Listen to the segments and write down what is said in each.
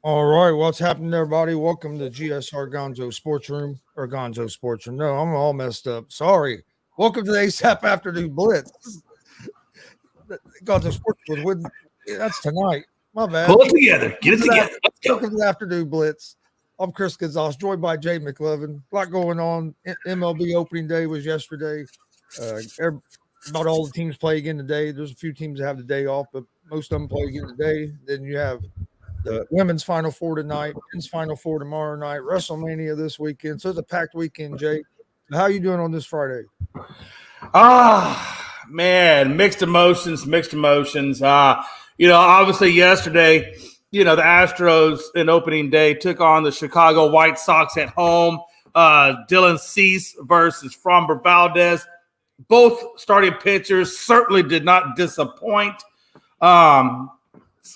All right, what's happening, everybody? Welcome to GSR Gonzo Sports Room or Gonzo Sports Room. No, I'm all messed up. Sorry. Welcome to the ASAP Afternoon Blitz. Gonzo Sports was with. That's tonight. My bad. Pull it together. Get it together. Let's go. Welcome to the Afternoon Blitz. I'm Chris Gonzalez, joined by Jay McLevin. A lot going on. MLB opening day was yesterday. About all the teams play again today. There's a few teams that have the day off, but most of them play again today. Then you have the women's Final Four tonight, men's Final Four tomorrow night, WrestleMania this weekend. So it's a packed weekend, Jay. How are you doing on this Friday? Man, mixed emotions. Obviously yesterday, the Astros in opening day took on the Chicago White Sox at home. Dylan Cease versus Framber Valdez. Both starting pitchers certainly did not disappoint.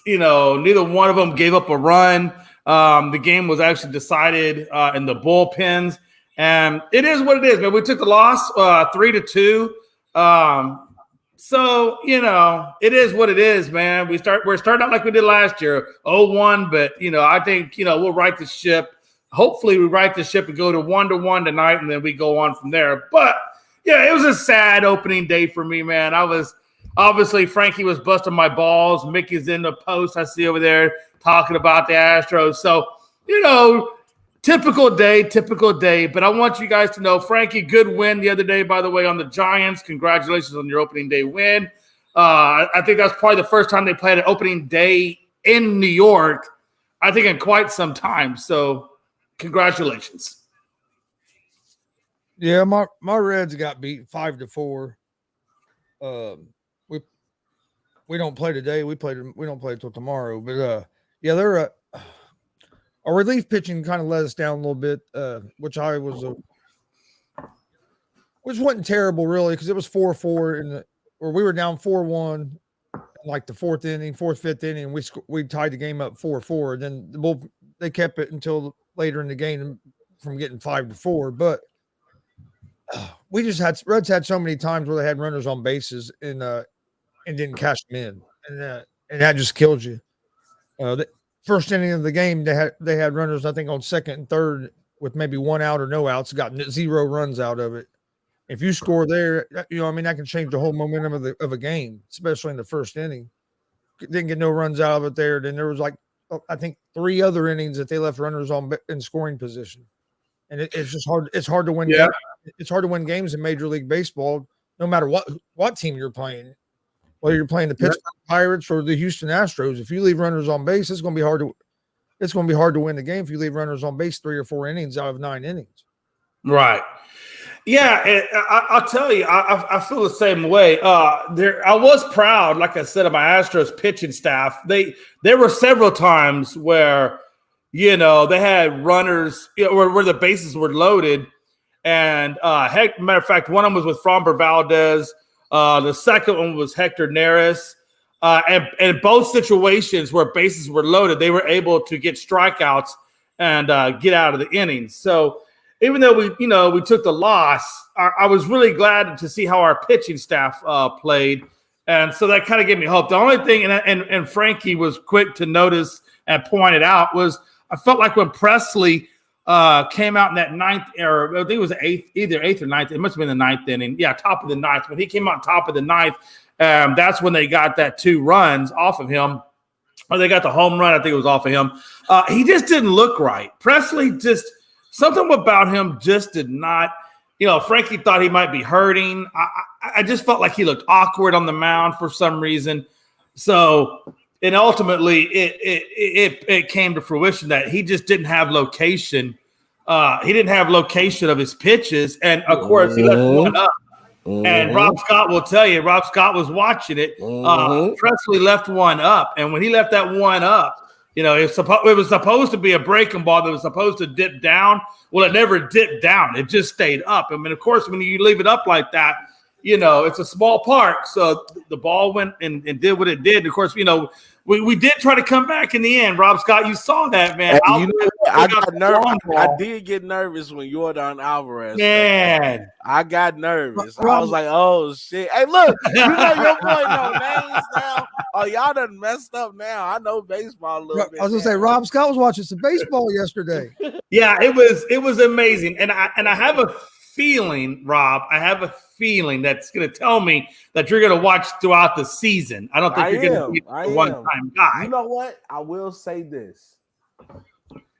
Neither one of them gave up a run. The game was actually decided in the bullpens, and it is what it is, man. We took the loss 3-2. So it is what it is, man. We're starting out like we did last year, 0-1, but I think we'll right the ship. Hopefully, we right the ship and go to 1-1 tonight, and then we go on from there. But yeah, it was a sad opening day for me, man. Obviously, Frankie was busting my balls. Mickey's in the post I see over there talking about the Astros. So, typical day. But I want you guys to know, Frankie, good win the other day, by the way, on the Giants. Congratulations on your opening day win. I think that's probably the first time they played an opening day in New York, I think, in quite some time. So, congratulations. Yeah, my Reds got beat 5-4. We don't play today. We don't play until tomorrow. But they're our relief pitching kind of let us down a little bit, which wasn't terrible really, because it was 4-4 or we were down 4-1 in like the fourth, fifth inning. We tied the game up 4-4. Then they kept it until later in the game from getting 5-4. But Reds had so many times where they had runners on bases and didn't cash them in, and that just kills you. The first inning of the game, they had runners, I think, on second and third with maybe one out or no outs, got 0 runs out of it. If you score there, that can change the whole momentum of a game, especially in the first inning. Didn't get no runs out of it there. Then there was I think 3 other innings that they left runners on in scoring position, and it's just hard. It's hard to win. Yeah. It's hard to win games in Major League Baseball, no matter what team you're playing. Whether you're playing the Pittsburgh Pirates or the Houston Astros, if you leave runners on base, it's going to be hard to win the game if you leave runners on base 3 or 4 innings out of 9 innings. Right. Yeah, I'll tell you, I feel the same way. I was proud, like I said, of my Astros pitching staff. There were several times where, they had runners where the bases were loaded. And matter of fact, one of them was with Framber Valdez. The second one was Hector Neris. And both situations where bases were loaded, they were able to get strikeouts and get out of the innings. So even though we took the loss, I was really glad to see how our pitching staff played. And so that kind of gave me hope. The only thing, and Frankie was quick to notice and point it out, was I felt like when Presley came out in that ninth, or I think it was either eighth or ninth. It must have been the ninth inning. Yeah, top of the ninth. When he came out top of the ninth, that's when they got that 2 runs off of him. Or they got the home run. I think it was off of him. He just didn't look right. Presley something about him just did not. Frankie thought he might be hurting. I just felt like he looked awkward on the mound for some reason. So. And ultimately, it came to fruition that he just didn't have location. He didn't have location of his pitches, and of course, he left one up. And Rob Scott will tell you, Rob Scott was watching it. Presley left one up, and when he left that one up, it was supposed to be a breaking ball that was supposed to dip down. Well, it never dipped down; it just stayed up. I mean, of course, when you leave it up like that, it's a small park, so the ball went and did what it did. And of course, we did try to come back in the end. Rob Scott, you saw that, man. I got nervous. I did get nervous when Yordan Alvarez. Man, I got nervous. I was like, "Oh shit!" Hey, look, your boy know names now. Oh, y'all done messed up now. I know baseball a little bit. I was gonna say Rob Scott was watching some baseball yesterday. Yeah, it was amazing, and I have a feeling, Rob. I have a feeling that's going to tell me that you're going to watch throughout the season. I don't think you're going to be a one-time guy. You know what? I will say this.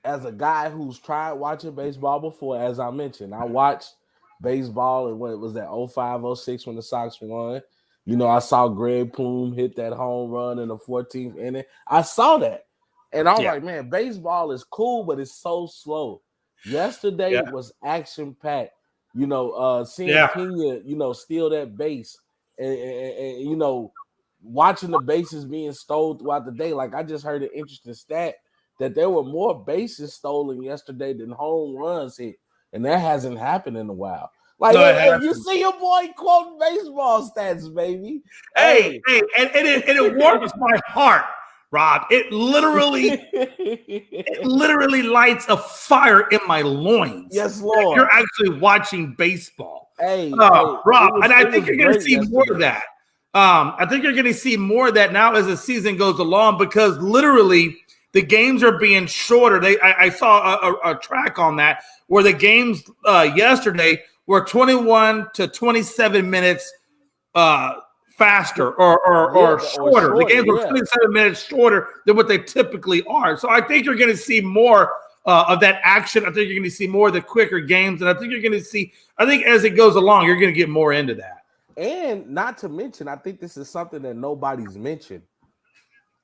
As a guy who's tried watching baseball before, as I mentioned, I watched baseball and when it was that 05-06 when the Sox won. You know, I saw Greg Plume hit that home run in the 14th inning. I saw that. And I'm like, man, baseball is cool, but it's so slow. Yesterday was action-packed. You know, seeing Pena, you know, steal that base and, you know, watching the bases being stolen throughout the day. Like, I just heard an interesting stat that there were more bases stolen yesterday than home runs hit. And that hasn't happened in a while. Like, hey, you see your boy quoting baseball stats, baby. Hey, and it warms my heart, Rob. It literally lights a fire in my loins. Yes, Lord. You're actually watching baseball. Hey, Rob, and I think you're going to see more of that. I think you're going to see more of that now as the season goes along because literally the games are being shorter. I saw a track on that where the games yesterday were 21 to 27 minutes faster or shorter. The games were 27 minutes shorter than what they typically are. So I think you're going to see more of that action. I think you're going to see more of the quicker games. And I think you're going to see, I think as it goes along, you're going to get more into that. And not to mention, I think this is something that nobody's mentioned.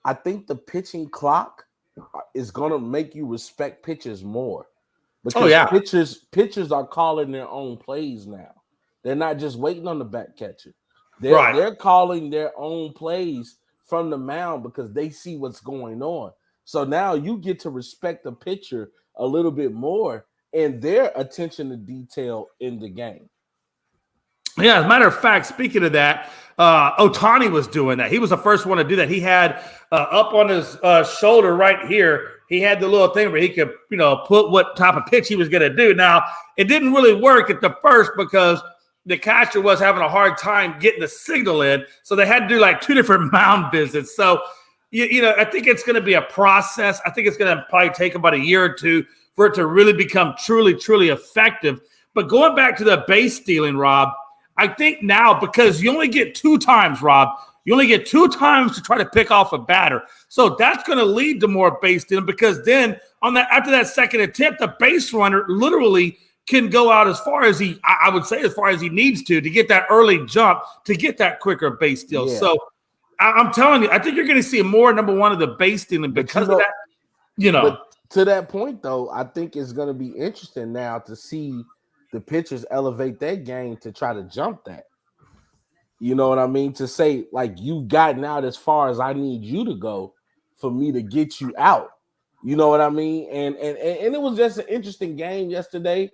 I think the pitching clock is going to make you respect pitchers more. Because pitchers are calling their own plays now. They're not just waiting on the back catcher. They're calling their own plays from the mound because they see what's going on. So now you get to respect the pitcher a little bit more and their attention to detail in the game. Yeah, as a matter of fact, speaking of that, Ohtani was doing that. He was the first one to do that. He had up on his shoulder right here, he had the little thing where he could, you know, put what type of pitch he was going to do. Now, it didn't really work at the first because the catcher was having a hard time getting the signal in, so they had to do like 2 different mound visits. So, you know, I think it's going to be a process. I think it's going to probably take about a year or two for it to really become truly, truly effective. But going back to the base stealing, Rob, I think now because you only get 2 times, Rob, you only get 2 times to try to pick off a batter. So that's going to lead to more base stealing because then after that second attempt, the base runner literally can go out as far as I would say as far as he needs to get that early jump to get that quicker base steal. Yeah. So I'm telling you, I think you're going to see more number one of the base stealing because of that. You know, but to that point though, I think it's going to be interesting now to see the pitchers elevate their game to try to jump that. You know what I mean? To say, like, you gotten out as far as I need you to go for me to get you out. You know what I mean? And it was just an interesting game yesterday.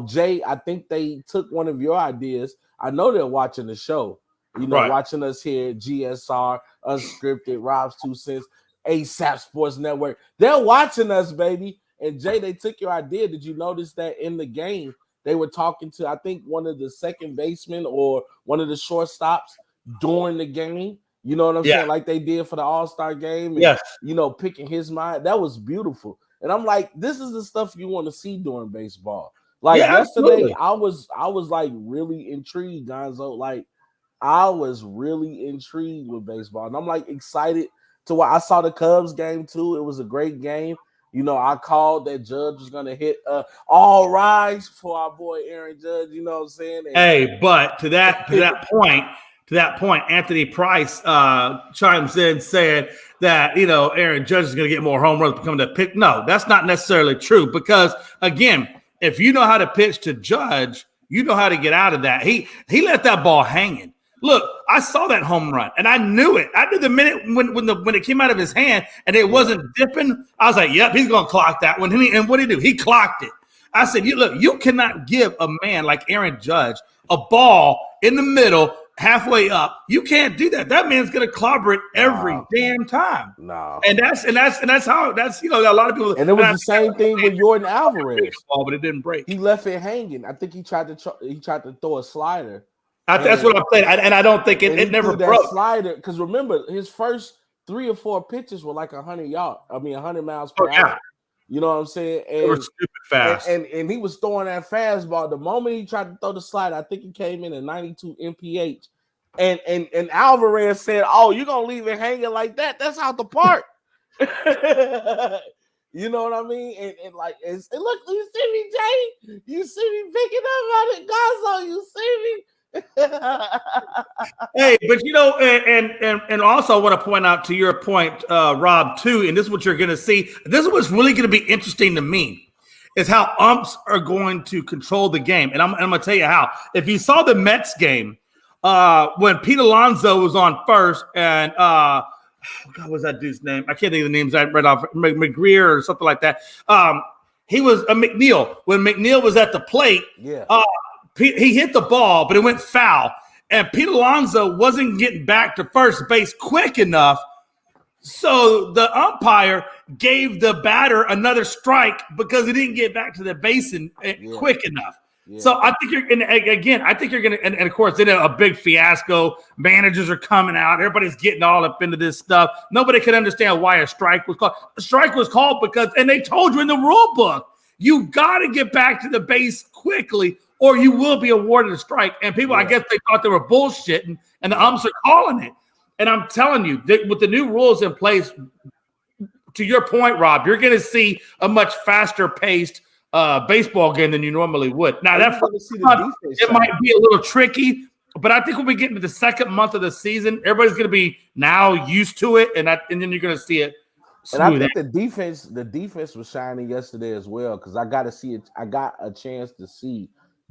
Jay, I think they took one of your ideas. I know they're watching the show. You know, watching us here, GSR, Unscripted, Rob's 2 Cents, ASAP Sports Network. They're watching us, baby. And Jay, they took your idea. Did you notice that in the game, they were talking to, I think, one of the second basemen or one of the shortstops during the game. You know what I'm saying? Like they did for the All-Star game. And, you know, picking his mind. That was beautiful. And I'm like, this is the stuff you want to see during baseball. Like yesterday, I was like really intrigued, Gonzo. Like I was really intrigued with baseball. And I'm like excited to watch. I saw the Cubs game too. It was a great game. You know, I called that Judge was going to hit all rise for our boy Aaron Judge. You know what I'm saying? And, hey, but to that point, Anthony Price chimes in saying that, you know, Aaron Judge is going to get more home runs becoming the pick. No, that's not necessarily true because, again, if you know how to pitch to Judge, you know how to get out of that. He let that ball hanging. Look, I saw that home run, and I knew it. I knew the minute when it came out of his hand and it wasn't dipping, I was like, yep, he's going to clock that one. And what did he do? He clocked it. I said, you cannot give a man like Aaron Judge a ball in the middle, halfway up. You can't do that. That man's going to clobber it every damn time. No. And that's how you know, a lot of people. And it was the same thing with Jordan Alvarez. Ball, but it didn't break. He left it hanging. I think he tried to throw a slider. That's what I'm saying. And I don't think it never that broke. slider, because remember, his first 3 or 4 pitches were like 100 miles per hour. You know what I'm saying? And they were stupid fast. And he was throwing that fastball. The moment he tried to throw the slider, I think he came in at 92 mph. And Alvarez said, "Oh, you're gonna leave it hanging like that? That's out the park." You know what I mean? And look, you see me, Jay? You see me picking up on it, Gonzo? You see me? Hey, but and also I want to point out to your point, Rob, too, and this is what you're going to see. This is what's really going to be interesting to me is how umps are going to control the game. And I'm going to tell you how. If you saw the Mets game, when Pete Alonso was on first and what was that dude's name? I can't think of the names I read off, McGreer or something like that. He was McNeil. When McNeil was at the plate, he hit the ball, but it went foul. And Pete Alonso wasn't getting back to first base quick enough. So the umpire gave the batter another strike because he didn't get back to the basin quick enough. Yeah. So I think you're going to, and of course, then a big fiasco. Managers are coming out. Everybody's getting all up into this stuff. Nobody could understand why a strike was called. A strike was called because, and they told you in the rule book, you got to get back to the base quickly or you will be awarded a strike. And people, I guess they thought they were bullshitting, and the umps are calling it. And I'm telling you, with the new rules in place, to your point, Rob, you're going to see a much faster paced baseball game than you normally would. Now, it might be a little tricky, but I think when we get into the second month of the season, everybody's going to be now used to it, and then you're going to see it. And I think the defense was shining yesterday as well, because I got to see it. I got a chance to see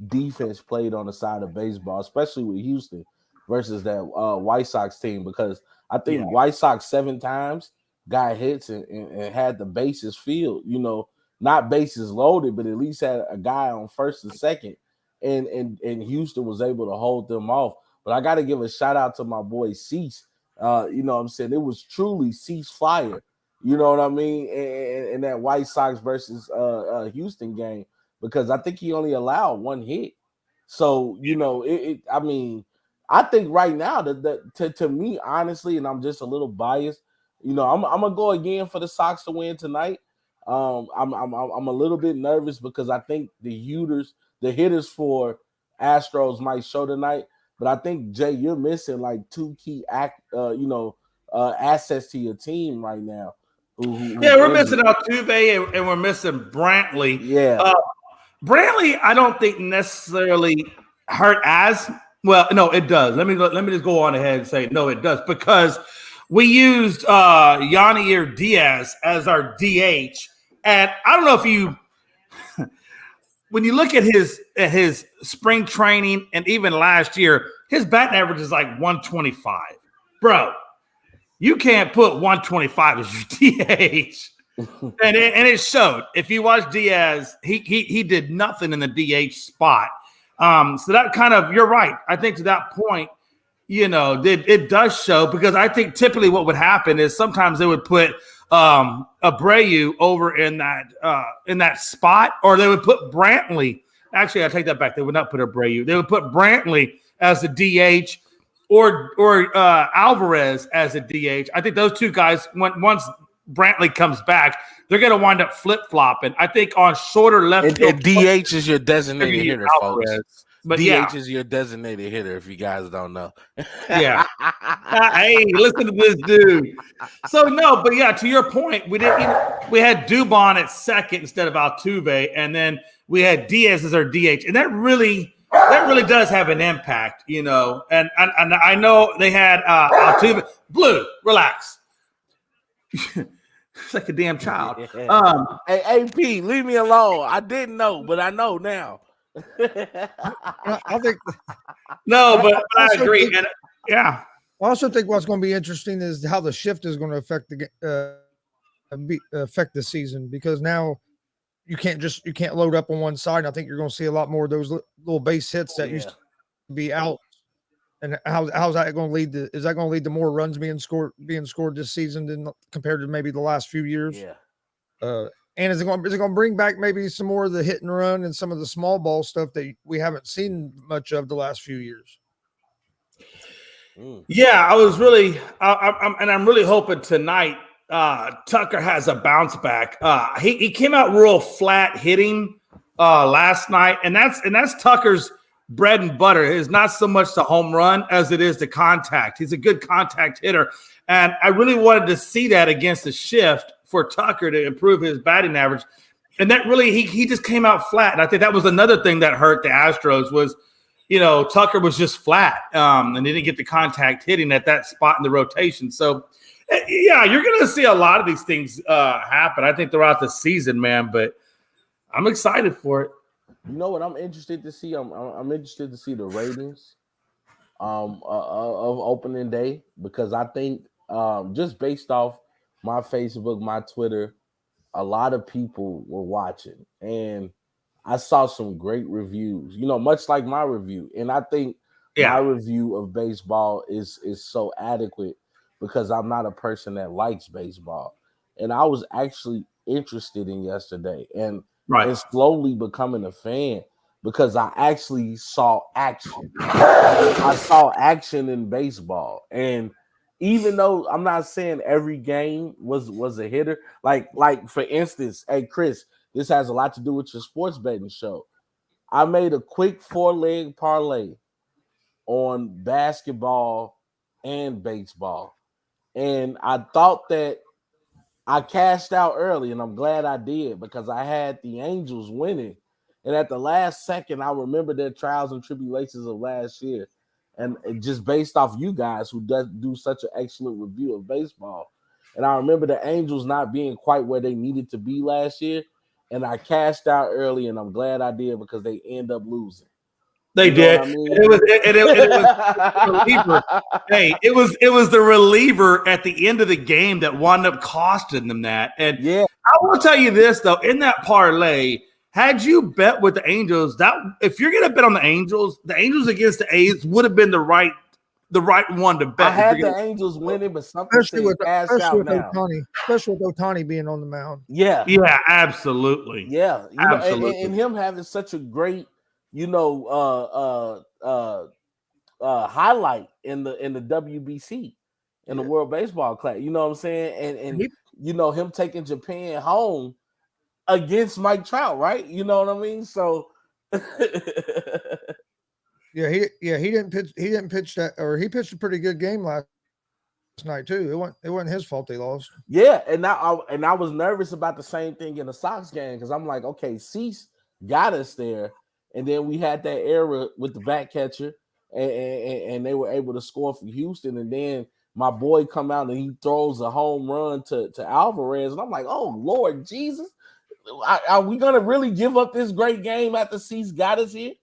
defense played on the side of baseball, especially with Houston versus that White Sox team, because I think White Sox 7 times got hits and had the bases filled, not bases loaded, but at least had a guy on first and second, and Houston was able to hold them off. But I got to give a shout out to my boy Cease. You know what I'm saying? It was truly Cease fire. You know what I mean? In that White Sox versus Houston game, because I think he only allowed 1 hit. So, I mean, I think right now that to me, honestly, and I'm just a little biased, I'm gonna go again for the Sox to win tonight. I'm a little bit nervous because I think the hitters for Astros might show tonight, but I think, Jay, you're missing like 2 key assets to your team right now. We're missing Altuve and we're missing Brantley. Brantley, I don't think necessarily hurt as well. No, it does. Let me just go on ahead and say no, it does, because we used Yanier Diaz as our DH, and I don't know if you, when you look at his spring training and even last year, his batting average is like 125, bro. You can't put 125 as your DH. and it showed. If you watch Diaz, he did nothing in the DH spot. So that kind of, you're right. I think to that point, it does show, because I think typically what would happen is sometimes they would put Abreu over in that spot, or they would put Brantley. Actually, I take that back. They would not put Abreu. They would put Brantley as the DH. Or Alvarez as a DH. I think those two guys, once Brantley comes back, they're going to wind up flip-flopping. I think on shorter left field. DH is your designated hitter, Alvarez, folks. But DH is your designated hitter, if you guys don't know. Yeah. Hey, listen to this dude. So, no, but to your point, we had Dubon at second instead of Altuve, and then we had Diaz as our DH. And that really does have an impact, and I know they had Altuve. Blue, relax. It's like a damn child. Hey, P, leave me alone. I didn't know, but I know now. I think no, but I agree. I also think what's going to be interesting is how the shift is going to affect affect the season, because now you can't load up on one side. And I think you're going to see a lot more of those little base hits that used to be out. And how's that going to lead to? Is that going to lead to more runs being scored this season than compared to maybe the last few years? Yeah. And is it going to bring back maybe some more of the hit and run and some of the small ball stuff that we haven't seen much of the last few years? Yeah, I was really, I'm really hoping tonight Tucker has a bounce back. He came out real flat hitting last night, and that's Tucker's bread and butter. It's not so much the home run as it is the contact. He's a good contact hitter, and I really wanted to see that against the shift for Tucker to improve his batting average. And that really, he just came out flat, and I think that was another thing that hurt the Astros was. Tucker was just flat, and he didn't get the contact hitting at that spot in the rotation. So, yeah, you're going to see a lot of these things happen, I think, throughout the season, man. But I'm excited for it. You know what I'm interested to see? I'm interested to see the ratings of opening day, because I think just based off my Facebook, my Twitter, a lot of people were watching, and I saw some great reviews, much like my review. And I think my review of baseball is so adequate because I'm not a person that likes baseball. And I was actually interested in yesterday and slowly becoming a fan because I actually saw action. I saw action in baseball. And even though I'm not saying every game was a hitter, like for instance, hey, Chris, this has a lot to do with your sports betting show. I made a quick 4-leg parlay on basketball and baseball. And I thought that I cashed out early, and I'm glad I did because I had the Angels winning. And at the last second, I remember their trials and tribulations of last year. And just based off you guys who do such an excellent review of baseball. And I remember the Angels not being quite where they needed to be last year. And I cashed out early, and I'm glad I did because they end up losing. They did. I mean? It was the reliever. Hey, it was the reliever at the end of the game that wound up costing them that. And I will tell you this though, in that parlay, had you bet with the Angels, that if you're gonna bet on the Angels against the A's would have been the right one to bet. I had the Angels winning, but something especially with Ohtani being on the mound. Yeah, absolutely. Yeah, absolutely. And him having such a great, highlight in the WBC in the World Baseball Classic. You know what I'm saying? And him taking Japan home against Mike Trout, right? You know what I mean? So he didn't pitch that, or he pitched a pretty good game last night too. It wasn't his fault they lost. Yeah, and I was nervous about the same thing in the Sox game because I'm like, okay, Cease got us there, and then we had that error with the back catcher, and they were able to score for Houston, and then my boy come out and he throws a home run to Alvarez, and I'm like, oh Lord Jesus, are we gonna really give up this great game after Cease got us here?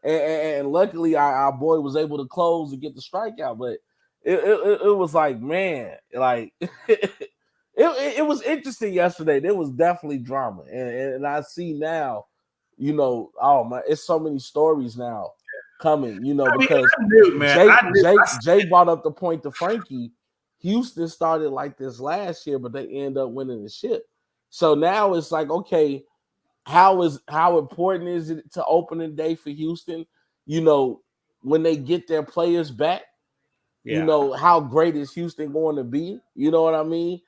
And luckily our boy was able to close and get the strikeout, but it was like, man, like it was interesting yesterday. There was definitely drama, and I see now, oh my, it's so many stories now coming, because Jay brought up the point to Frankie. Houston started like this last year, but they end up winning the ship. So now it's like, okay, how important is it to opening day for Houston? When they get their players back, how great is Houston going to be? You know what I mean?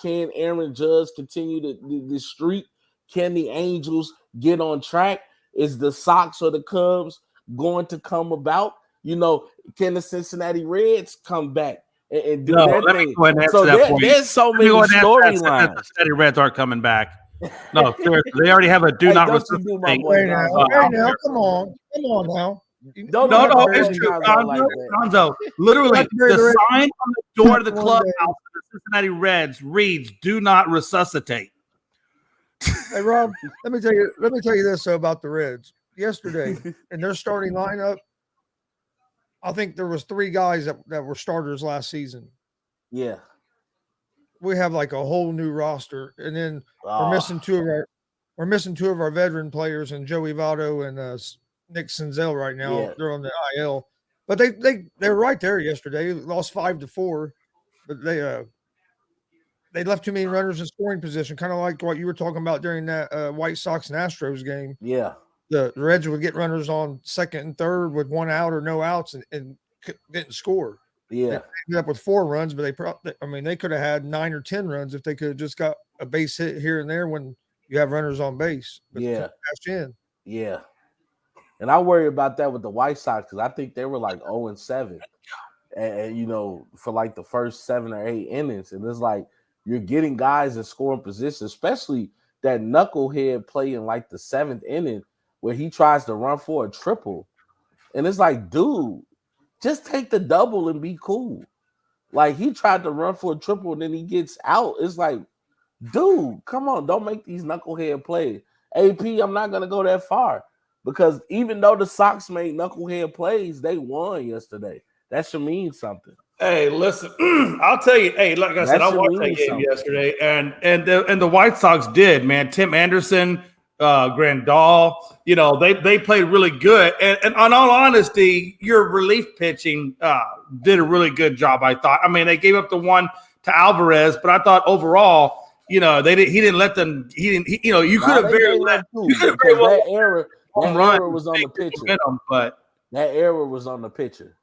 Can Aaron Judge continue the streak? Can the Angels get on track? Is the Sox or the Cubs going to come about? Can the Cincinnati Reds come back and do that thing? So there's so many storylines. The Cincinnati Reds aren't coming back. No, seriously, they already have a do not resuscitate. Now, come on now. No, it's true. Gonzo, literally, the sign on the door of the clubhouse of the Cincinnati Reds reads "Do not resuscitate." Hey Rob, let me tell you this about the Reds. Yesterday, in their starting lineup, I think there was 3 guys that were starters last season. Yeah. We have like a whole new roster, and then we're missing 2 of our veteran players, and Joey Votto and Nick Senzel right now. Yeah. They're on the IL, but they're right there yesterday. They lost 5-4, but they left too many runners in scoring position, kind of like what you were talking about during that White Sox and Astros game. Yeah, the Reds would get runners on second and third with 1 out or no outs, and didn't score. Yeah. They ended up with 4 runs, but they could have had 9 or 10 runs if they could have just got a base hit here and there when you have runners on base. But Yeah. cashed in. Yeah. And I worry about that with the White Sox because I think they were like 0-7. And for like the first 7 or 8 innings. And it's like you're getting guys in scoring position, especially that knucklehead play in like the 7th inning where he tries to run for a triple. And it's like, dude, just take the double and be cool. Like he tried to run for a triple and then he gets out. It's like, dude, come on, don't make these knucklehead plays. AP, I'm not gonna go that far because even though the Sox made knucklehead plays, they won yesterday. That should mean something. Hey, listen, I'll tell you. Hey, like I said, I watched that game yesterday, and the White Sox did, man. Tim Anderson, Grandal, they played really good. And in all honesty, your relief pitching did a really good job. I thought. I mean, they gave up the one to Alvarez, but I thought overall, he didn't let them. You could have very well. That error was on the pitcher. But that error was on the pitcher.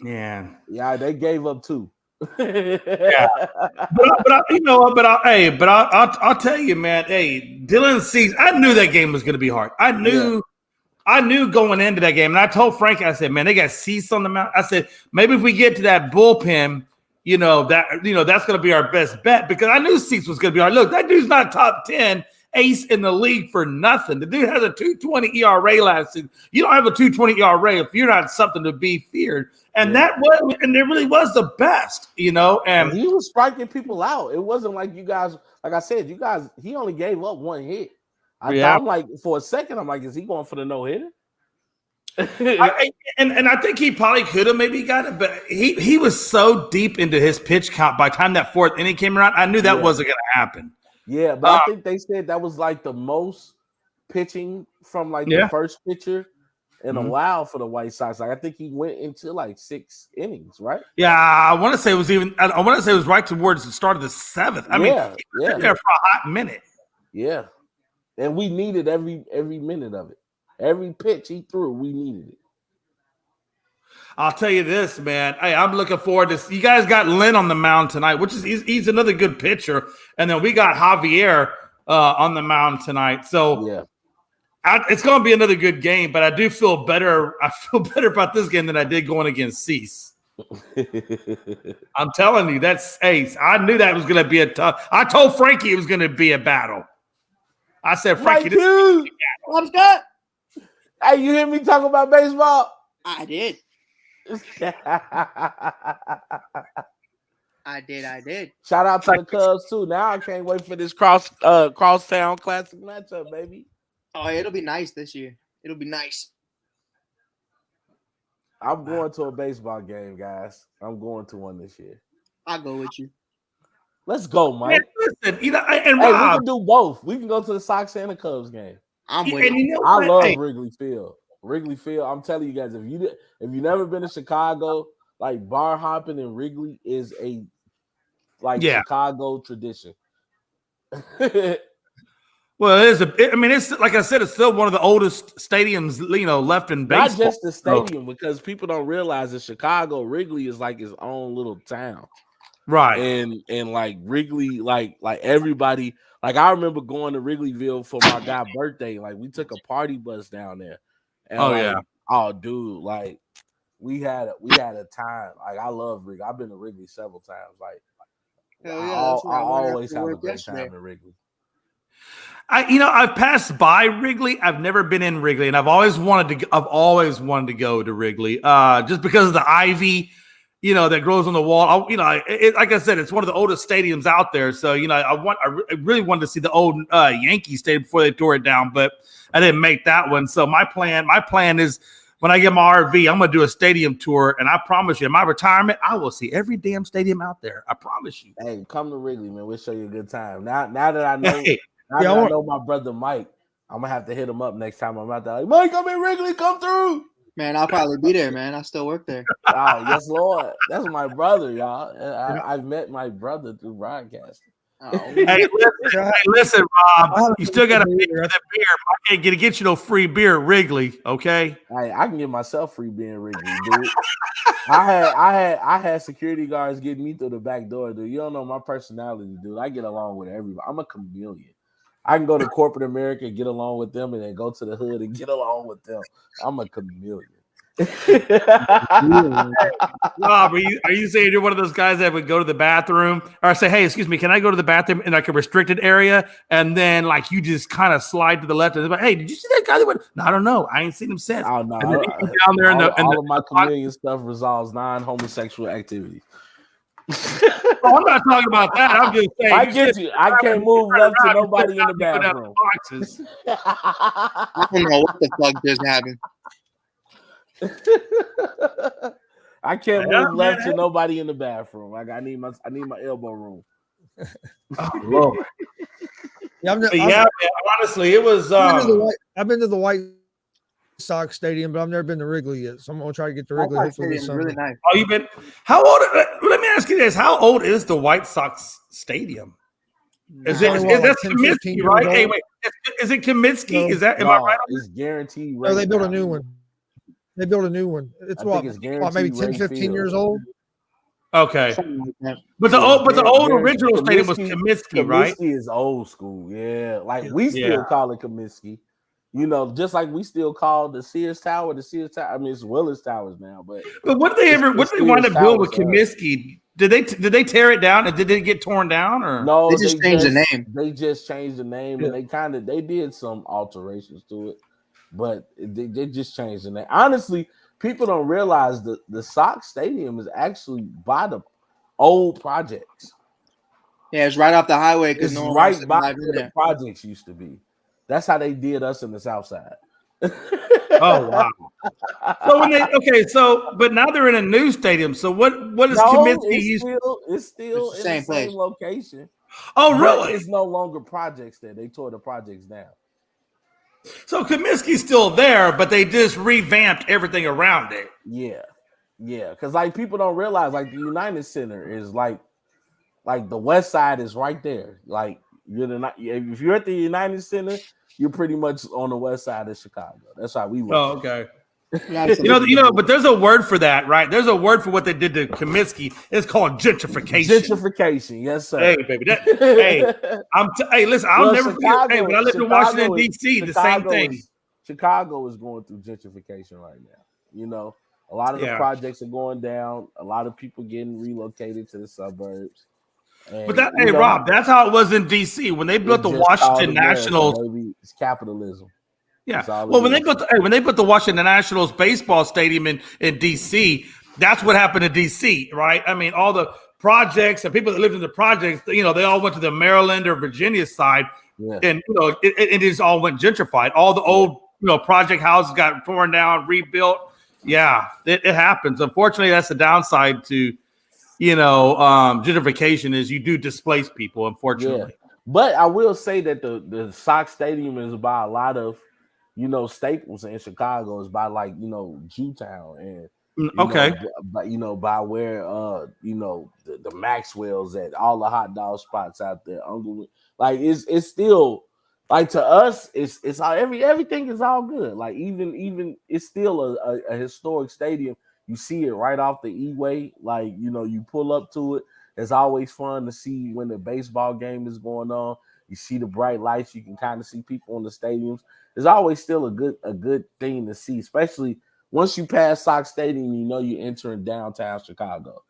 Yeah, they gave up 2. Yeah, I'll tell you, man. Hey, Dylan Cease, I knew that game was going to be hard. I knew going into that game, and I told Frank, I said, man, they got Cease on the mound. I said, maybe if we get to that bullpen, that's going to be our best bet because I knew Cease was going to be hard. Look, that dude's not top 10 ace in the league for nothing. The dude has a 2.20 ERA last season. You don't have a 2.20 ERA if you're not something to be feared. And it really was the best, and he was striking people out. It wasn't like you guys, like I said, he only gave up 1 hit. I thought, like, for a second, I'm like, is he going for the no-hitter? And I think he probably could have maybe got it, but he was so deep into his pitch count by the time that 4th inning came around, I knew that wasn't going to happen. Yeah, but I think they said that was like the most pitching from like the first pitcher in a while for the White Sox. Like I think he went into like 6 innings, right? Yeah, I want to say it was right towards the start of the 7th. I mean, he was there for a hot minute. Yeah, and we needed every minute of it. Every pitch he threw, we needed it. I'll tell you this, man. Hey, I'm looking forward to. You guys got Lynn on the mound tonight, which is he's another good pitcher, and then we got Javier on the mound tonight. So it's going to be another good game. But I do feel better. I feel better about this game than I did going against Cease. I'm telling you, that's ace. I knew that was going to be a tough. I told Frankie it was going to be a battle. I said, Frankie, I'm Scott. Hey, you hear me talk about baseball? I did. I did. Shout out to the Cubs too. Now I can't wait for this crosstown classic matchup, baby. Oh, it'll be nice this year. It'll be nice. I'm going to a baseball game, guys. I'm going to one this year. I'll go with you. Let's go, Mike. Man, listen, and Rob, we can do both. We can go to the Sox and the Cubs game. I'm with you. I love Wrigley Field. Wrigley Field. I'm telling you guys, if you never been to Chicago, like bar hopping in Wrigley is a Chicago tradition. Well, it is. It's like I said, it's still one of the oldest stadiums, left in baseball. Not just the stadium, because people don't realize that Chicago Wrigley is like its own little town, right? And like Wrigley, like everybody. Like I remember going to Wrigleyville for my guy's birthday. Like we took a party bus down there. And dude, like we had a time. Like I love Wrigley. I've been to Wrigley several times. Like I always have a great time in Wrigley. I've passed by Wrigley. I've never been in Wrigley, and I've always wanted to go to Wrigley, just because of the ivy, that grows on the wall. Like I said, it's one of the oldest stadiums out there. So I really wanted to see the old Yankee Stadium before they tore it down, but I didn't make that one. So my plan is when I get my RV, I'm gonna do a stadium tour, and I promise you, in my retirement, I will see every damn stadium out there. I promise you. Hey, come to Wrigley, man. We'll show you a good time. Now that I know. I know my brother Mike. I'm gonna have to hit him up next time I'm out there. Like, Mike, I'm in Wrigley. Come through. Man, I'll probably be there, man. I still work there. Oh, yes, Lord. That's my brother, y'all. I've met my brother through broadcasting. Oh, Hey, listen, Rob. You still got to pay for the beer. I can't get you no free beer at Wrigley, okay? I can get myself free being Wrigley, dude. I had security guards getting me through the back door, dude. You don't know my personality, dude. I get along with everybody. I'm a chameleon. I can go to corporate America and get along with them, and then go to the hood and get along with them. I'm a chameleon. Rob, are you saying you're one of those guys that would go to the bathroom or say, "Hey, excuse me, can I go to the bathroom in like a restricted area?" And then like you just kind of slide to the left and like, "Hey, did you see that guy that went?" No, I don't know. I ain't seen him since. Oh no, down there all of my chameleon stuff resolves non-homosexual activity. Oh, I'm not talking about that. I'm just saying. I get you. I can't move left to nobody in the bathroom. Boxes. I don't know what the fuck just happened. I can't move left to nobody in the bathroom. Like I need my elbow room. Oh, Lord. Yeah, honestly, it was. I've been to the White Sox Stadium, but I've never been to Wrigley yet. So I'm gonna try to get to Wrigley. Hopefully this summer. Really nice. Oh, you've been? How old? Let me ask you this: how old is the White Sox Stadium? Is that's Comiskey, right? Hey, wait, is it Comiskey? No, is that? Am I right? It's guaranteed. No, they built a new one. They built a new one. It's maybe 10, 15 years old. Okay, Like but the old original stadium was Comiskey, right? Comiskey is old school, yeah. Like we still call it Comiskey, you know, just like we still call the Sears Tower. I mean, it's Willis Towers now, but what did they wind up building with Comiskey? Did they tear it down and did it get torn down or no? They just changed the name. They just changed the name and they did some alterations to it, but they just changed the name. Honestly, people don't realize the Sox Stadium is actually by the old projects. Yeah, it's right off the highway It's because right by where the projects used to be. That's how they did us in the South Side. Oh wow! But now they're in a new stadium. So what is Comiskey? It's still in the same location. Oh really? It's no longer projects there. They tore the projects down. So Comiskey's still there, but they just revamped everything around it. Yeah. Because like people don't realize, like the United Center is like the West Side is right there. Like if you're at the United Center, you're pretty much on the West Side of Chicago. That's how we work. Oh, okay. But there's a word for that, right? There's a word for what they did to Comiskey. It's called gentrification. Gentrification, yes, sir. Hey, baby. Listen, I'll never forget. Hey, when I lived in Washington, D.C., the same thing. Chicago is going through gentrification right now. You know, a lot of the projects are going down. A lot of people getting relocated to the suburbs. And, Rob, that's how it was in D.C. when they built the Washington Nationals. It's capitalism. Yeah. Well, when they put the Washington Nationals baseball stadium in D.C., that's what happened in D.C., right? I mean, all the projects and people that lived in the projects, they all went to the Maryland or Virginia side, and it just all went gentrified. All the old project houses got torn down, rebuilt. Yeah, it happens. Unfortunately, that's the downside to gentrification is you do displace people. Unfortunately, but I will say that the Sox Stadium is by a lot of staples in Chicago. Is by like Jewtown and by where the Maxwell's at, all the hot dog spots out there. Like it's still like to us, it's all everything is all good. Like even it's still a historic stadium. You see it right off the E-way. Like you pull up to it. It's always fun to see when the baseball game is going on. You see the bright lights. You can kind of see people in the stadiums. It's always still a good thing to see, especially once you pass Sox Stadium. You're entering downtown Chicago.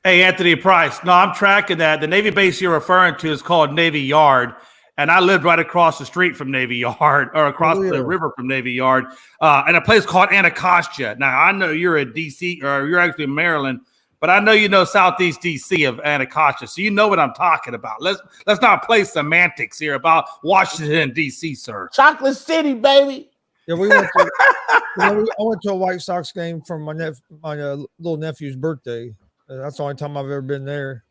Hey, Anthony Price. No, I'm tracking that. The Navy base you're referring to is called Navy Yard, and I lived right across the street from Navy Yard, or across the river from Navy Yard, and a place called Anacostia. Now, I know you're in D.C., or you're actually in Maryland, but I know Southeast D.C. of Anacostia, so you know what I'm talking about. Let's not play semantics here about Washington, D.C., sir. Chocolate City, baby. Yeah, we went to. I went to a White Sox game for my little nephew's birthday. That's the only time I've ever been there.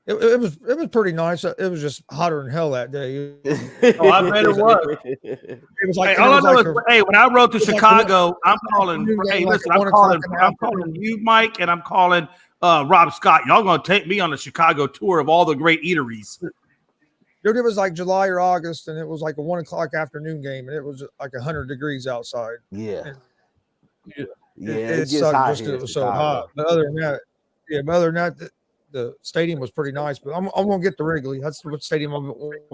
It was pretty nice. It was just hotter than hell that day. Oh, I bet it was. It was like when I rode to Chicago, I'm calling. Hey, listen, I'm calling you, Mike, and I'm calling Rob Scott, y'all gonna take me on a Chicago tour of all the great eateries. Dude, it was like July or August, and it was like a 1 o'clock afternoon game, and it was like 100 degrees outside. Yeah. And it gets sucked hot just here because in it was so Chicago. hot. But other than that, the stadium was pretty nice. But I'm gonna get to Wrigley. That's what stadium I've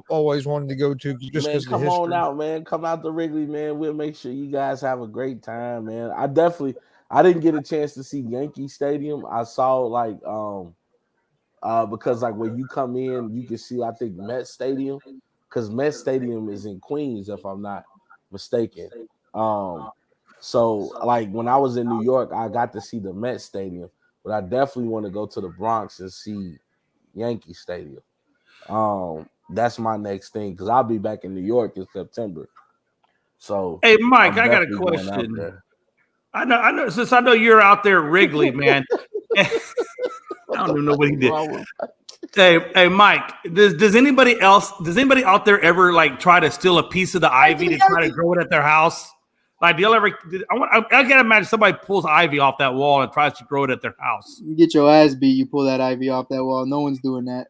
always wanted to go to, just Man, because of the come history. on out, man. Come out to Wrigley, man. We'll make sure you guys have a great time, man. I didn't get a chance to see Yankee Stadium. I saw like because like when you come in, you can see I think Met Stadium, because Met Stadium is in Queens, if I'm not mistaken. So like when I was in New York, I got to see the Met Stadium, but I definitely want to go to the Bronx and see Yankee Stadium. That's my next thing, because I'll be back in New York in September. So hey, Mike, I'm I got a definitely going out question. there. I know. Since I know you're out there at Wrigley, man. I don't even know what he did. Hey, Mike. Does anybody out there ever like try to steal a piece of the ivy to try to grow it at their house? Like, do y'all ever? I can't imagine somebody pulls ivy off that wall and tries to grow it at their house. You get your ass beat. You pull that ivy off that wall. No one's doing that.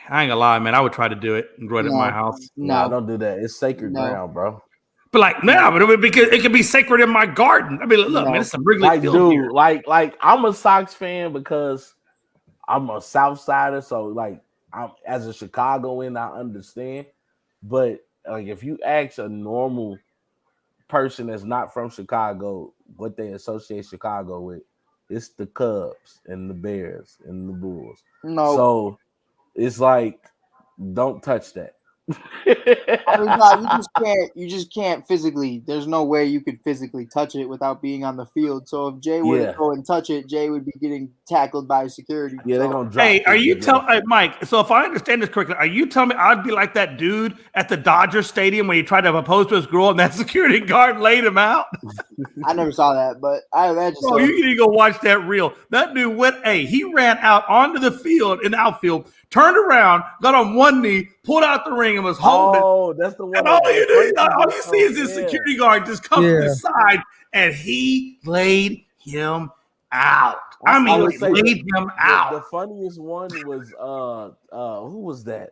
I ain't gonna lie, man. I would try to do it and grow it at my house. No, don't do that. It's sacred ground, bro. But like, no, but because it could be sacred in my garden. I mean, look, man, it's some Wrigley like, Field dude, here. like I'm a Sox fan because I'm a South Sider, so like I'm as a Chicagoan, I understand. But like if you ask a normal person that's not from Chicago what they associate Chicago with, it's the Cubs and the Bears and the Bulls. No. So it's like, don't touch that. I mean, no, you just can't physically. There's no way you could physically touch it without being on the field. So if Jay were to go and touch it, Jay would be getting tackled by security. Yeah, they're gonna drop. Hey, are you telling Mike? So if I understand this correctly, are you telling me I'd be like that dude at the Dodger Stadium when he tried to propose to his girl and that security guard laid him out? I never saw that, but I imagine. Oh, you need to go watch that reel. That dude went. Hey, he ran out onto the field in the outfield, turned around, got on one knee, pulled out the ring, and was holding. Oh, that's the one. And all you see is this security guard just come to the side, and he laid him out. I mean, laid him out. The funniest one was who was that?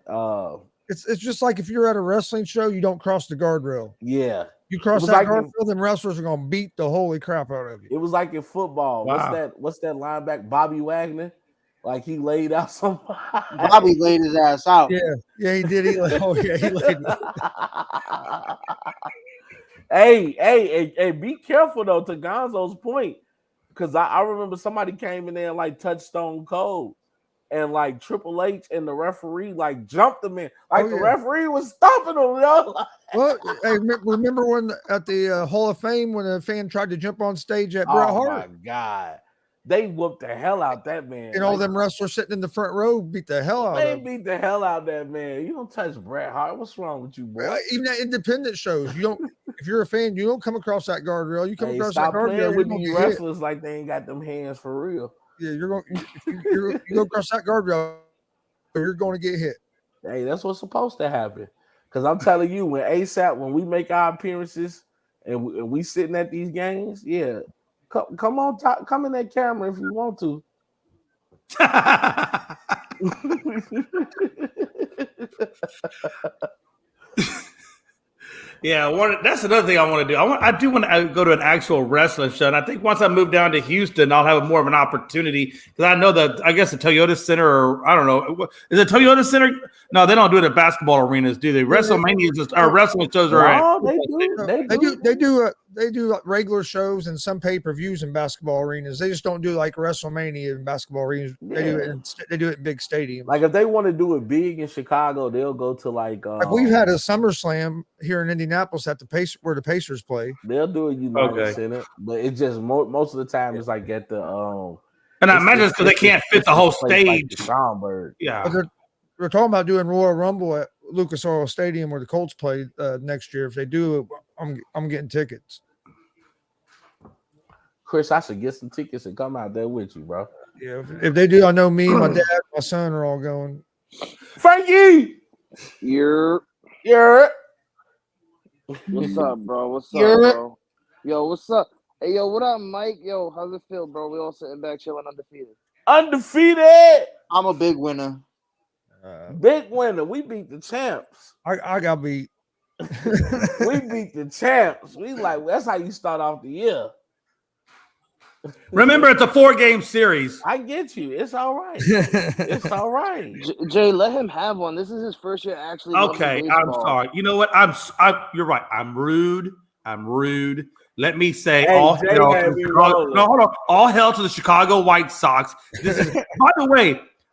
It's just like if you're at a wrestling show, you don't cross the guardrail. Yeah. You cross that guardrail, then wrestlers are gonna beat the holy crap out of you. It was like in football. Wow. What's that linebacker? Bobby Wagner? Like he laid out somebody. Bobby laid his ass out. Yeah, he did. He laid. Hey, be careful though, to Gonzo's point. Because I remember somebody came in there and like touched Stone Cold. And like Triple H and the referee like jumped him in. Like the referee was stopping him, yo. Well, hey, remember when at the Hall of Fame when a fan tried to jump on stage at Bret Hart? Oh my God. They whooped the hell out that man. And all them wrestlers sitting in the front row beat the hell out of him. They beat the hell out of that man. You don't touch Bret Hart. What's wrong with you, boy? Even at independent shows, you don't. If you're a fan, you don't come across that guardrail. You come across that guardrail with these wrestlers like they ain't got them hands for real. Yeah, you're going. You go across that guardrail, you're going to get hit. Hey, that's what's supposed to happen. Because I'm telling you, when we make our appearances and we sitting at these games, come on, come in that camera if you want to. Yeah, that's another thing I want to do. I do want to go to an actual wrestling show, and I think once I move down to Houston, I'll have more of an opportunity because I know that I guess the Toyota Center, or I don't know, is it Toyota Center? No, they don't do it at basketball arenas, do they? WrestleMania or wrestling shows are. They do like regular shows and some pay-per-views in basketball arenas. They just don't do like WrestleMania in basketball arenas. Yeah. They do it in big stadiums. Like if they want to do it big in Chicago, they'll go to like we've had a SummerSlam here in Indianapolis at the where the Pacers play. They'll do a United Center, but it just most of the time it's like at the And I imagine it's because they can't fit the whole stage. Like yeah, we're talking about doing Royal Rumble at Lucas Oil Stadium where the Colts play next year. If they do, I'm getting tickets. Chris, I should get some tickets and come out there with you, bro. Yeah, if they do, I know me, my dad, my son are all going. Frankie, you're. What's up, bro? What's up, bro? Yo, what's up? Hey, yo, what up, Mike? Yo, how's it feel, bro? We all sitting back chilling undefeated. Undefeated. I'm a big winner. Big winner. We beat the champs. I got beat. We beat the champs. We like that's how you start off the year. Remember, it's a 4-game series. I get you. It's all right. It's all right. Jay, let him have one. This is his first year actually. Okay, loving I'm baseball. sorry. You know what? You're right. I'm rude. Let me say Hey, all Jay hell. had To me the rolling. no, hold on. All hell to the Chicago White Sox. This is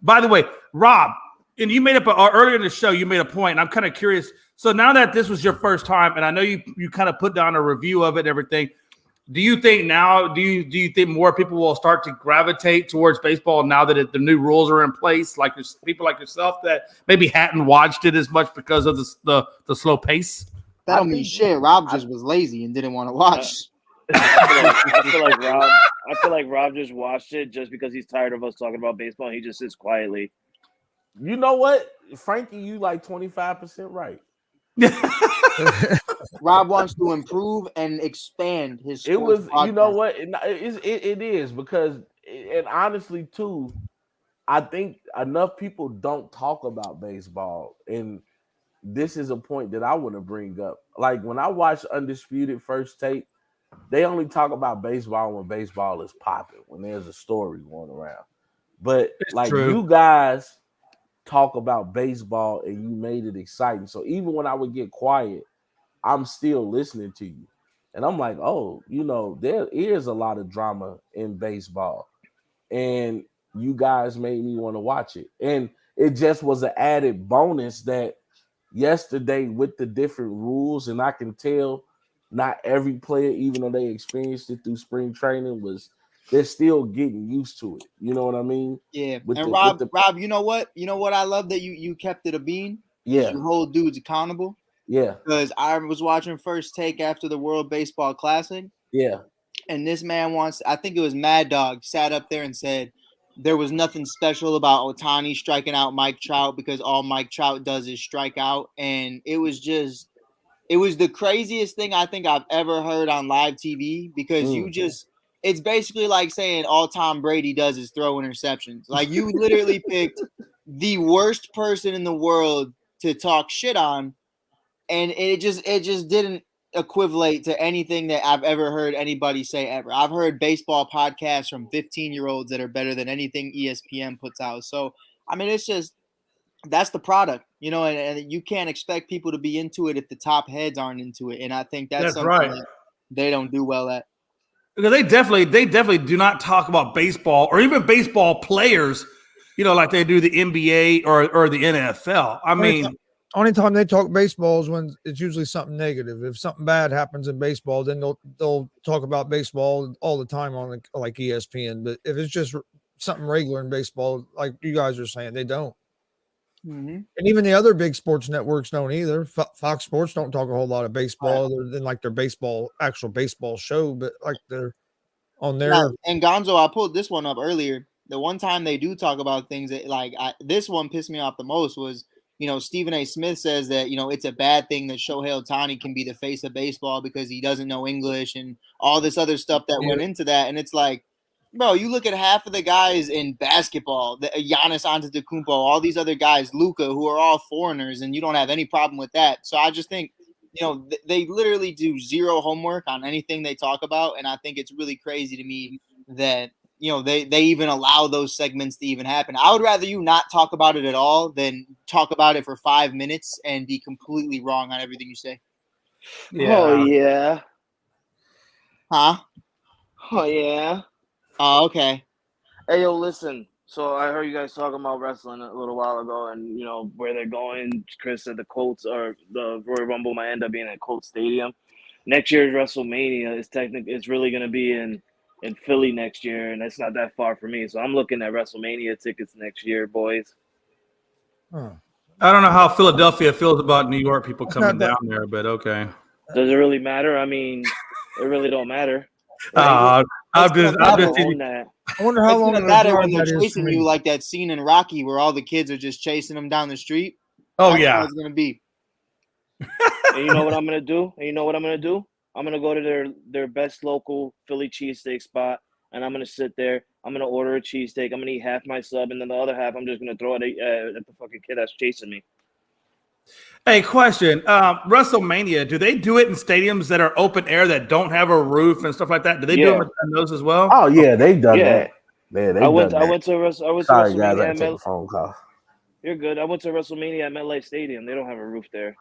by the way, Rob, and you made up earlier in the show. You made a point, and I'm kind of curious. So now that this was your first time, and I know you kind of put down a review of it and everything. Do you think now? Do you think more people will start to gravitate towards baseball now that the new rules are in place? Like people like yourself that maybe hadn't watched it as much because of the slow pace. That don't mean shit. Rob just was lazy and didn't want to watch. I feel like Rob just watched it just because he's tired of us talking about baseball. And he just sits quietly. You know what, Frankie? You like 25% right. Rob wants to improve and expand his. It was, podcast. you know what? It is because, and honestly, too, I think enough people don't talk about baseball, and this is a point that I want to bring up. Like when I watch Undisputed First Take, they only talk about baseball when baseball is popping, when there's a story going around. But It's like true. you guys talk about baseball and you made it exciting. So even when I would get quiet, I'm still listening to you. And I'm like, oh, you know, there is a lot of drama in baseball. And you guys made me want to watch it. And it just was an added bonus that yesterday with the different rules, and I can tell not every player, even though they experienced it through spring training, they're still getting used to it. You know what I mean? Yeah. With And the- Rob, with the- Rob, you know what? You know what I love that you kept it a bean? Yeah. You hold dudes accountable. Yeah. Because I was watching First Take after the World Baseball Classic. Yeah. And this man I think it was Mad Dog, sat up there and said there was nothing special about Ohtani striking out Mike Trout because all Mike Trout does is strike out. And it was the craziest thing I think I've ever heard on live TV because it's basically like saying all Tom Brady does is throw interceptions. Like you literally picked the worst person in the world to talk shit on. And it just didn't equivalent to anything that I've ever heard anybody say ever. I've heard baseball podcasts from 15-year-olds that are better than anything ESPN puts out. So, I mean, it's just that's the product, you know, and you can't expect people to be into it if the top heads aren't into it. And I think that's something right. that they don't do well at. Because they definitely do not talk about baseball or even baseball players, you know, like they do the NBA or the NFL. I mean, only time they talk baseball is when it's usually something negative. If something bad happens in baseball, then they'll talk about baseball all the time on like ESPN. But if it's just something regular in baseball, like you guys are saying, they don't. Mm-hmm. And even the other big sports networks don't either. Fox Sports don't talk a whole lot of baseball other than like their actual baseball show, but like they're on their. Yeah, and Gonzo, I pulled this one up earlier. The one time they do talk about things that this one pissed me off the most was, you know, Stephen A. Smith says that, you know, it's a bad thing that Shohei Ohtani can be the face of baseball because he doesn't know English and all this other stuff that went into that. And it's like, bro, you look at half of the guys in basketball, Giannis Antetokounmpo, all these other guys, Luka, who are all foreigners, and you don't have any problem with that. So I just think, you know, they literally do zero homework on anything they talk about. And I think it's really crazy to me that, you know, they even allow those segments to even happen. I would rather you not talk about it at all than talk about it for 5 minutes and be completely wrong on everything you say. Yeah. Oh, yeah. Huh? Oh, yeah. Oh, okay. Hey, yo, listen. So I heard you guys talking about wrestling a little while ago and, you know, where they're going. Chris said the Colts or the Royal Rumble might end up being at Colts Stadium. Next year's WrestleMania it's really going to be in Philly next year, and it's not that far for me. So I'm looking at WrestleMania tickets next year, boys. Huh. I don't know how Philadelphia feels about New York people coming down there, but okay. Does it really matter? I mean, it really don't matter. I'm just that. I wonder how long it's matter when they're chasing you like that scene in Rocky where all the kids are just chasing them down the street. Oh, That's yeah. how it's going to be. And you know what I'm going to do? I'm going to go to their best local Philly cheesesteak spot. and I'm gonna sit there. I'm gonna order a cheesesteak. I'm gonna eat half my sub, and then the other half I'm just gonna throw it at the fucking kid that's chasing me. Hey, question. WrestleMania, do they do it in stadiums that are open air that don't have a roof and stuff like that? Do they do Yeah. them in those as well? Oh yeah, they've done Yeah. that. Man, I went to Sorry, guys, WrestleMania I at take a phone call. You're good. I went to WrestleMania at MetLife Stadium. They don't have a roof there.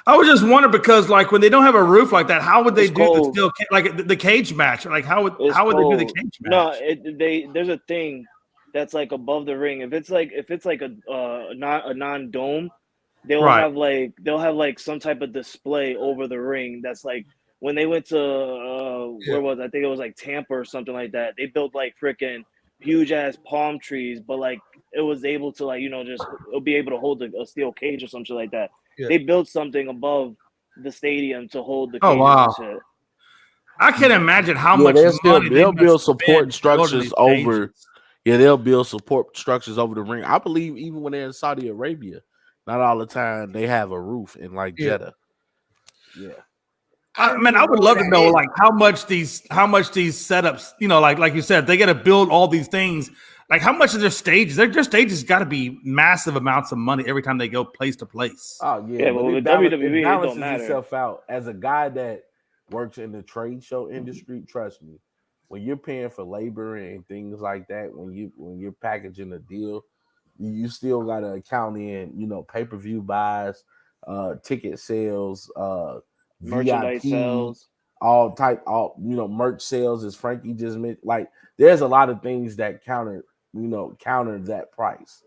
I was just wondering because, like, when they don't have a roof like that, how would they It's do the cold. steel like the cage match? Like, how would It's they do the cold. cage match? No, there's a thing that's like above the ring. If it's like a non-dome, they'll Right. have like some type of display over the ring. That's like when they went to where was I think it was like Tampa or something like that. They built like freaking huge ass palm trees, but like it was able to like just it'll be able to hold a steel cage or something like that. Yeah. They built something above the stadium to hold the Oh, cages wow. and shit. I can't imagine how much money they'll build must support spend to go to structures these over. cages. Yeah, they'll build support structures over the ring. I believe even when they're in Saudi Arabia, not all the time they have a roof in like Yeah. Jeddah. Yeah. I would love to know like how much these setups, like you said, they got to build all these things. Like how much of their stages? Their stages got to be massive amounts of money every time they go place to place. Oh yeah, But with it WWE, it balances don't matter. itself out. As a guy that works in the trade show industry, trust me, when you're paying for labor and things like that, when you're packaging a deal, you still got to account in, pay-per-view buys, ticket sales, Merchandise VIP, sales. merch sales, as Frankie just mentioned. Like, there's a lot of things that counter that price.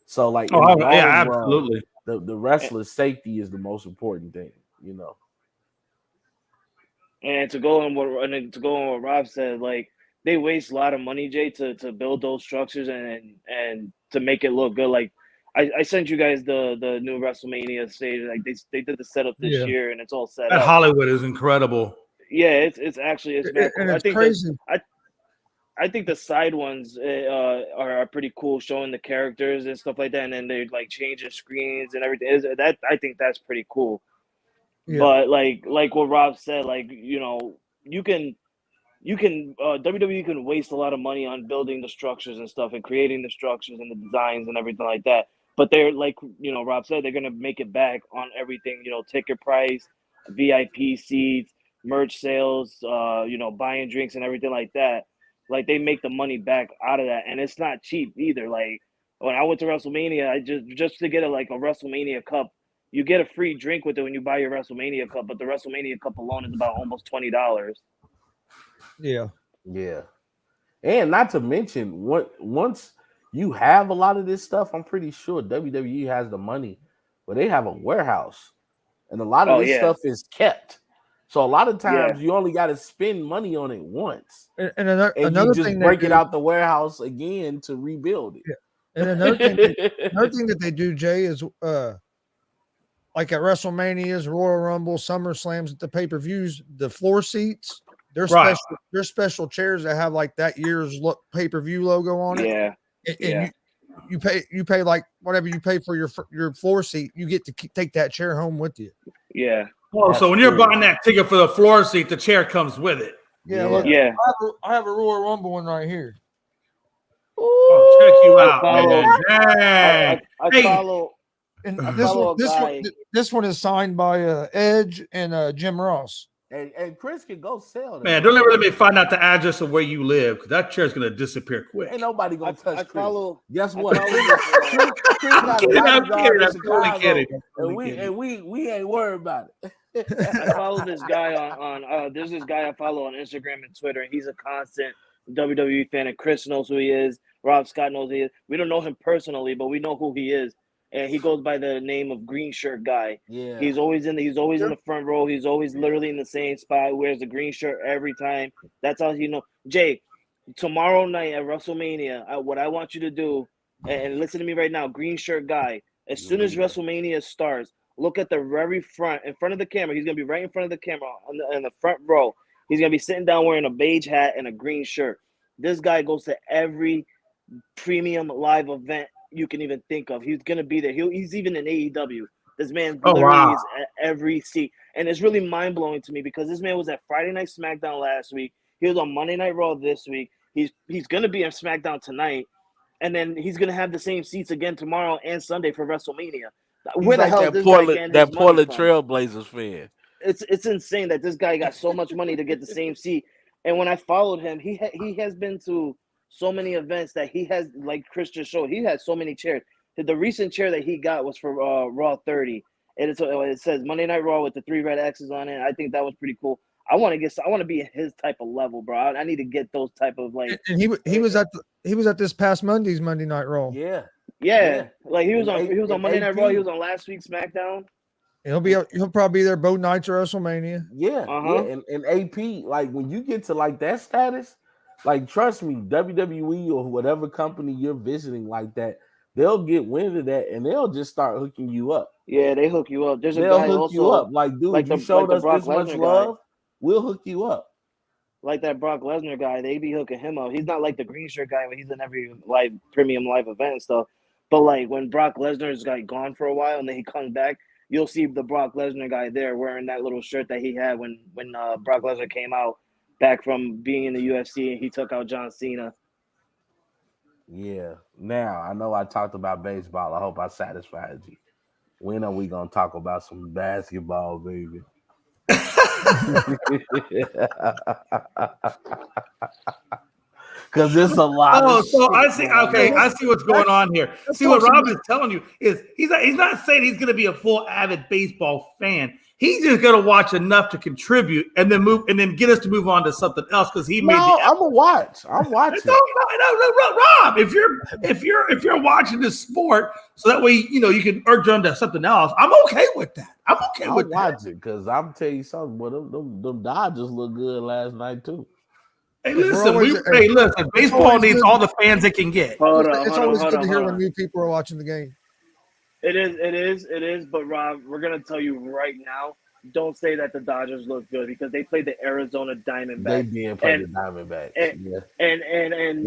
So, like, in the long run, absolutely. the wrestler's safety is the most important thing. And to go on what Rob said, like they waste a lot of money, Jay, to build those structures and to make it look good. Like I sent you guys the new WrestleMania stage. Like they did the setup this year, and it's all set That up. Hollywood is incredible. Yeah, it's actually very cool. And it's crazy. I think the side ones are pretty cool, showing the characters and stuff like that, and then they like changing screens and everything. I think that's pretty cool. Yeah. But like what Rob said, like you can WWE can waste a lot of money on building the structures and stuff and creating the structures and the designs and everything like that. But they're like Rob said, they're gonna make it back on everything. Ticket price, VIP seats, merch sales, buying drinks and everything like that. Like they make the money back out of that, and it's not cheap either. Like when I went to WrestleMania, I just to get a WrestleMania cup. You get a free drink with it when you buy your WrestleMania cup, but the WrestleMania cup alone is about almost $20. Yeah. Yeah. And not to mention, once you have a lot of this stuff, I'm pretty sure WWE has the money, but they have a warehouse, and a lot of this stuff is kept. So a lot of times you only got to spend money on it once, And and another you just thing break it out the warehouse again to rebuild it. Yeah. And another thing that they do, Jay, is like at WrestleManias, Royal Rumble, SummerSlams, at the pay-per-views, the floor seats, they're special chairs that have like that year's pay-per-view logo on it. Yeah. And you pay like whatever you pay for your floor seat, you get to take that chair home with you. Yeah. Oh, so when you're buying that ticket for the floor seat, the chair comes with it. Yeah. Look, I have a Royal Rumble one right here. Oh, check you out, man. I follow. And this one is signed by Edge and Jim Ross. And Chris can go sell that. Man, don't ever let me find out the address of where you live, because that chair's gonna disappear quick. Ain't nobody gonna touch Chris. Follow. Guess what? I'm kidding. And we ain't worried about it. I follow this guy on there's this guy I follow on Instagram and Twitter, and he's a constant WWE fan, and Chris knows who he is. Rob Scott knows who he is. We don't know him personally, but we know who he is. And he goes by the name of Green Shirt Guy. Yeah. He's always in the front row. He's always literally in the same spot. Wears the green shirt every time. That's how Jay, tomorrow night at WrestleMania, what I want you to do, and listen to me right now, Green Shirt Guy, as soon as WrestleMania starts, look at the very front, in front of the camera. He's going to be right in front of the camera in the front row. He's going to be sitting down wearing a beige hat and a green shirt. This guy goes to every premium live event you can even think of. He's gonna be there. He's even in AEW. This man literally is at every seat, and it's really mind blowing to me because this man was at Friday Night SmackDown last week. He was on Monday Night Raw this week. He's gonna be on SmackDown tonight, and then he's gonna have the same seats again tomorrow and Sunday for WrestleMania. Where the hell is this guy getting his money Portland from? Trailblazers fan. It's insane that this guy got so much money to get the same seat. And when I followed him, he has been to so many events that he has, like Chris just showed, he has so many chairs. The recent chair that he got was for Raw 30, and it says Monday Night Raw with the 3 red X's on it. I think that was pretty cool. I want to be at his type of level, bro. I need to get those type of like. And he was at this past Monday's Monday Night Raw. Yeah. Like he was And on Monday Night AP. Raw. He was on last week's SmackDown. He'll probably be there both nights of WrestleMania. Yeah. And AP, like when you get to like that status, like trust me, WWE or whatever company you're visiting like that, they'll get wind of that and they'll just start hooking you up. Yeah, they hook you up. There's a They'll guy hook also you up. Like, dude, you showed us Brock this much Lesnar love, guy. we'll hook you up. Like that Brock Lesnar guy, they be hooking him up. He's not like the green shirt guy when he's in every like premium live event and stuff. But like when Brock Lesnar's like gone for a while and then he comes back, you'll see the Brock Lesnar guy there wearing that little shirt that he had when Brock Lesnar came out back from being in the UFC and he took out John Cena. Yeah. Now I know I talked about baseball. I hope I satisfied you. When are we gonna talk about some basketball, baby? Because there's a lot. I see. Okay, I see what's going on here. See what Rob is telling you is he's not saying he's going to be a full avid baseball fan. He's just going to watch enough to contribute and then move and then get us to move on to something else because he made. I'm gonna watch. I'm watching. No, Rob. If you're watching this sport, so that way you can urge on to something else. I'm okay with that. I'll watch it because I'm telling you something. But them Dodgers look good last night too. Hey, listen. Baseball needs all the fans it can get. It's always good to hear when new people are watching the game. It is. But Rob, we're gonna tell you right now, don't say that the Dodgers look good because they played the Arizona Diamondbacks. They did play the Diamondbacks. And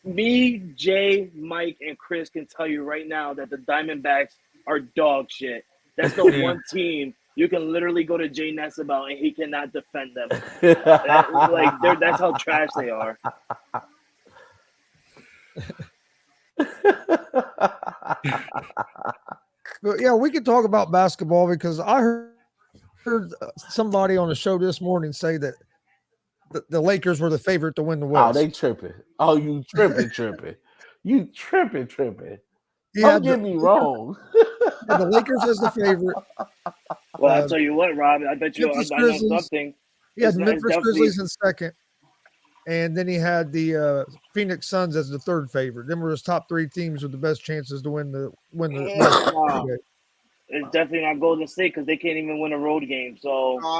me, Jay, Mike, and Chris can tell you right now that the Diamondbacks are dog shit. That's the one team you can literally go to Jay Ness about and he cannot defend them. That's how trash they are. But yeah, we could talk about basketball because I heard somebody on the show this morning say that the Lakers were the favorite to win the West. Oh, they tripping. Oh, you tripping. You tripping. Yeah, don't get me wrong. Yeah, the Lakers is the favorite. Well, I'll tell you what, Rob. I bet you I know something. He had the Memphis Grizzlies in second. And then he had the Phoenix Suns as the third favorite. Them were his top 3 teams with the best chances to win the West. It's definitely not Golden State because they can't even win a road game. So, I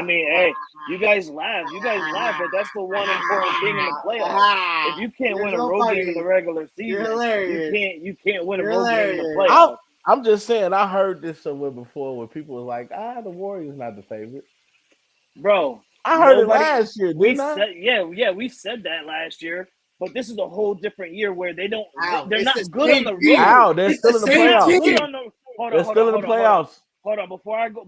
mean, hey, you guys laugh, but that's the one important thing in the playoffs. If you can't win a road game in the regular season, you can't win a road game in the playoffs. I'm just saying, I heard this somewhere before where people were like, the Warriors not the favorite. Bro, I heard it last year. We said that last year. But this is a whole different year where they're not good on the road. They're still in the playoffs. They're still in the playoffs. Hold on,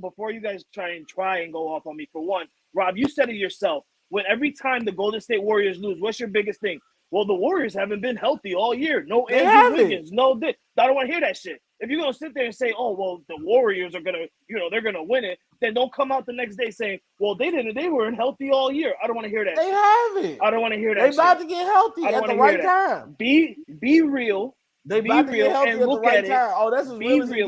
before you guys try and go off on me. For one, Rob, you said it yourself. When every time the Golden State Warriors lose, what's your biggest thing? Well, the Warriors haven't been healthy all year. No Andrew Wiggins, no this. I don't want to hear that shit. If you're gonna sit there and say, "Oh, well, the Warriors are gonna, they're gonna win it," then don't come out the next day saying, "Well, they didn't. They weren't healthy all year." I don't want to hear that. They haven't. I don't want to hear that. They about to get healthy at the right time. Be real. They about to get healthy at the right time. Oh, that's be real.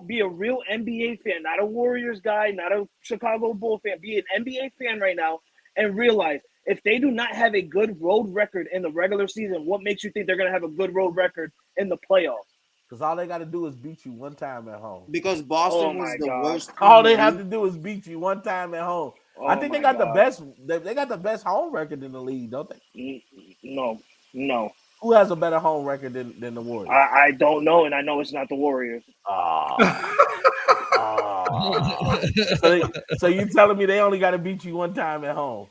Be a real NBA fan, not a Warriors guy, not a Chicago Bull fan. Be an NBA fan right now and realize if they do not have a good road record in the regular season, what makes you think they're gonna have a good road record in the playoffs? Because all they got to do is beat you one time at home. Because Boston was the worst. All they have to do is beat you one time at home. I think they got the best. They got the best home record in the league, don't they? No. Who has a better home record than the Warriors? I don't know, and I know it's not the Warriors. So you telling me they only got to beat you one time at home,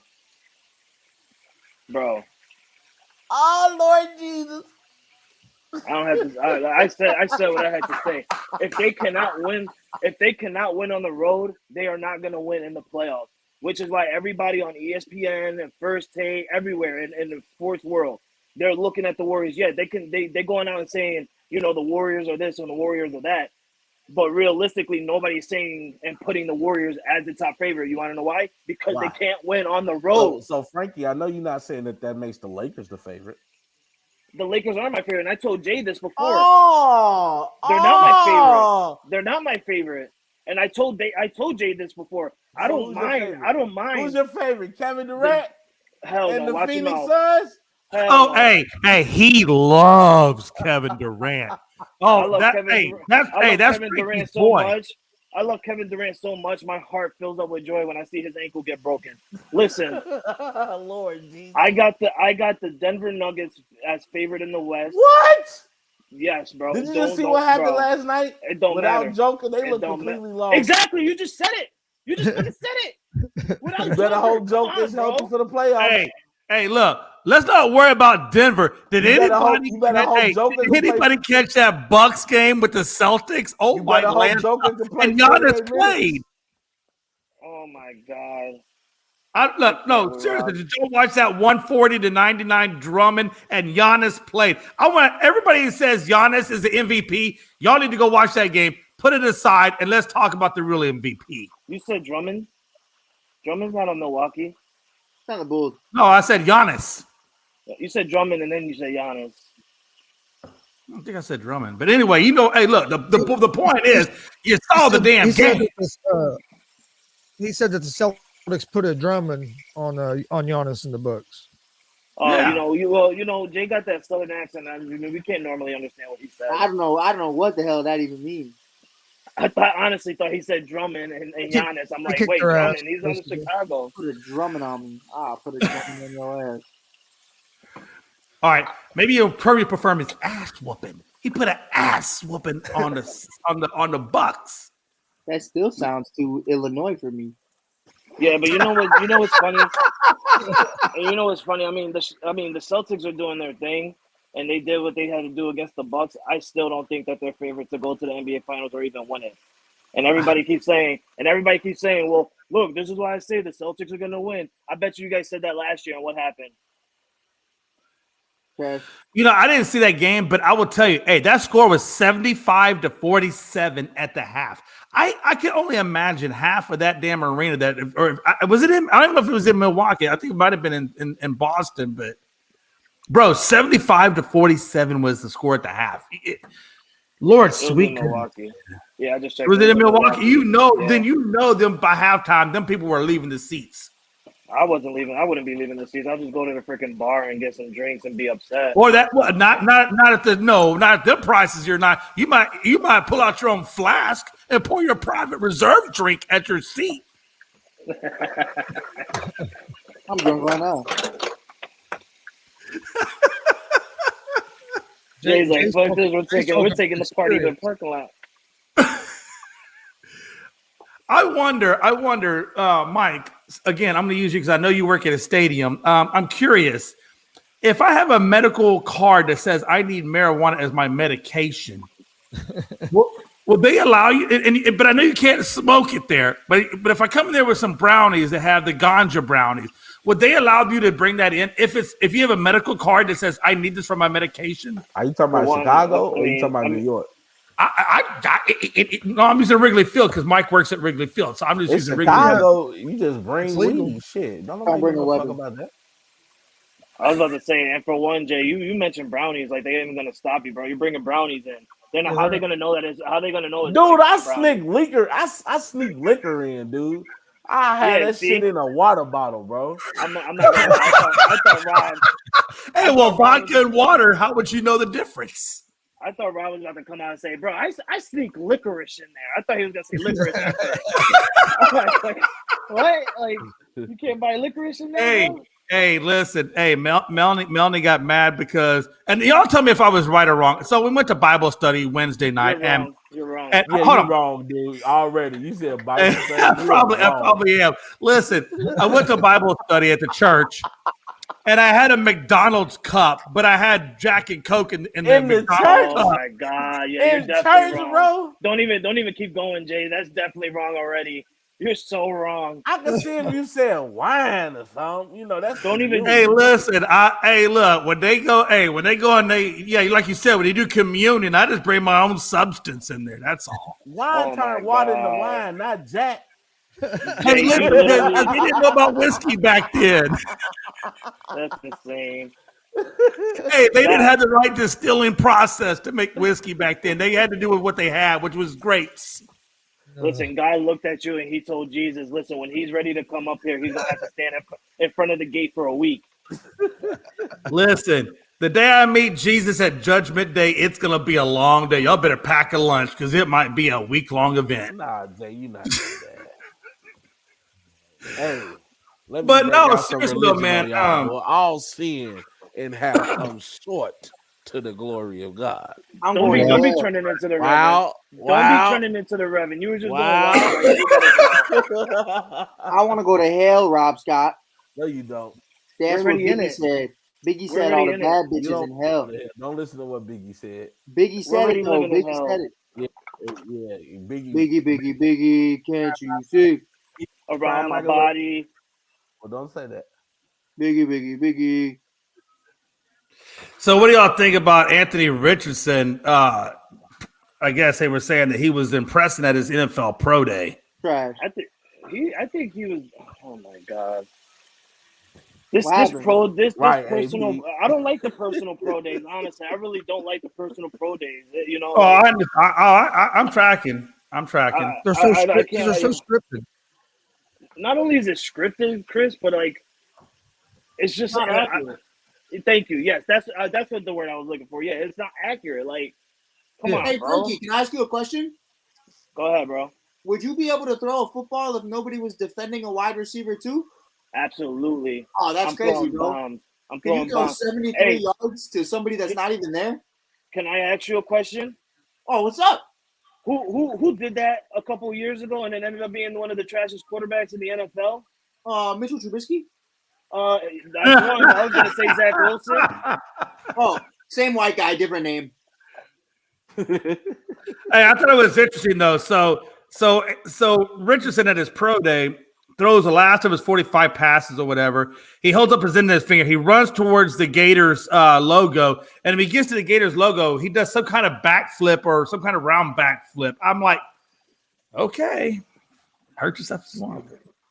bro? Oh Lord Jesus! I don't have to. I said what I had to say. If they cannot win on the road, they are not going to win in the playoffs. which is why everybody on ESPN and First Take, everywhere in the sports world, they're looking at the Warriors. Yeah, they're going out and saying, you know, the Warriors are this and the Warriors are that. But realistically, nobody's saying and putting the Warriors as the top favorite. You want to know why? Because Why? they can't win on the road. So Frankie, I know you're not saying that makes the Lakers the favorite. The Lakers are my favorite, and I told Jay this before. They're not my favorite. They're not my favorite. And I told Jay this before. I don't mind. Who's your favorite? Kevin Durant Hell and no. the Watch him Phoenix out. Suns? Oh, hey, he loves Kevin Durant. Oh, that's Kevin Durant Frankie's so boy. much. I love Kevin Durant so much. My heart fills up with joy when I see his ankle get broken. Listen, Lord Jesus. I got the Denver Nuggets as favorite in the West. What? Yes, bro. Did you just see what happened last night? It don't Without matter. joking, they It look don't completely matter. lost. Exactly. You just said it. You just fucking said it. Without You better hope Joker. Joker is Come on, healthy bro. for the playoffs. Hey, look. Let's not worry about Denver. Did You better hope Joker did can anybody catch that Bucks game with the Celtics? Oh You my better hope land! Joker can play And Giannis 48 played. minutes. Oh my God. No, seriously, did you watch that 140-99 Drummond and Giannis played? I want everybody who says Giannis is the MVP. Y'all need to go watch that game. Put it aside and let's talk about the real MVP. You said Drummond? Drummond's not on Milwaukee. Kind of bull. No, I said Giannis. You said Drummond and then you said Giannis. I don't think I said Drummond, but anyway, you know. Hey, look, the point is, you saw the damn game. He said that the Celtics put a Drummond on Giannis in the books. Yeah. You know, Jay got that southern accent. I mean, we can't normally understand what he said. I don't know what the hell that even means. I honestly thought he said Drummond and Giannis. I'm like, kicked wait, their ass. Drummond, he's on Chicago. Put a drumming on me. Put a drumming on your ass. All right, maybe you'll probably prefer his ass whooping. He put an ass whooping on the Bucks. That still sounds too Illinois for me. Yeah, but you know what's funny? You know what's funny? I mean, the Celtics are doing their thing, and they did what they had to do against the Bucks. I still don't think that they're favorites to go to the NBA Finals or even win it. And everybody keeps saying, well, look, this is why I say the Celtics are going to win. I bet you guys said that last year, and what happened? Okay. You know, I didn't see that game, but I will tell you, hey, that score was 75-47 at the half. I can only imagine half of that damn arena was it in? I don't know if it was in Milwaukee. I think it might have been in Boston, but bro, 75-47 was the score at the half. Lord sweet Milwaukee. Yeah, I just checked. Was it in Milwaukee? Yeah. Then you know them by halftime. Them people were leaving the seats. I wasn't leaving. I wouldn't be leaving the seats. I'll just go to the freaking bar and get some drinks and be upset. Or not at the prices. You might pull out your own flask and pour your private reserve drink at your seat. I'm drunk right now. Jay's like, fuck this. We're taking the party to the parking lot. I wonder, Mike, again, I'm going to use you because I know you work at a stadium. I'm curious, if I have a medical card that says I need marijuana as my medication, will they allow you? But I know you can't smoke it there. But if I come in there with some brownies that have the ganja brownies, would they allow you to bring that in? If you have a medical card that says I need this for my medication? Are you talking about Chicago or are you talking about New York? No, I'm using Wrigley Field because Mike works at Wrigley Field, so I'm just using Chicago. Wrigley Field. You just bring weed. Shit, don't bring a fuck about that. I was about to say, and for one, Jay, you mentioned brownies, like they ain't even gonna stop you, bro. You're bringing brownies in. They're not. How are they gonna know that is? How are they gonna know? Dude, I sneak liquor. I sneak liquor in, dude. I had that shit in a water bottle, bro. I'm not. I thought Rob. Hey, well, vodka and water. How would you know the difference? I thought Rob was about to come out and say, "Bro, I sneak licorice in there." I thought he was gonna say licorice. Like, what? Like you can't buy licorice in there? Hey, listen. Hey, Melanie got mad because, and y'all tell me if I was right or wrong. So we went to Bible study Wednesday night, You're wrong. And yeah, you're wrong, dude. Already, you said Bible study. I probably am. Listen, I went to Bible study at the church. And I had a McDonald's cup, but I had Jack and Coke in the McDonald's church? cup. Oh my God! Yeah, in you're definitely church, wrong. Bro. Don't even keep going, Jay. That's definitely wrong already. You're so wrong. I can see if you said wine or something. You know, that's Don't even- Hey, listen. Hey, look. When they go and like you said, when they do communion, I just bring my own substance in there. That's all. wine Oh turned my water into God. wine, not Jack. Hey, listen. They didn't know about whiskey back then. That's insane. Hey, they didn't have the right distilling process to make whiskey back then. They had to do with what they had, which was grapes. Listen, God looked at you and he told Jesus, listen, when he's ready to come up here, he's going to have to stand in front of the gate for a week. Listen, the day I meet Jesus at Judgment Day, it's going to be a long day. Y'all better pack a lunch because it might be a week-long event. Nah, Jay, you not doing that. Hey, let me But break no, out some seriously though, religion man, on y'all, boy. All sin and have come short to the glory of God. Don't be turning into the Wow, Reverend. Don't be turning into the Reverend. You were just going wild. Right? You gotta I want to go to hell, Rob Scott. No, you don't. That's We're what already in Biggie it. said. Biggie We're said all already the in bad You bitches in hell. Don't listen to what Biggie said. Biggie said already it though. living in Biggie hell. said it. Yeah, Biggie. Biggie, can't you see? Around my like a body. Well, don't say that. Biggie. So what do y'all think about Anthony Richardson? I guess they were saying that he was impressing at his NFL Pro Day. Trash. I think he was. Oh my God. This What Right, personal. AB. I don't like the personal pro days. Honestly, I really don't like the personal pro days. You know, Oh, like, I'm tracking. I'm tracking. They're so I scripted. can't. They're so scripted. Not only is it scripted, Chris, but like it's just. Not accurate. Thank you. Yes, that's what the word I was looking for. Yeah, it's not accurate. Like, come Yeah. on, Hey, bro. Frankie, can I ask you a question? Go ahead, bro. Would you be able to throw a football if nobody was defending a wide receiver too? Absolutely. Oh, that's I'm crazy, throwing bro. bombs. I'm Can you throwing throw bombs. 73 yards to somebody that's not even there? Can I ask you a question? Oh, what's up? Who did that a couple years ago and then ended up being one of the trashiest quarterbacks in the NFL? Mitchell Trubisky? That's one. I was gonna say Zach Wilson. Oh, same white guy, different name. Hey, I thought it was interesting though. So Richardson at his pro day throws the last of his 45 passes or whatever. He holds up his index finger. He runs towards the Gators logo, and if he gets to the Gators logo, he does some kind of backflip or some kind of round backflip. I'm like, okay, hurt yourself if you want.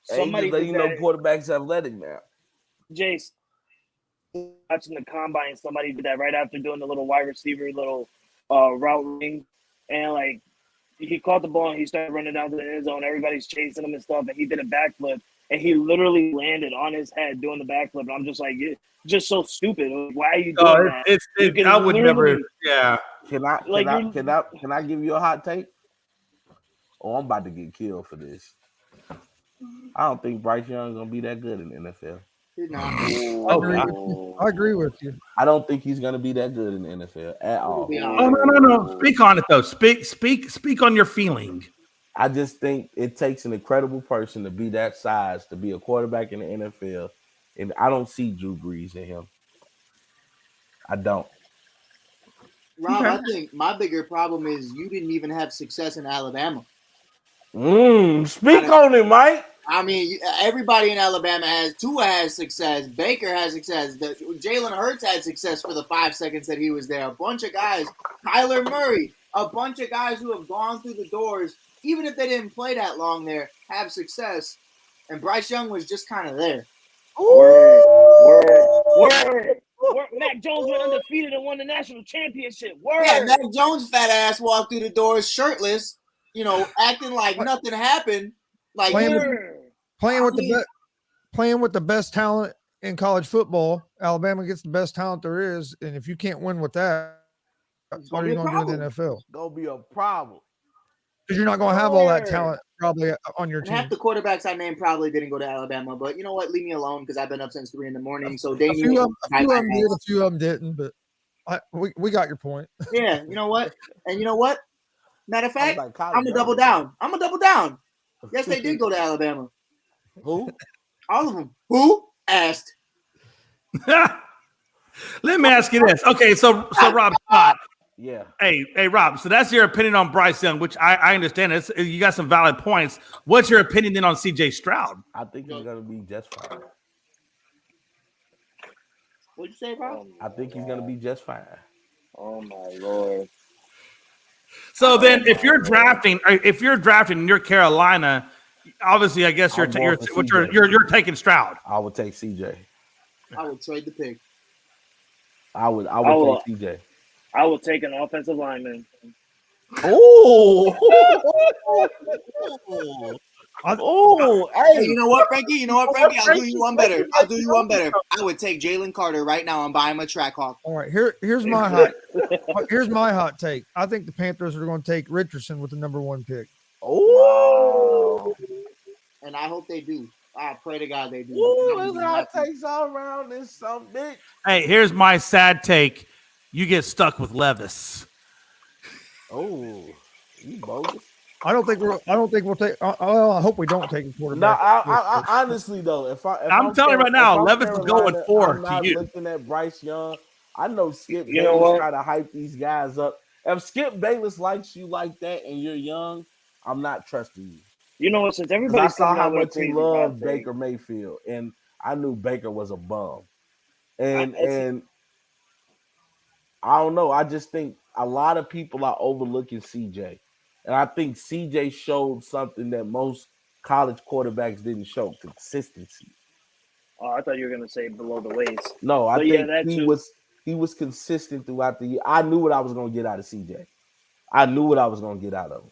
Somebody let did you know that. quarterbacks athletic now. Jace, watching the combine, somebody did that right after doing the little wide receiver little route ring, and like he caught the ball and he started running down to the end zone. Everybody's chasing him and stuff, and he did a backflip, and he literally landed on his head doing the backflip. And I'm just like, you're just so stupid. Why are you doing that? I would never. Yeah. Can I give you a hot take? Oh, I'm about to get killed for this. I don't think Bryce Young's gonna be that good in the NFL. I agree with you. I don't think he's gonna be that good in the NFL at all. Oh no. Speak on it though. Speak on your feeling. I just think it takes an incredible person to be that size to be a quarterback in the NFL, and I don't see Drew Brees in him. I don't. Rob, I think my bigger problem is you didn't even have success in Alabama. Speak on it, Mike. I mean, everybody in Alabama has success. Baker has success. Jalen Hurts had success for the 5 seconds that he was there. A bunch of guys, Kyler Murray, a bunch of guys who have gone through the doors, even if they didn't play that long there, have success. And Bryce Young was just kind of there. Word. Mac Jones went undefeated and won the national championship. Word. Yeah, Mac Jones' fat ass walked through the doors shirtless, acting like nothing happened. Like Playing with the best talent in college football. Alabama gets the best talent there is, and if you can't win with that, what are you going to do in the NFL? It's gonna be a problem because you're not going to have all that talent probably on your team. Half the quarterbacks I named probably didn't go to Alabama, but you know what? Leave me alone because I've been up since 3 a.m. So a few of them didn't, but we got your point. Yeah, you know what? And you know what? Matter of fact, I'm gonna double down. Yes, they did go to Alabama. Who? All of them. Who asked? Let me ask you this. Okay, so Rob Scott, Yeah. Hey, Rob. So that's your opinion on Bryce Young, which I understand. You got some valid points. What's your opinion then on C.J. Stroud? I think he's gonna be just fine. What'd you say, Rob? I think he's gonna be just fine. Oh my Lord. So then, if you're drafting in your Carolina, obviously, I guess you're taking Stroud. I would take CJ. I would trade the pick. I would take CJ. I will take an offensive lineman. Oh, hey, you know what, Frankie? I'll do you one better. I would take Jalen Carter right now and buy him a track hawk. All right, here's my hot take. I think the Panthers are going to take Richardson with the number 1 pick. Oh, and I hope they do. I pray to God they do. Ooh, hot takes all around this some bitch. Hey, here's my sad take. You get stuck with Levis. Oh, you bogus. I don't think we'll take. Well, I hope we don't take a quarterback. No, I honestly though, if I'm telling you right now, Levis is going 4 I'm not to you. looking at Bryce Young. I know Skip You know Bayless what? try to hype these guys up. If Skip Bayless likes you like that and you're young, I'm not trusting you. You know what? Since 'Cause I everybody's saw coming how out with a much he crazy loved hot take, Baker Mayfield, and I knew Baker was a bum. And I don't know. I just think a lot of people are overlooking CJ. And I think CJ showed something that most college quarterbacks didn't show: consistency. oh, I thought you were gonna say below the waist. No, I But yeah, think that he too. was consistent throughout the year. I knew what I was going to get out of CJ. I knew what I was going to get out of him.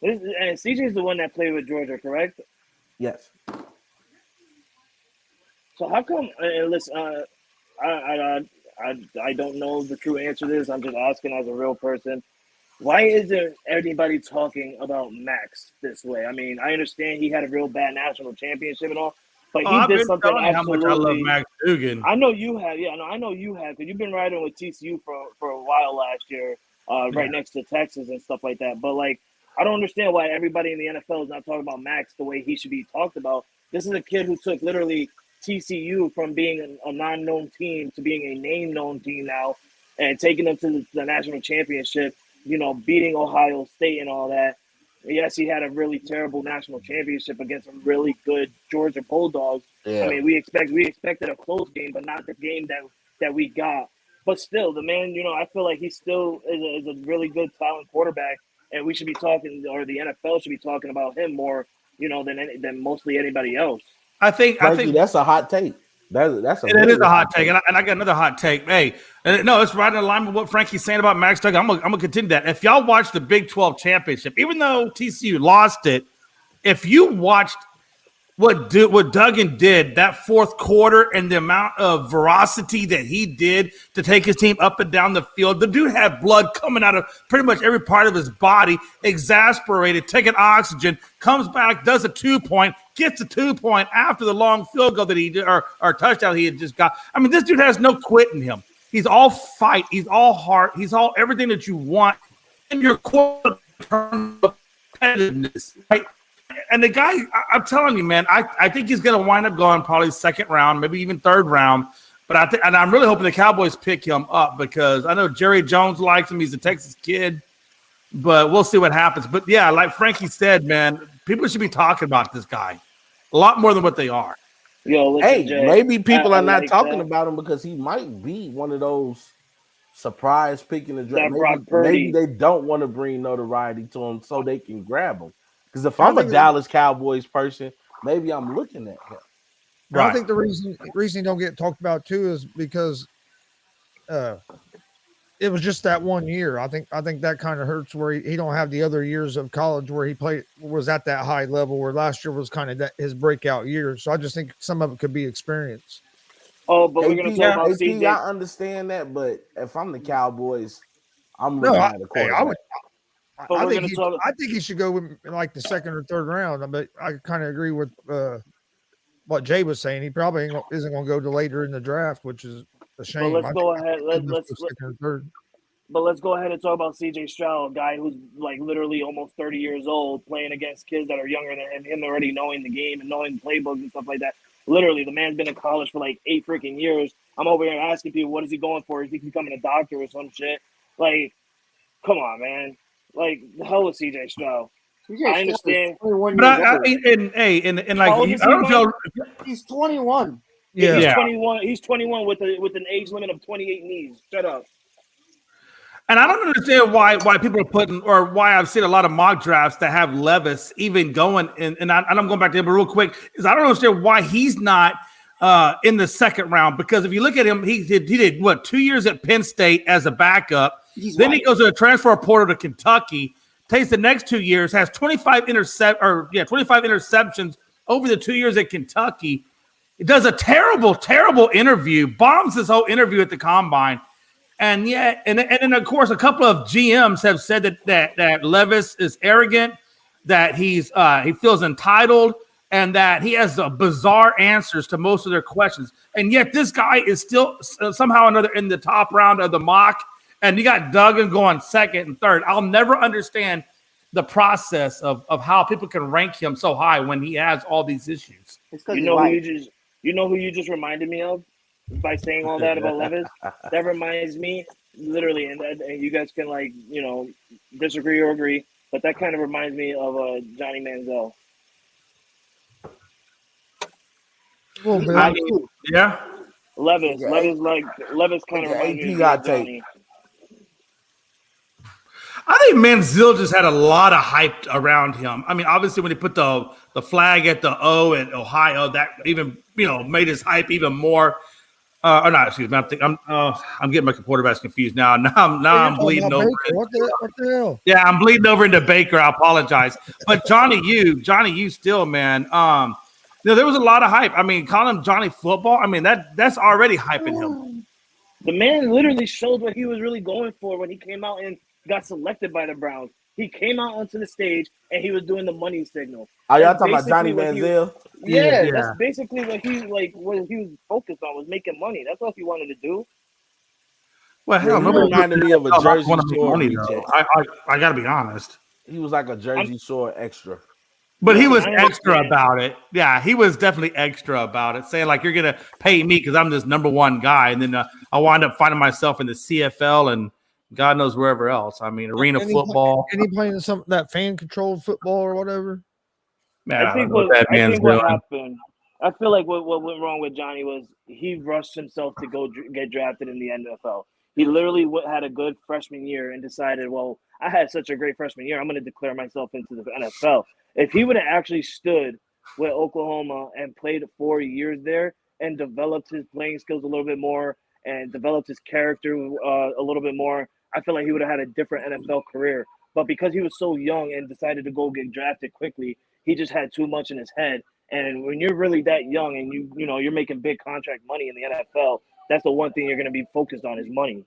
And CJ's the one that played with Georgia, correct? Yes. So how come? And listen, I don't know the true answer to this. I'm just asking as a real person. Why isn't anybody talking about Max this way? I mean, I understand he had a real bad national championship and all, but he I've did been something telling you how much I love absolutely. Max Dugan. I know you have, yeah. No, I know you have because you've been riding with TCU for a while last year, right next to Texas and stuff like that. But like, I don't understand why everybody in the NFL is not talking about Max the way he should be talked about. This is a kid who took literally TCU from being a non-known team to being a name-known team now, and taking them to the national championship. You know, beating Ohio State and all that. Yes, he had a really terrible national championship against some really good Georgia Bulldogs. Yeah. I mean, we expected a close game, but not the game that we got. But still, the man, you know, I feel like he still is a really good talent quarterback, and we should be talking, or the NFL should be talking about him more, you know, than mostly anybody else. I think that's a hot take. That's it is a hot take, and I got another hot take. Hey, no, it's right in line with what Frankie's saying about Max Duggan. I'm gonna continue that. If y'all watched the Big 12 championship, even though TCU lost it, if you watched what Duggan did that fourth quarter and the amount of veracity that he did to take his team up and down the field, the dude had blood coming out of pretty much every part of his body, exasperated, taking oxygen, comes back, does a 2-point, gets a 2-point after the long field goal that he did, or touchdown he had just got. I mean, this dude has no quit in him. He's all fight. He's all heart. He's all everything that you want in your core competitiveness, right? And the guy, I'm telling you, man, I think he's going to wind up going probably second round, maybe even third round. But and I'm really hoping the Cowboys pick him up because I know Jerry Jones likes him. He's a Texas kid, but we'll see what happens. But yeah, like Frankie said, man, people should be talking about this guy a lot more than what they are. Yo, listen, hey, Jay, maybe people are not like talking that. about him because he might be one of those surprise pick in the draft. Brock Purdy. Maybe they don't want to bring notoriety to him so they can grab him. Because if I'm a Dallas Cowboys person, maybe I'm looking at him. Right. I think the reason he don't get talked about too is because it was just that 1 year. I think that kind of hurts where he don't have the other years of college where he was at that high level, where last year was kind of his breakout year. So I just think some of it could be experience. Oh, but we're going to talk about CJ. I understand that, but if I'm the Cowboys, I'm looking at the quarterback. I think he should go with like the second or third round. But I kind of agree with what Jay was saying. He probably isn't going to go to later in the draft, which is a shame. But let's go ahead. Let's go ahead and talk about C.J. Stroud, a guy who's like literally almost 30 years old, playing against kids that are younger than him. Him already knowing the game and knowing playbooks and stuff like that. Literally, the man's been in college for like 8 freaking years. I'm over here asking people, what is he going for? Is he becoming a doctor or some shit? Like, come on, man. Like, the hell with CJ Stroud. I understand. 21 But years old. and like How old I is don't know he, if Mike? y'all. He's 21. Yeah. He's Yeah. 21. He's 21 with an age limit of 28 knees. Shut up. And I don't understand why people are putting, or why I've seen a lot of mock drafts that have Levis even going. And I'm going back to him, but real quick, is I don't understand why he's not in the second round. Because if you look at him, he did what, 2 years at Penn State as a backup. Then he goes to the transfer portal to Kentucky. Takes the next 2 years, has 25 interceptions over the 2 years at Kentucky. It does a terrible, terrible interview. Bombs this whole interview at the combine. And yet, and then of course, a couple of GMs have said that Levis is arrogant, that he feels entitled, and that he has bizarre answers to most of their questions. And yet, this guy is still somehow or another in the top round of the mock. And you got Duggan going second and third. I'll never understand the process of how people can rank him so high when he has all these issues. You know who you just reminded me of by saying all that about Levis? That reminds me, literally, and you guys can disagree or agree, but that kind of reminds me of Johnny Manziel. Yeah. Levis kind of reminds me of Johnny. I think Manziel just had a lot of hype around him. I mean, obviously, when he put the flag at the O at Ohio, that even made his hype even more. Excuse me. I'm getting my quarterbacks confused now. I'm bleeding over. What the hell? Yeah, I'm bleeding over into Baker. I apologize, but Johnny, you still, man. There was a lot of hype. I mean, calling him Johnny Football. I mean, that's already hyping him. The man literally showed what he was really going for when he came out and got selected by the Browns. He came out onto the stage and he was doing the money signal. Are y'all talking about Johnny Manziel? Yeah, that's basically what he was focused on, was making money. That's all he wanted to do. Well, hell, He nobody reminded me of a Jersey Shore money, reject. I got to be honest. He was like a Jersey Shore extra. But he was extra about it. Yeah, he was definitely extra about it, saying like, you're going to pay me because I'm this number one guy. And then I wound up finding myself in the CFL and God knows wherever else. I mean, arena football. And he playing some that fan-controlled football or whatever? Man, I think what happened, I feel like what went wrong with Johnny was he rushed himself to go get drafted in the NFL. He literally had a good freshman year and decided, well, I had such a great freshman year, I'm going to declare myself into the NFL. If he would have actually stood with Oklahoma and played 4 years there and developed his playing skills a little bit more and developed his character a little bit more, I feel like he would have had a different NFL career. But because he was so young and decided to go get drafted quickly, he just had too much in his head. And when you're really that young and you're making big contract money in the NFL, that's the one thing you're going to be focused on is money.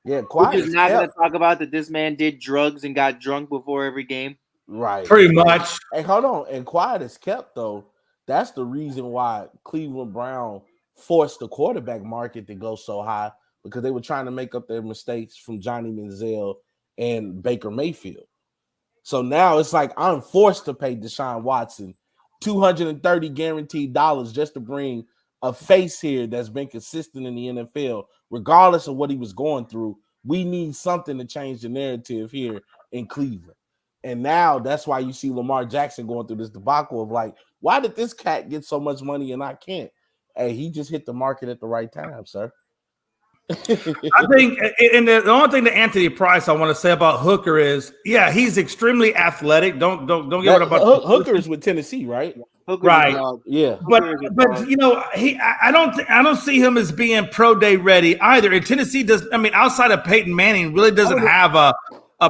Yeah, We're just not going to talk about that this man did drugs and got drunk before every game. Right. Pretty much. Hey, hold on. And quiet is kept, though. That's the reason why Cleveland Brown forced the quarterback market to go so high, because they were trying to make up their mistakes from Johnny Manziel and Baker Mayfield. So now it's like I'm forced to pay Deshaun Watson $230 guaranteed dollars just to bring a face here that's been consistent in the NFL, regardless of what he was going through. We need something to change the narrative here in Cleveland. And now that's why you see Lamar Jackson going through this debacle of like, why did this cat get so much money and I can't? Hey, he just hit the market at the right time, sir. I think, and the only thing to Anthony Price I want to say about Hooker is, yeah, he's extremely athletic. Don't get what about Hooker is with Tennessee, right? Hooker's right. Yeah, but I don't see him as being pro day ready either. And Tennessee does. I mean, outside of Peyton Manning, really doesn't have a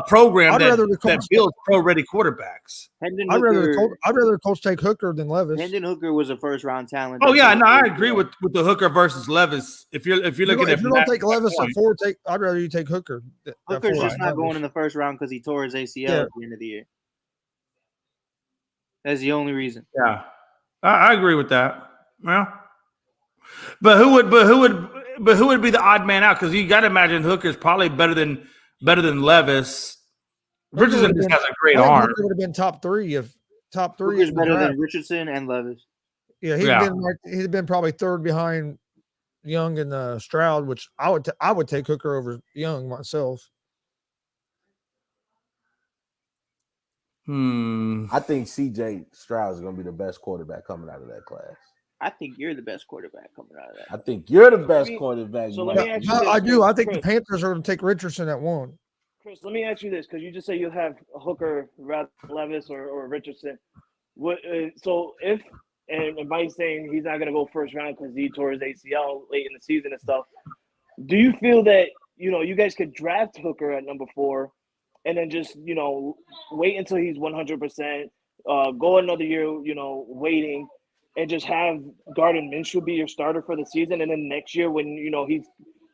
program that builds pro-ready quarterbacks. I'd rather Colts take Hooker than Levis. Hendon Hooker was a first-round talent. Oh yeah, no, I agree with the Hooker versus Levis. If you're looking at, if you don't take Levis at 4, I'd rather you take Hooker. Hooker's just not going in the first round because he tore his ACL at the end of the year. That's the only reason. Yeah, I agree with that. Well, but who would be the odd man out? Because you got to imagine Hooker's probably better than Levis. Richardson just has a great arm. Hooker would have been top 3 if top 3 is better than Richardson and Levis. Yeah, he'd been probably third behind Young and Stroud, which I would take Hooker over Young myself. I think CJ Stroud is going to be the best quarterback coming out of that class. I think you're the best quarterback coming out of that. I think you're the best quarterback. So let me ask you No, this, I do. I think Chris. the Panthers are going to take Richardson at 1. Chris, let me ask you this, because you just say you have a Hooker rather than Levis or Richardson. So if Mike's saying he's not going to go first round because he tore his ACL late in the season and stuff, do you feel that you guys could draft Hooker at number 4, and then just wait until he's 100%, go another year, waiting, and just have Gardner Minshew be your starter for the season, and then next year when he's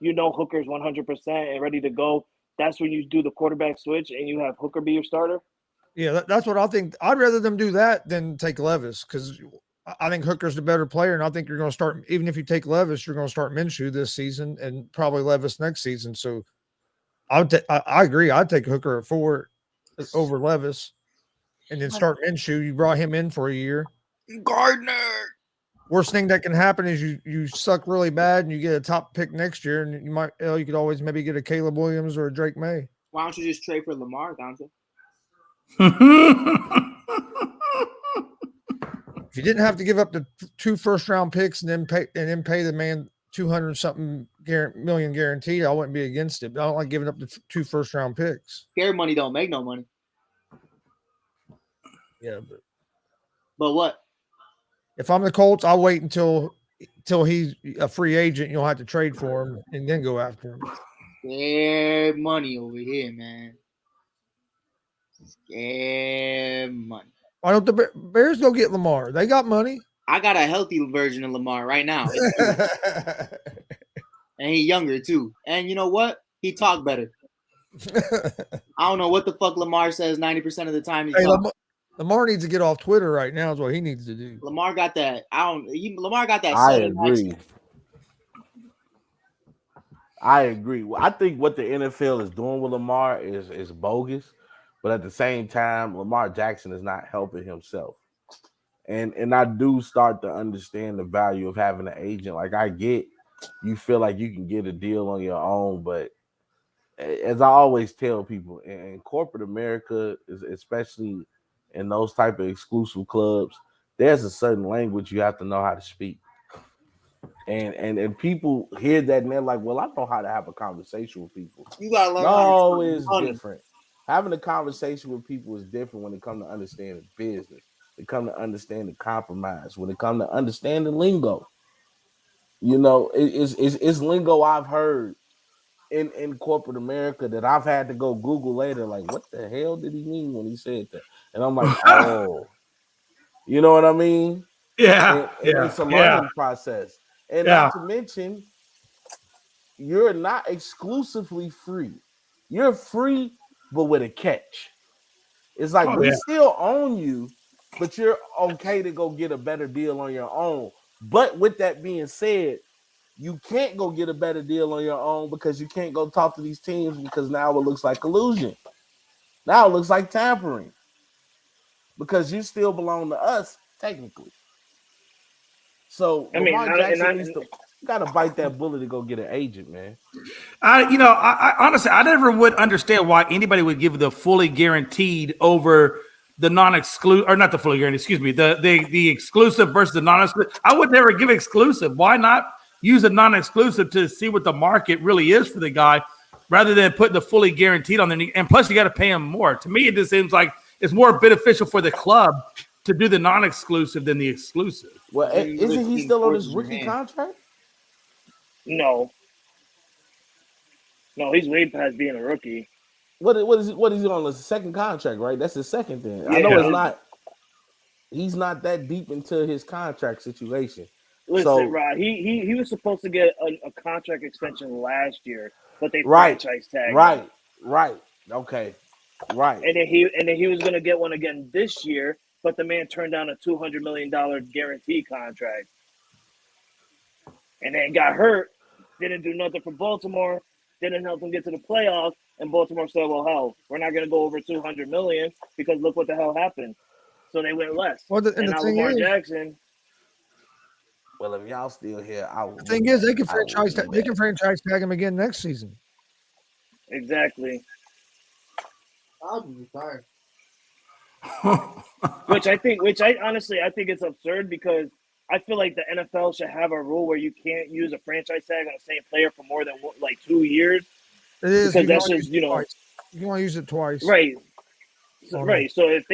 Hooker's 100% and ready to go, that's when you do the quarterback switch and you have Hooker be your starter? Yeah, that's what I think. I'd rather them do that than take Levis, because I think Hooker's the better player, and I think you're going to start, even if you take Levis, you're going to start Minshew this season and probably Levis next season. So I agree. I'd take Hooker at 4 over Levis and then start Minshew. You brought him in for a year. Gardner. Worst thing that can happen is you suck really bad and you get a top pick next year, and you could always maybe get a Caleb Williams or a Drake May. Why don't you just trade for Lamar, Dante? If you didn't have to give up the 2 first-round picks and then pay the man $200-something million guaranteed, I wouldn't be against it. But I don't like giving up the 2 first-round picks. Scare money don't make no money. Yeah, but what? If I'm the Colts, I'll wait until he's a free agent. You'll have to trade for him and then go after him. Scare money over here, man. Scare money. Why don't the Bears go get Lamar? They got money. I got a healthy version of Lamar right now. And he's younger, too. And you know what? He talk better. I don't know what the fuck Lamar says 90% of the time. Lamar needs to get off Twitter right now is what he needs to do. Lamar got that. Lamar got that. I agree. I agree. Well, I think what the NFL is doing with Lamar is bogus, but at the same time, Lamar Jackson is not helping himself. And I do start to understand the value of having an agent. Like, I get you feel like you can get a deal on your own, but as I always tell people, in corporate America, especially in those type of exclusive clubs, there's a certain language you have to know how to speak. And people hear that and they're like, well, I know how to have a conversation with people. You gotta learn. No, it's different. Having a conversation with people is different when it comes to understanding business. It comes to understanding compromise. When it comes to understanding lingo, it's lingo I've heard in corporate America that I've had to go Google later. Like, what the hell did he mean when he said that? And I'm like, oh, you know what I mean? Yeah. And it's a learning process. And not to mention, you're not exclusively free. You're free, but with a catch. It's like we still own you, but you're okay to go get a better deal on your own. But with that being said, you can't go get a better deal on your own because you can't go talk to these teams because now it looks like collusion. Now it looks like tampering because you still belong to us technically. So Lamar Jackson got to bite that bullet to go get an agent, man. I honestly, I never would understand why anybody would give the fully guaranteed over the non-exclusive, or not the fully guaranteed, excuse me, the exclusive versus the non-exclusive. I would never give exclusive. Why not use a non-exclusive to see what the market really is for the guy rather than putting the fully guaranteed on there? And plus, you got to pay him more. To me, it just seems like it's more beneficial for the club to do the non-exclusive than the exclusive. Well, isn't he still on his rookie contract? No, he's way past being a rookie. What is he on? The second contract, right? That's his second thing. Yeah. I know it's not. He's not that deep into his contract situation. Listen, Rod, he was supposed to get a contract extension last year, but they franchise tagged him. Right. Okay. Right. And then he was going to get one again this year, but the man turned down a $200 million guarantee contract, and then got hurt. Didn't do nothing for Baltimore. Didn't help them get to the playoffs. And Baltimore said, "Well, hell, we're not going to go over $200 million because look what the hell happened." So they went less. Well, and now Lamar Jackson. Well, if y'all still here, I will. The thing is, they can I will franchise be they can back. franchise tag him again next season. Exactly. I'll be fine. Which I honestly I think it's absurd because I feel like the NFL should have a rule where you can't use a franchise tag on the same player for more than like 2 years It is. because You can that's only just use it twice. You can only use it twice. right. So, on right. So if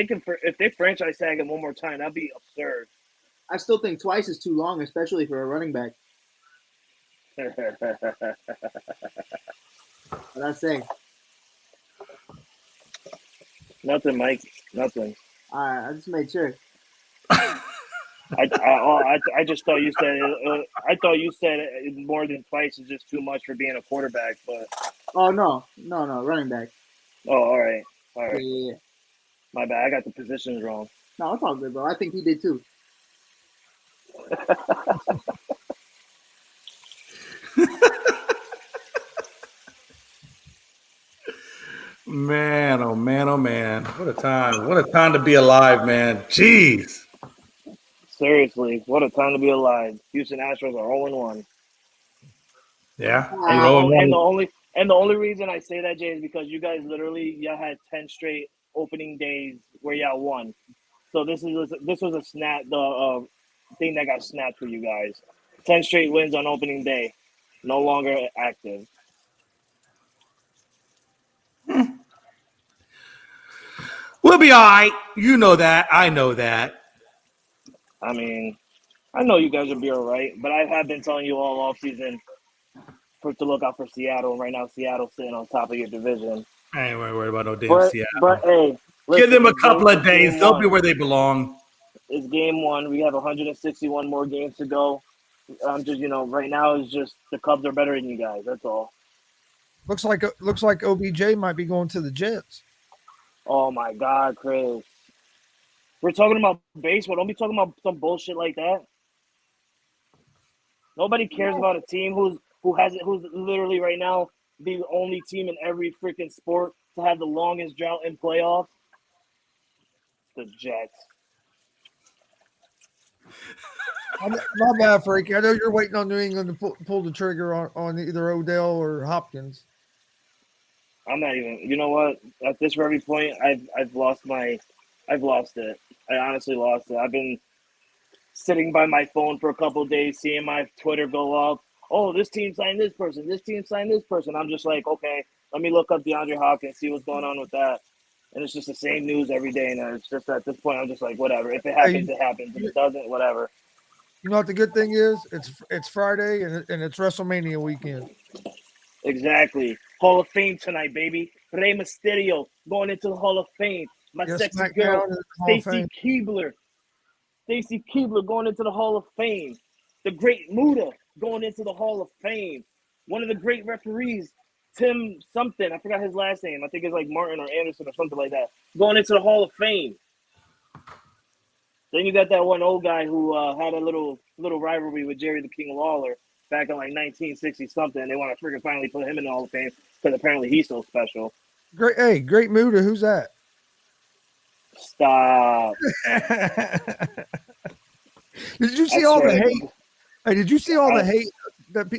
they franchise tag him one more time, that'd be absurd. I still think twice is too long, especially for a running back. What I say? Nothing, Mike. Nothing. I just made sure. I just thought you said I thought you said more than twice is just too much for being a quarterback. But Oh no, running back. all right, Yeah. my bad. I got the positions wrong. No, it's all good, bro. I think he did too. Man, oh man, oh man. What a time. What a time to be alive, man. Jeez. Seriously, what a time to be alive. Houston Astros are 0-1. Yeah. And You're the, all and the one. only and the only reason I say that, Jay, is because you guys literally y'all had 10 straight opening days where y'all won. So this was a snap the thing that got snapped for you guys. 10 straight wins on opening day, no longer active. We'll be all right. You know that. I know that. I mean, I know you guys will be all right, but I have been telling you all offseason to look out for Seattle. Right now, Seattle's sitting on top of your division. I ain't worried about no damn But Seattle. hey, Give listen, them a it's couple of it's days. game They'll be one. where they belong. It's game one. We have 161 more games to go. I'm just right now it's just the Cubs are better than you guys. That's all. Looks like OBJ might be going to the Jets. Oh my God, Chris. We're talking about baseball. Don't be talking about some bullshit like that. Nobody cares about a team who's literally right now the only team in every freaking sport to have the longest drought in playoffs. The Jets. My bad, Frankie. I know you're waiting on New England to pull the trigger on either Odell or Hopkins. I'm not even. You know what? At this very point, I've lost it. I honestly lost it. I've been sitting by my phone for a couple of days, seeing my Twitter go up. Oh, this team signed this person. This team signed this person. I'm just like, okay, let me look up DeAndre Hopkins, see what's going on with that. And it's just the same news every day. And it's just at this point, I'm just like, whatever. If it happens, it happens. If it doesn't, whatever. You know what the good thing is? It's Friday and it's WrestleMania weekend. Exactly. Hall of Fame tonight, baby. Rey Mysterio going into the Hall of Fame. My sexy girl, Stacy Keibler. Stacy Keibler going into the Hall of Fame. The great Muda going into the Hall of Fame. One of the great referees, Tim something. I forgot his last name. I think it's like Martin or Anderson or something like that. Going into the Hall of Fame. Then you got that one old guy who had a little rivalry with Jerry the King Lawler back in like 1960 something. They want to freaking finally put him in the Hall of Fame because apparently he's so special. Great Muda. Who's that? Stop. Did you see all the hate? Hey, did you see all the hate that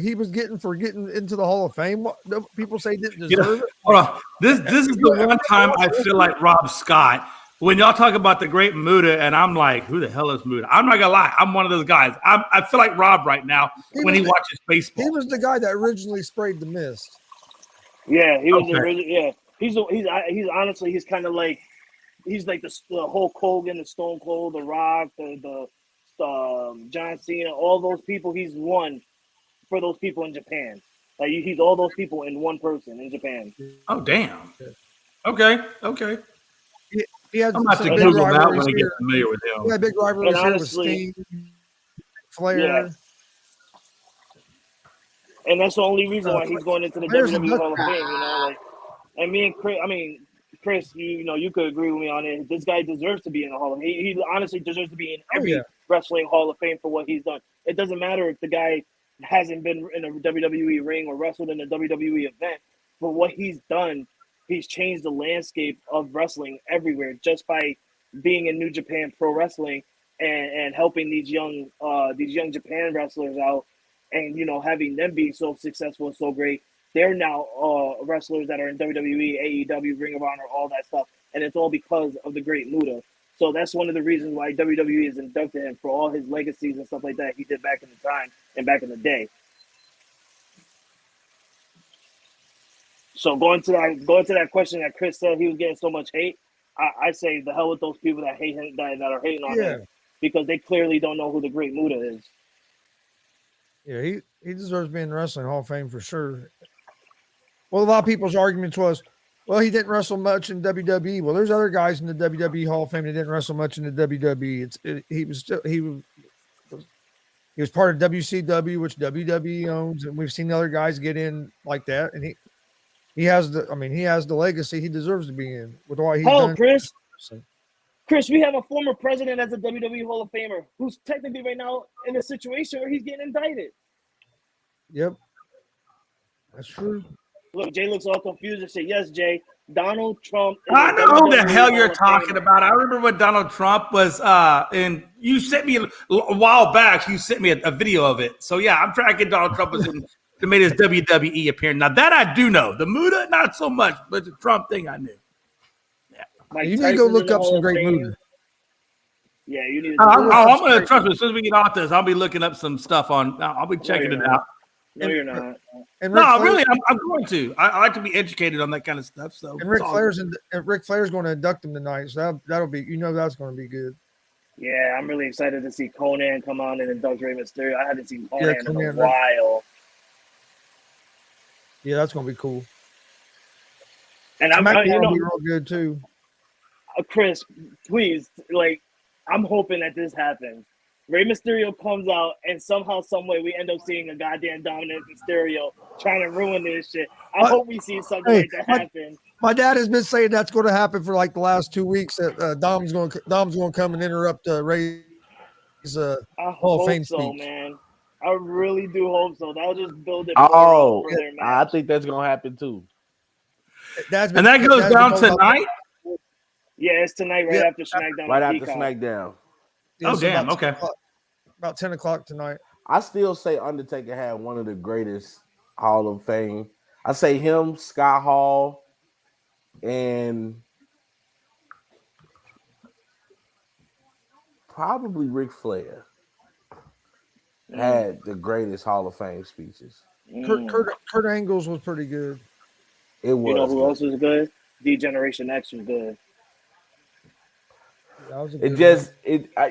he was getting for getting into the Hall of Fame? What, people say didn't deserve it. Hold on. This is the one time I feel like Rob Scott. When y'all talk about the great Muda, and I'm like, who the hell is Muda? I'm not gonna lie, I'm one of those guys. I feel like Rob right now when he watches baseball. He was the guy that originally sprayed the mist. Yeah, he was originally. Yeah, he's honestly he's kind of like he's like the Hulk Hogan, the Stone Cold, the Rock, the John Cena, all those people. He's one for those people in Japan. Like he's all those people in one person in Japan. Oh damn. Okay. He had I'm about to big Google that rivalries when I get here. familiar with him. He had big rivalries And here honestly, with Sting, Flair. Yeah. And that's the only reason why he's going into the WWE Hall of Fame, Like, and me and Chris, you could agree with me on it. This guy deserves to be in the Hall of Fame. He honestly deserves to be in every wrestling Hall of Fame for what he's done. It doesn't matter if the guy hasn't been in a WWE ring or wrestled in a WWE event. For what he's done, he's changed the landscape of wrestling everywhere just by being in New Japan Pro Wrestling and helping these young Japan wrestlers out, and having them be so successful and so great. They're now wrestlers that are in WWE, AEW, Ring of Honor, all that stuff, and it's all because of the great Muta. So that's one of the reasons why WWE has inducted him for all his legacies and stuff like that he did back in the time and back in the day. So going to that question that Chris said he was getting so much hate, I say the hell with those people that hate him, that are hating on him, because they clearly don't know who the great Muta is. Yeah, he deserves to be in the Wrestling Hall of Fame for sure. Well, a lot of people's arguments was, well, he didn't wrestle much in WWE. Well, there's other guys in the WWE Hall of Fame that didn't wrestle much in the WWE. He was part of WCW, which WWE owns, and we've seen other guys get in like that. And he has the legacy he deserves to be in with what he's done. Chris, we have a former president as a WWE Hall of Famer who's technically right now in a situation where he's getting indicted. Yep, that's true. Look, Jay looks all confused and said, "Yes, Jay, Donald Trump." I know who the hell you're talking about. I remember when Donald Trump was and you sent me a while back. You sent me a video of it. So yeah, I'm trying to get Donald Trump was made his WWE appearance. Now that I do know. The Muta, not so much, but the Trump thing I knew. Yeah, you need to go look up some great movies. Yeah, you need. I'm going to trust me. As soon as we get off this, I'll be looking up some stuff on. I'll be checking it out. No, you're not. No, really, I'm going to. I like to be educated on that kind of stuff. So, and Ric Flair's going to induct him tonight, so that'll be, that's going to be good. Yeah, I'm really excited to see Conan come on and induct Rey Mysterio. I haven't seen Conan in a while. Yeah, that's going to be cool. And I'm be real good too. Chris, please, I'm hoping that this happens. Rey Mysterio comes out, and somehow, some way, we end up seeing a goddamn dominant Mysterio trying to ruin this shit. I hope we see something like that happen. My dad has been saying that's going to happen for the last 2 weeks. That Dom's going to come and interrupt Rey's Hall of Fame speech. Man. I really do hope so. That'll just build it. Oh, I think that's going to happen too. And that goes down tonight. Yeah, it's tonight, right after SmackDown. Right after SmackDown. Yeah, oh, damn. Okay. About 10 o'clock tonight. I still say Undertaker had one of the greatest Hall of Fame. I say him, Scott Hall, and probably Ric Flair had the greatest Hall of Fame speeches. Kurt Angle's was pretty good. It was. You know who else was good? D-Generation X was good.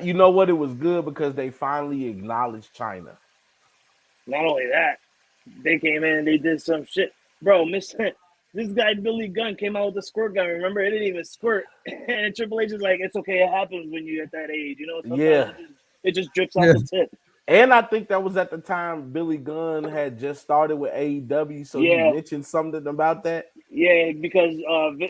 You know what? It was good because they finally acknowledged China. Not only that, they came in and they did some shit. Bro, this guy Billy Gunn came out with the squirt gun. Remember, it didn't even squirt. And Triple H is like, it's okay, it happens when you're at that age. Sometimes it just drips off the tip. And I think that was at the time Billy Gunn had just started with AEW, so he mentioned something about that. Yeah, because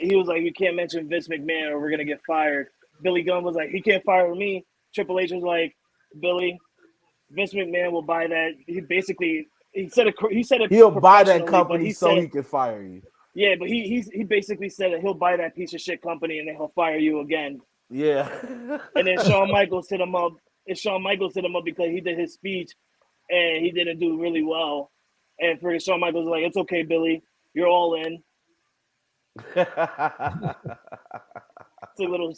he was like, we can't mention Vince McMahon or we're gonna get fired. Billy Gunn was like, he can't fire me. Triple H was like, Billy, Vince McMahon will buy that. He said it. He'll buy that company so he can fire you. Yeah, but he basically said that he'll buy that piece of shit company and then he'll fire you again. Yeah. And then Shawn Michaels hit him up. And Shawn Michaels hit him up because he did his speech and he didn't do really well. And for Shawn Michaels was like, it's okay, Billy, you're all in. Took a little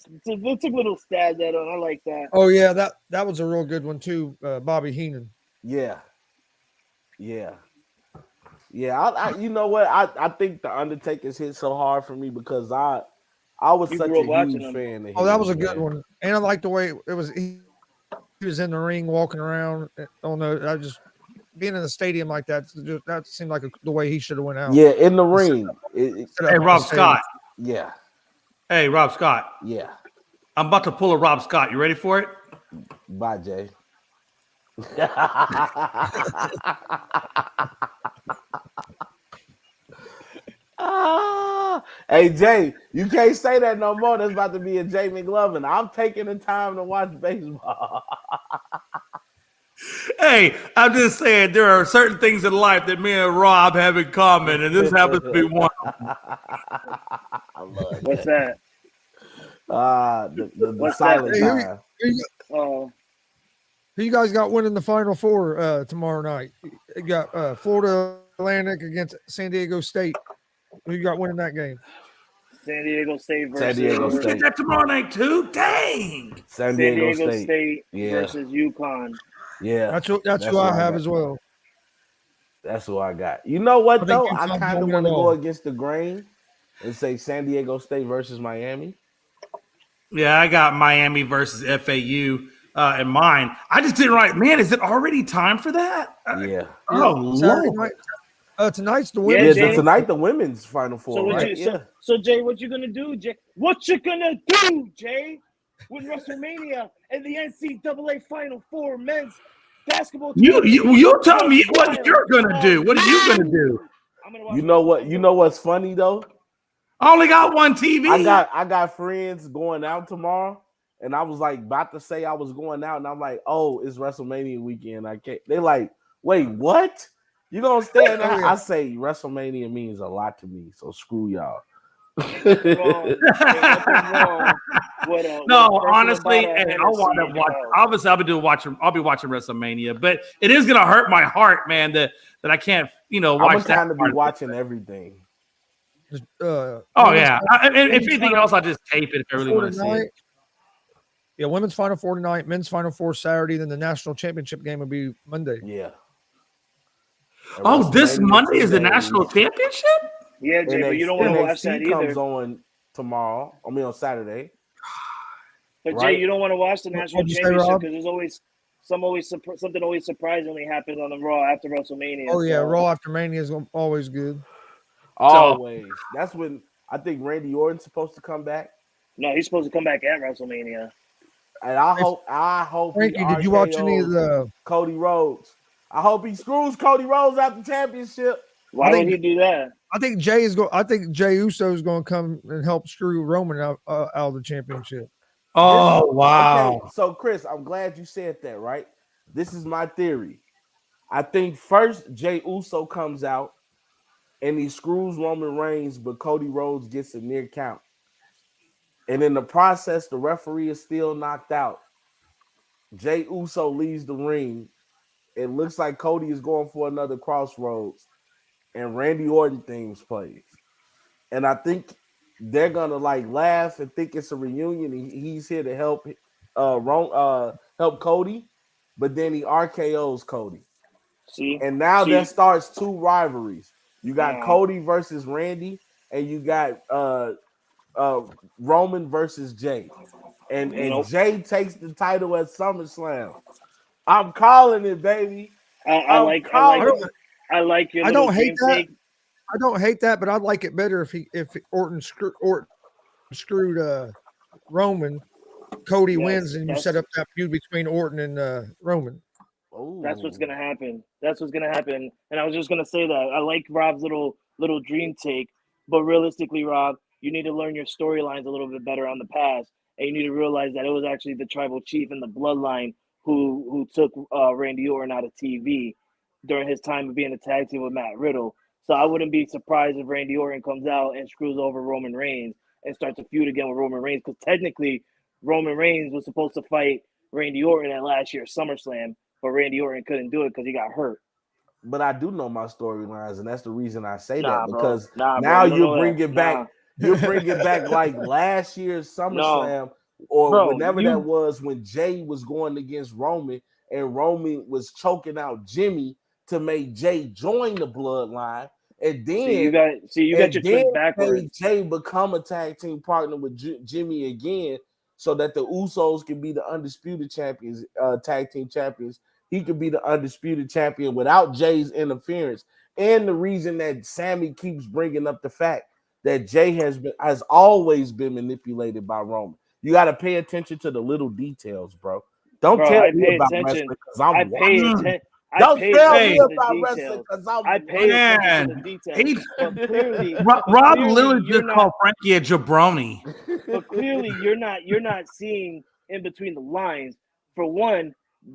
stab at him. I like that. Oh yeah, that was a real good one too. Bobby Heenan. Yeah. I you know what? I think the Undertaker's hit so hard for me because I was such a huge fan of him. Oh, that was a good one, and I like the way it was. He was in the ring, walking around. I just being in the stadium like that. That seemed like the way he should have went out. Yeah, in the ring. Hey, Rob Scott. Yeah. Hey, Rob Scott. Yeah. I'm about to pull a Rob Scott. You ready for it? Bye, Jay. Hey, Jay, you can't say that no more. That's about to be a Jay McLovin. I'm taking the time to watch baseball. Hey, I'm just saying there are certain things in life that me and Rob have in common, and this happens to be one of them. What's that? The silent time. Oh, Who you guys got winning the Final Four tomorrow night? You got Florida Atlantic against San Diego State. Who you got winning that game? San Diego State San versus Diego Get State. that tomorrow night too. Dang. San San Diego Diego State. State Yeah. versus UConn. Yeah. That's who I have as well. That's who I got. You know what I think though? I UConn's kind of gonna want to win it go all. against the grain and say San Diego State versus Miami. Yeah, I got Miami versus FAU in mine. I just didn't write. Man, is it already time for that? Yeah. Oh, Saturday Lord. night. Tonight's the Yeah, women's. Jay. Tonight the women's Final Four, So what right? you so Jay, what you gonna do, Jay? What you gonna do, Jay? With WrestleMania and the NCAA Final Four men's basketball. You tell me what Wild. you're gonna do. What are you gonna do? I'm gonna watch You know what? You know what's funny though? I only got one TV. I got friends going out tomorrow, and I was like about to say I was going out, and I'm like, oh, it's WrestleMania weekend. I can't. They like, wait, what? You gonna stay in the house? I say WrestleMania means a lot to me, so screw y'all. No, honestly, hey, I want to watch. Obviously, I'll be watching WrestleMania, but it is gonna hurt my heart, man, that I can't, watch I'm that. kind of be watching everything. Oh yeah, and if anything else, I'll just tape it if I really want to see it. Yeah, women's Final Four tonight, men's Final Four Saturday, then the national championship game will be Monday. Yeah. Oh, this Monday is the national championship? Yeah, Jay, but you don't want to watch that either. Comes on tomorrow. I mean on Saturday. But right? Jay, you don't want to watch the national championship because there's something always surprisingly happens on the Raw after WrestleMania. Oh yeah, Raw after Mania is always good. Always. That's when I think Randy Orton's supposed to come back. No, he's supposed to come back at WrestleMania. And I hope. Frankie, did you watch any of the Cody Rhodes? I hope he screws Cody Rhodes out the championship. Why would he do that? I think Jay Uso is going to come and help screw Roman out of the championship. Oh wow! Okay, so Chris, I'm glad you said that. Right, this is my theory. I think first Jay Uso comes out and he screws Roman Reigns, but Cody Rhodes gets a near count. And in the process, the referee is still knocked out. Jay Uso leaves the ring. It looks like Cody is going for another crossroads, and Randy Orton themes plays. And I think they're gonna laugh and think it's a reunion. He's here to help help Cody, but then he RKO's Cody. And now there starts two rivalries. You got Cody versus Randy, and you got Roman versus Jay. And Jay takes the title at SummerSlam. I'm calling it, baby. I like your. I don't hate that. I don't hate that, but I'd like it better if Orton screwed Roman. Cody wins, and you set up that feud between Orton and Roman. Ooh. That's what's gonna happen. And I was just gonna say that I like Rob's little dream take, but realistically, Rob, you need to learn your storylines a little bit better on the past, and you need to realize that it was actually the tribal chief in the bloodline who took Randy Orton out of TV during his time of being a tag team with Matt Riddle. So I wouldn't be surprised if Randy Orton comes out and screws over Roman Reigns and starts a feud again with Roman Reigns, because technically Roman Reigns was supposed to fight Randy Orton at last year's SummerSlam, but Randy Orton couldn't do it because he got hurt. But I do know my storylines, and that's the reason I say that, because now you bring it back. You bring it back like last year's SummerSlam whenever that was, when Jay was going against Roman and Roman was choking out Jimmy to make Jay join the bloodline. And then you got your twist backwards. Jay become a tag team partner with Jimmy again, so that the Usos can be the undisputed champions, tag team champions. He could be the undisputed champion without Jay's interference. And the reason that Sammy keeps bringing up the fact that Jay has always been manipulated by Roman. You got to pay attention to the little details, bro. Don't tell me about wrestling because I'm watching. Don't tell me about wrestling because I pay attention to the details. But clearly, Rob literally just called Frankie a jabroni. But clearly, you're not seeing in between the lines. For one,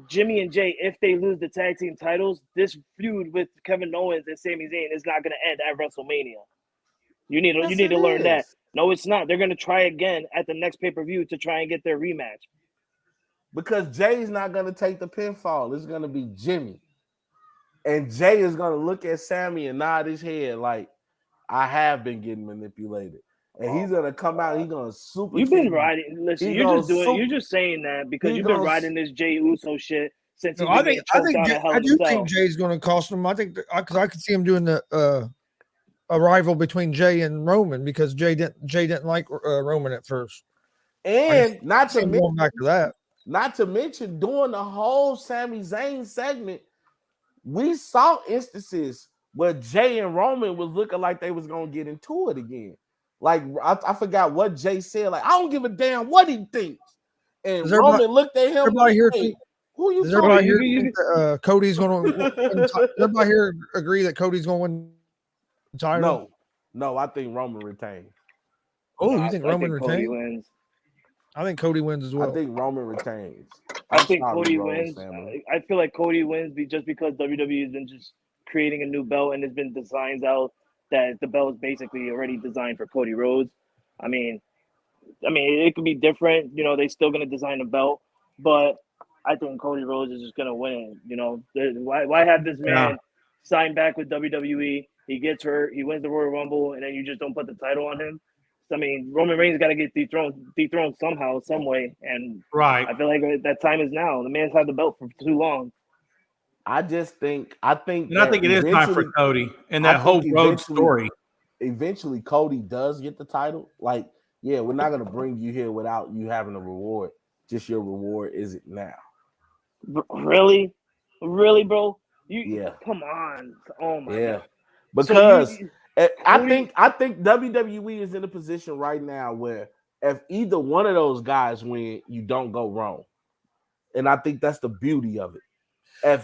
Jimmy and Jay, if they lose the tag team titles, this feud with Kevin Owens and Sami Zayn is not going to end at WrestleMania. You need to learn that. No, it's not. They're going to try again at the next pay-per-view to try and get their rematch. because Jay's not going to take the pinfall. It's going to be Jimmy. And Jay is going to look at Sammy and nod his head like, I have been getting manipulated. And he's going to come out and he's going to super You've been kick me. riding. Listen, He you're goes just saying that because he you've been goes- riding this Jay Uso shit since No, he's been I getting choked out of Hell I in a do Cell. think Jay's going to cost him. I think because I could see him doing the a rival between Jay and Roman because Jay didn't like Roman at first. And not to Going back to that. Not to mention, during the whole Sami Zayn segment, we saw instances where Jay and Roman was looking like they was gonna get into it again. Like I forgot what Jay said. Like, I don't give a damn what he thinks. And Roman looked at him. Everybody here, who you does talking? everybody here think that, Cody's going to? Everybody here agree that Cody's going to win the title? No, I think Roman retains. Oh, you think Roman Cody retains? wins. I think Cody wins as well. I think Roman retains. I think Cody wins. I feel like Cody wins just because WWE has been just creating a new belt and there's been designs out that the belt is basically already designed for Cody Rhodes. I mean, it could be different. You know, they're still going to design a belt, but I think Cody Rhodes is just going to win. You know, why have this man sign back with WWE? He gets hurt, he wins the Royal Rumble, and then you just don't put the title on him. I mean, Roman Reigns got to get dethroned somehow, some way, and I feel like that time is now. The man's had the belt for too long. I think it is time for Cody and that whole road story. Eventually, Cody does get the title. Like, yeah, we're not gonna bring you here without you having a reward. Just your reward is it now? Really, bro? Come on. Oh my god. Because I think WWE is in a position right now where if either one of those guys win, you don't go wrong, and I think that's the beauty of it. I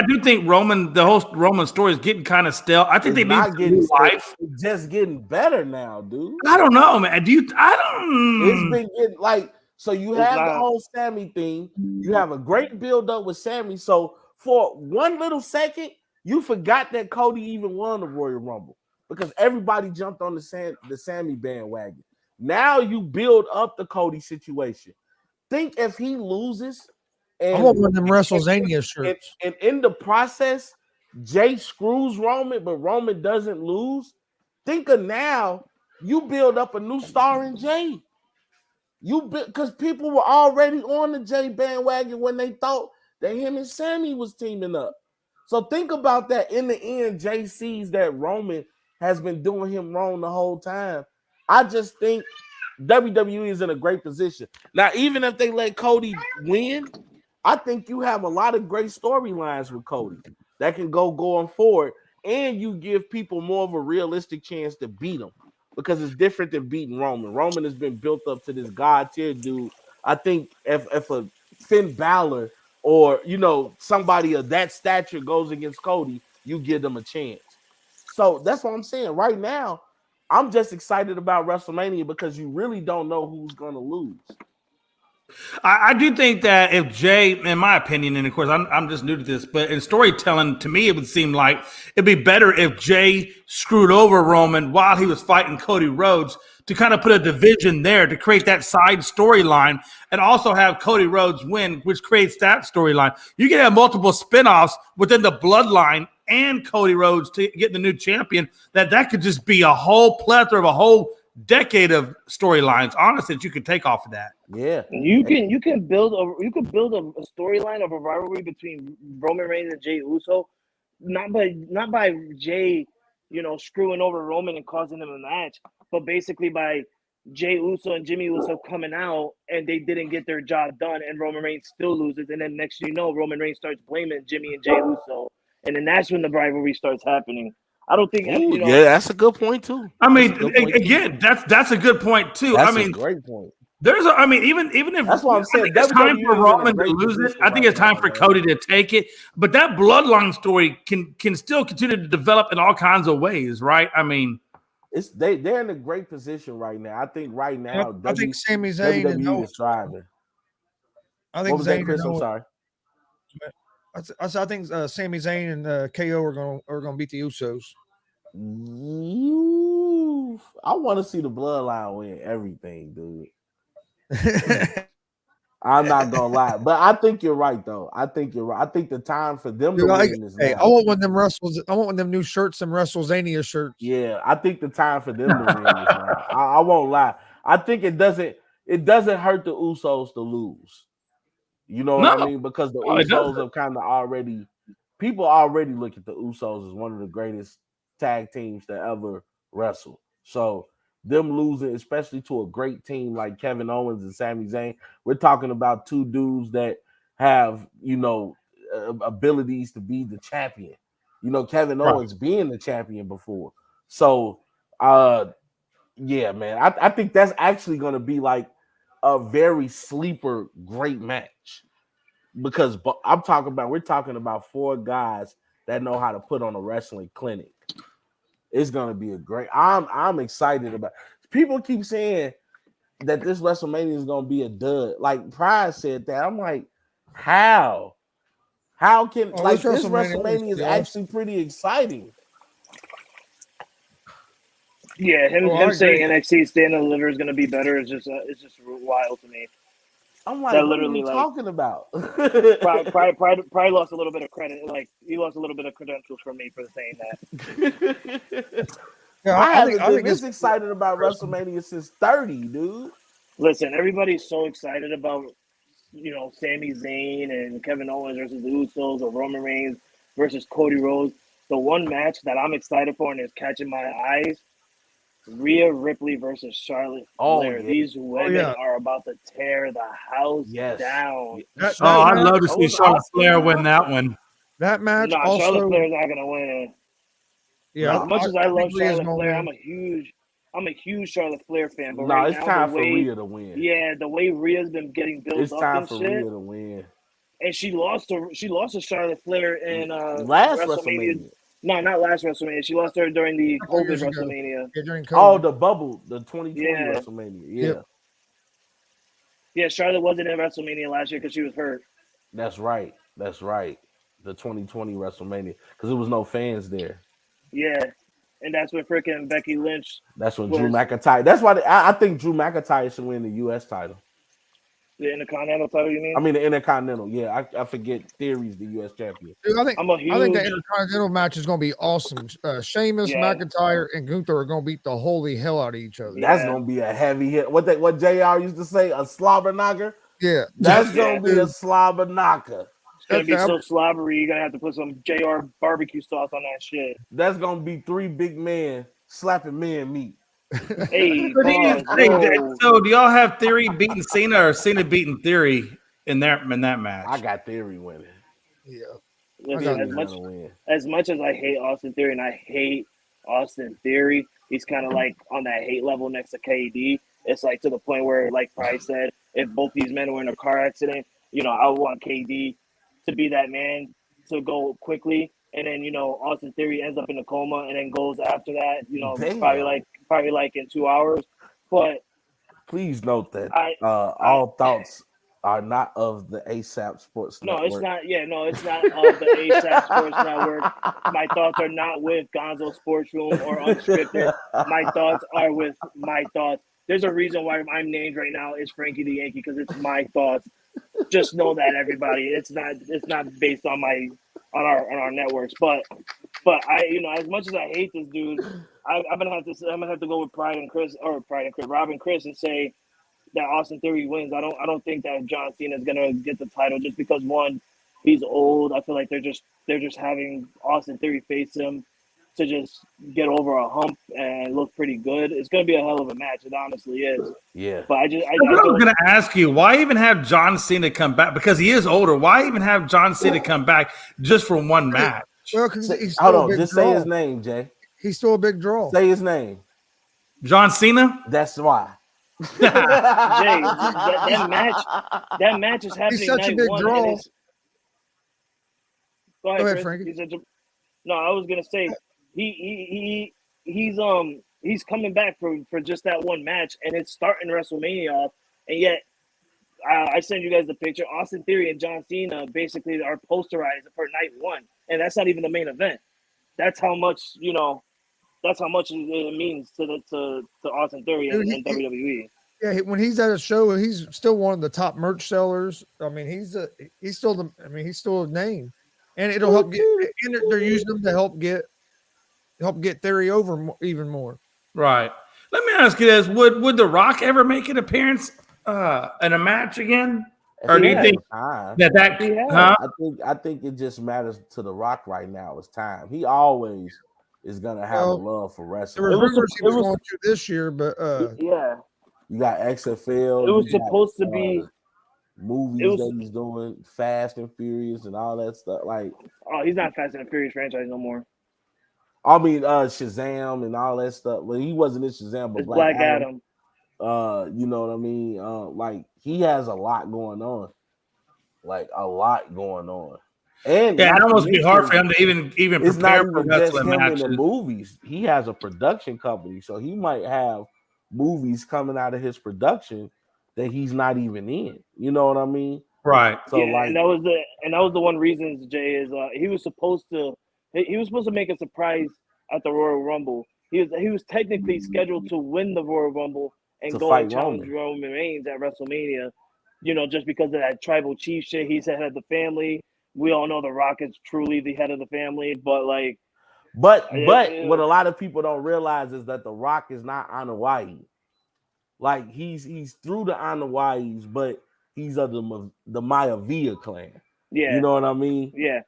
do think Roman, the whole Roman story is getting kind of stale. I think they need getting life. It's just getting better now, dude. I don't know, man. It's been getting like so. You have the whole Sammy thing. You have a great build up with Sammy. So for one little second, you forgot that Cody even won the Royal Rumble because everybody jumped on the Sammy bandwagon. Now you build up the Cody situation. Think if he loses. I want one of them WrestleMania shirts. And in the process, Jay screws Roman, but Roman doesn't lose. Think of now, you build up a new star in Jay. Because people were already on the Jay bandwagon when they thought that him and Sammy was teaming up. So think about that. In the end, Jay sees that Roman has been doing him wrong the whole time. I just think WWE is in a great position. Now, even if they let Cody win, I think you have a lot of great storylines with Cody that can go going forward, and you give people more of a realistic chance to beat him because it's different than beating Roman. Roman has been built up to this god tier dude. I think if a Finn Balor or somebody of that stature goes against Cody, you give them a chance. So that's what I'm saying. Right now, I'm just excited about WrestleMania because you really don't know who's going to lose. I do think that if Jay, in my opinion, and of course I'm just new to this, but in storytelling, to me, it would seem like it'd be better if Jay screwed over Roman while he was fighting Cody Rhodes to kind of put a division there to create that side storyline and also have Cody Rhodes win, which creates that storyline. You can have multiple spinoffs within the bloodline and Cody Rhodes to get the new champion. That could just be a whole plethora of a whole decade of storylines, honestly, that you could take off of that. Yeah, you can build a storyline of a rivalry between Roman Reigns and Jey Uso, not by Jey, screwing over Roman and causing him a match, but basically by Jey Uso and Jimmy Uso coming out and they didn't get their job done, and Roman Reigns still loses, and then next Roman Reigns starts blaming Jimmy and Jey Uso, and then that's when the rivalry starts happening. I don't think. Yeah, that's a good point too. I mean, again, that's a good point too. That's a great point. Even if that's what I'm saying, it's time for Roman to lose it. I think it's time for Cody to take it. But that bloodline story can still continue to develop in all kinds of ways, right? I mean, they're in a great position right now. I think right now, I think Sami Zayn WWE is thriving. I think Zayn Chris? I'm sorry. I think Sami Zayn and KO are gonna beat the Usos. I want to see the bloodline win everything, dude. I'm not gonna lie, but I think you're right though. I think you're right. I think the time for them Dude, to win is hey, now. I want one of them Wrestles. I want one of them new shirts, some WrestleZania shirts. Yeah, I think the time for them to win is now. I won't lie. I think it doesn't hurt the Usos to lose. You know what I No. mean? Because the Oh, it Usos doesn't. have kind of already people already look at the Usos as one of the greatest tag teams to ever wrestle. So them losing, especially to a great team like Kevin Owens and Sami Zayn, we're talking about two dudes that have, abilities to be the champion. Kevin Owens being the champion before. So yeah, man. I think that's actually gonna be like a very sleeper great match. Because we're talking about four guys that know how to put on a wrestling clinic. It's gonna be a great. I'm excited about. People keep saying that this WrestleMania is gonna be a dud. Like Pride said that. I'm like, how? How can this WrestleMania is actually pretty exciting? Yeah, him I saying agree. NXT Stand and Deliver is going to be better is just wild to me. I'm like, That what are you literally talking about? Pride lost a little bit of credit. Like he lost a little bit of credentials from me for saying that. Yeah, I haven't I been think this it's excited about WrestleMania since 30, dude. Listen, everybody's so excited about Sami Zayn and Kevin Owens versus the Usos or Roman Reigns versus Cody Rhodes. The one match that I'm excited for and is catching my eyes. Rhea Ripley versus Charlotte Oh Flair. yeah. These women yeah. are about to tear the house Yes. down. That Oh, I'd match, love to see Charlotte Flair win that one. that match Nah, also. Charlotte Flair's not gonna win. Yeah, As much as I think love Rhea's Charlotte gonna Flair, win. I'm a huge Charlotte Flair fan. But No, right it's now, time for Rhea to win. the way Rhea's been getting built It's up time and for shit, Rhea to win. and she lost to Charlotte Flair in Last WrestleMania. WrestleMania. No, not last WrestleMania. She lost her during the A couple COVID years ago. WrestleMania. Yeah, during Oh, COVID. the bubble, the 2020 Yeah, WrestleMania. Yep. yeah. Charlotte wasn't in WrestleMania last year because she was hurt. That's right. That's right. The 2020 WrestleMania. Because there was no fans there. Yeah, and that's when freaking Becky Lynch That's when was Drew McIntyre. That's why I think Drew McIntyre should win the US title. the Intercontinental title. You mean? I mean the Intercontinental. Yeah, I forget Theory's the US champion. Dude, I'm a I think the huge Intercontinental match is going to be awesome. Sheamus, Yeah. McIntyre, and Gunther are going to beat the holy hell out of each other. That's Yeah. gonna be a heavy hit. What JR used to say, a slobber knocker. Yeah, That's gonna be a dude. slobber knocker. It's gonna be so slobbery. You're gonna have to put some JR barbecue sauce on that shit. That's gonna be three big men slapping men meat. Hey, Hey, whoa. so do y'all have Theory beating Cena or Cena beating Theory in that match? I got Theory winning. Yeah. Listen, as much as I hate Austin Theory and I hate Austin Theory, he's kind of like on that hate level next to KD. It's like to the point where, like Price said, if both these men were in a car accident, I would want KD to be that man to go quickly. And then, Austin Theory ends up in a coma and then goes after that, probably like in 2 hours. But please note that all thoughts are not of the ASAP Sports Network. It's not. Yeah, no, it's not of the ASAP Sports Network. My thoughts are not with GonzoSportsRoom or Unscripted. My thoughts are with my thoughts. There's a reason why I'm named right now is Frankie the Yankee because it's my thoughts. Just know that, everybody. It's not based on our networks, but I as much as I hate this dude, I'm gonna have to go with Rob and Chris and say that Austin Theory wins. I don't think that John Cena is gonna get the title just because one, he's old. I feel like they're just having Austin Theory face him to just get over a hump and look pretty good. It's gonna be a hell of a match. It honestly is. Yeah. But I was going to ask you, why even have John Cena come back? Because he is older. Why even have John Cena come back just for one match? Well, because he's hold still on, a big just draw. say his name, Jay. He's still a big draw. Say his name. John Cena? That's why. Jay, that match is happening. He's such a big one, draw. Go ahead, Frankie. No, I was gonna say he's coming back for just that one match, and it's starting WrestleMania off, and yet I send you guys the picture. Austin Theory and John Cena basically are posterized for night one, and that's not even the main event. That's how much That's how much it means to Austin Theory and WWE. Yeah, when he's at a show, he's still one of the top merch sellers. I mean, he's still he's still a name, and it'll help get. And they're using him to help get Theory over even more. Right. Let me ask you this: Would The Rock ever make an appearance in a match again, or do you think that? He has. Huh? I think it just matters to The Rock right now. It's time. He always is gonna have a love for wrestling. There was rumors he was going to this year, but yeah, you got XFL. it was supposed to be movies that he's doing, Fast and Furious, and all that stuff. Like, oh, he's not Fast and Furious franchise no more. I mean, Shazam and all that stuff. Well, he wasn't in Shazam, but It's Black Adam. You know what I mean? Like, he has a lot going on. Like, a lot going on. And yeah, it almost be hard for him to even it's prepare not for even just wrestling him matches. in the movies. He has a production company, so he might have movies coming out of his production that he's not even in. You know what I mean? Right. So yeah, like, and that was the one reason, Jay, is he was supposed to make a surprise at the Royal Rumble. He was technically scheduled to win the Royal Rumble and To go fight and challenge Roman Reigns at WrestleMania. You know, just because of that tribal chief shit. He's the head of the family. We all know The Rock is truly the head of the family, but like, but what a lot of people don't realize is that The Rock is not Anoa'i. Like, he's through the Anawais, but he's of the Mayaviya clan. yeah, You know what I mean? yeah.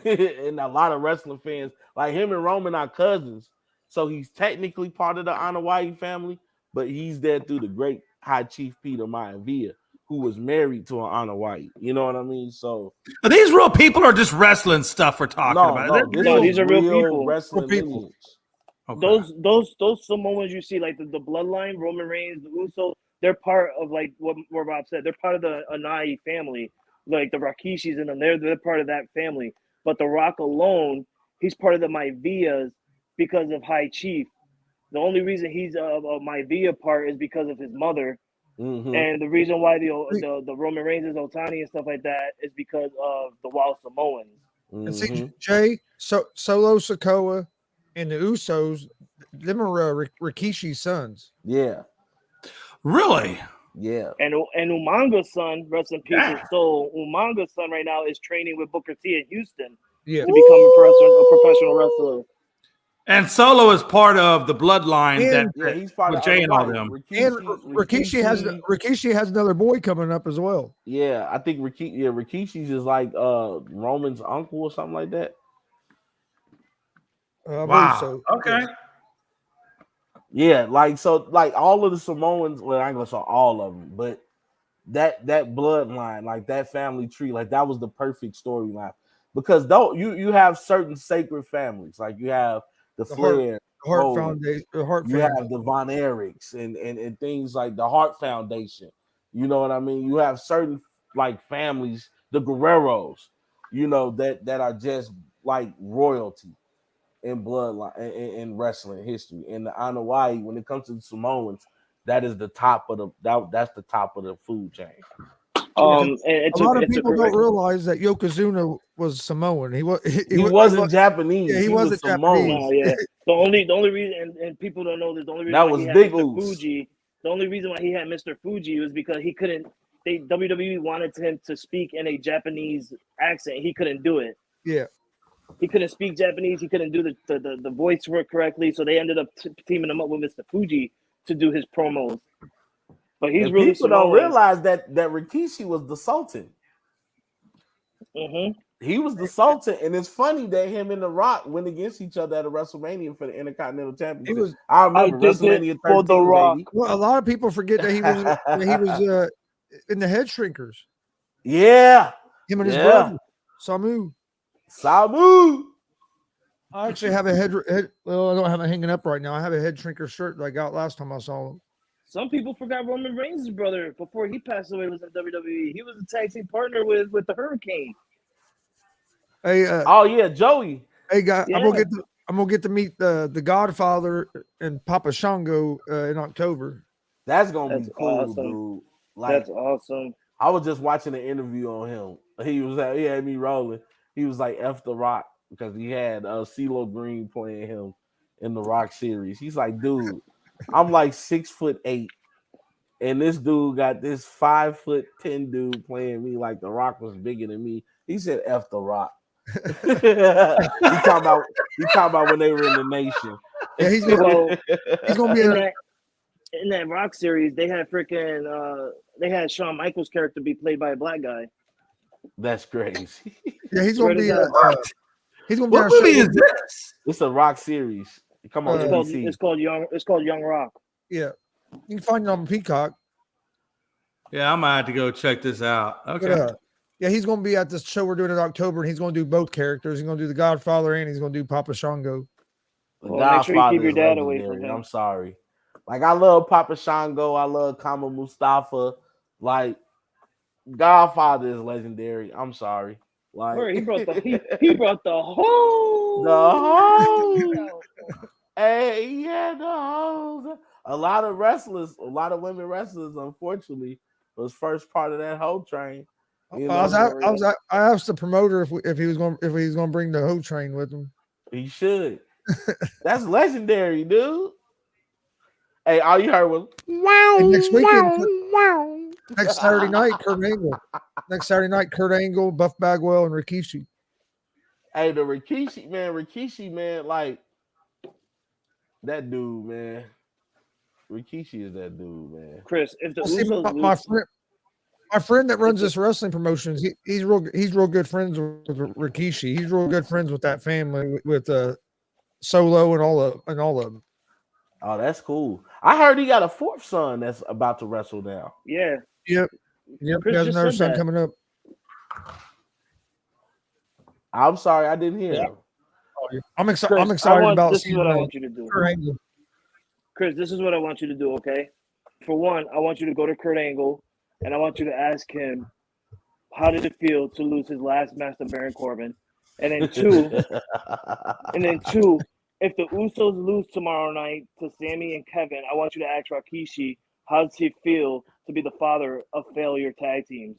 And a lot of wrestling fans, like him and Roman, are cousins. So he's technically part of the Anawai family, but he's there through the great High Chief Peter Mayaviya, who was married to an Anawai. You know what I mean? So Are these real people or just wrestling stuff we're talking about? These are real people. Wrestling lineage. Okay. Those Samoans you see, like the bloodline, Roman Reigns, the Usos, they're part of, like what Rob said, they're part of the Anai family, like the Rakishis and them. They're part of that family. But The Rock alone, he's part of the Maiviyas because of High Chief. The only reason he's a Maivia part is because of his mother, and the reason why the Roman Reigns is Otani and stuff like that is because of the Wild Samoans. And see, Jay, Solo Sikoa and the Usos, them are Rikishi's sons. Yeah. Really? Yeah. And Umanga's son, rest in peace his soul. Umanga's son right now is training with Booker T in Houston to become a professional wrestler. And Solo is part of the bloodline he's part with of Jay and all them. Rikishi has another boy coming up as well. Yeah, I think Rikishi's is like Roman's uncle or something like that. Wow. So. Okay. Yeah, like all of the Samoans, well, I ain't gonna say all of them, but that bloodline, like that family tree, like that was the perfect storyline. Because though you have certain sacred families, like you have the Flair, Hart Foundation, you have the Von Erichs and things like the Hart Foundation. You know what I mean? You have certain like families, the Guerreros, you know, that are just like royalty in bloodline in wrestling history. In the Anoa'i, when it comes to the Samoans, that is the top of that's the top of the food chain. A lot of people don't realize that Yokozuna was Samoan. He wasn't Japanese. Yeah, he wasn't Samoan. No, yeah. The only reason, and people don't know this, the only reason that why was he had Big Mr. Oos. Fuji, the only reason why he had Mr. Fuji was because he couldn't. WWE wanted him to speak in a Japanese accent. He couldn't do it. Yeah. He couldn't speak Japanese. He couldn't do the voice work correctly. So they ended up teaming him up with Mr. Fuji to do his promos. But he's really people don't realize that Rikishi was the Sultan. He was the Sultan, and it's funny that him and The Rock went against each other at a WrestleMania for the Intercontinental Championship. I remember WrestleMania 13, for The Rock. Baby. Well, a lot of people forget that he was in the Head Shrinkers. Yeah, him and his brother Samu. I actually have a head. Well, I don't have it hanging up right now. I have a Head Shrinker shirt that I got last time I saw him. Some people forgot Roman Reigns' brother before he passed away was in WWE. He was a tag team partner with the Hurricane. Hey, Joey. Hey, guy, I'm gonna get to meet the Godfather and Papa Shango in October. That's gonna be cool, awesome. Dude. Like, that's awesome. I was just watching an interview on him. He had me rolling. He was like F the Rock because he had CeeLo Green playing him in the Rock series. He's like, dude, I'm like 6'8", And this dude got this 5'10" dude playing me like The Rock was bigger than me. He said F The Rock. he talking about when they were in the nation. Yeah, he's gonna be in that Rock series. They had they had Shawn Michaels' character be played by a black guy. That's crazy. Yeah, he's gonna be. He's gonna be. What movie is this? It's a Rock series. Come on, It's called Young Rock. Yeah, you can find it on Peacock. Yeah, I might have to go check this out. Okay. Yeah, he's going to be at this show we're doing in October, and he's going to do both characters. He's going to do the Godfather, and he's going to do Papa Shango. Make sure you keep your dad away from him. I'm sorry. Like, I love Papa Shango. I love Kama Mustafa. Like, Godfather is legendary. I'm sorry. Like, Word, he brought the whole. Hey, yeah, the whole. A lot of women wrestlers, unfortunately, was first part of that whole train. You know? I asked the promoter if he was going to bring the whole train with him. He should. That's legendary, dude. Hey, all you heard was wow. Next weekend, next Saturday night, Kurt Angle. Next Saturday night, Kurt Angle, Buff Bagwell, and Rikishi. Hey, the Rikishi, man, like that dude, man. Rikishi is that dude, man. Chris, if the Usos my friend that runs this wrestling promotions, he's real good friends with Rikishi. He's real good friends with that family, with Solo and all of them. Oh, that's cool. I heard he got a fourth son that's about to wrestle now. Yeah. Yep. He has another son coming up. I'm sorry, I didn't hear him. I'm excited about this is what I want you to do. Chris, this is what I want you to do, okay? For one, I want you to go to Kurt Angle, and I want you to ask him, how did it feel to lose his last match to Baron Corbin? And then two, if the Usos lose tomorrow night to Sami and Kevin, I want you to ask Rikishi, how does he feel to be the father of failure tag teams?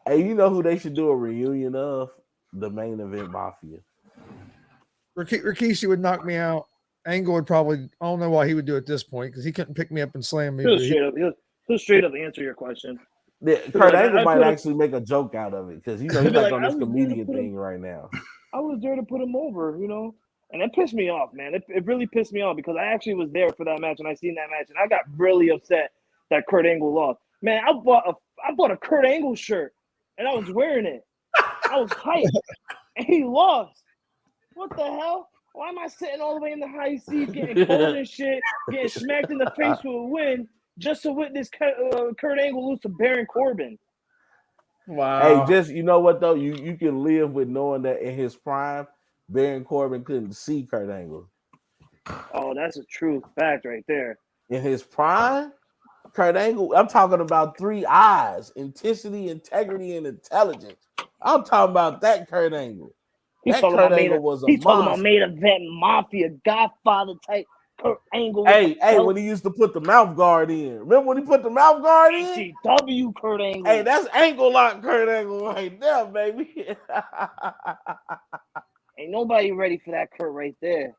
Hey, you know who they should do a reunion of? The Main Event Mafia. Rikishi would knock me out. Angle would probably, I don't know why he would do it at this point, because he couldn't pick me up and slam me. He'll straight up answer your question. Yeah, Kurt Angle might actually make a joke out of it, because he's like on this comedian thing right now. I was there to put him over, and it pissed me off, man. It really pissed me off, because I actually was there for that match, and I seen that match, and I got really upset that Kurt Angle lost. Man, I bought a Kurt Angle shirt, and I was wearing it. I was hyped, and he lost. What the hell? Why am I sitting all the way in the high seat, getting cold and shit, getting smacked in the face with a win, just to witness Kurt Angle lose to Baron Corbin? Wow. Hey, you know what though? You can live with knowing that in his prime, Baron Corbin couldn't see Kurt Angle. Oh, that's a true fact right there. In his prime, Kurt Angle, I'm talking about 3 eyes, intensity, integrity, and intelligence. I'm talking about that Kurt Angle. He's talking about main event mafia, Godfather type Kurt Angle. Hey, when he used to put the mouth guard in. Remember when he put the mouth guard in? HCW Kurt Angle. Hey, that's ankle lock Kurt Angle right there, baby. Ain't nobody ready for that Kurt right there.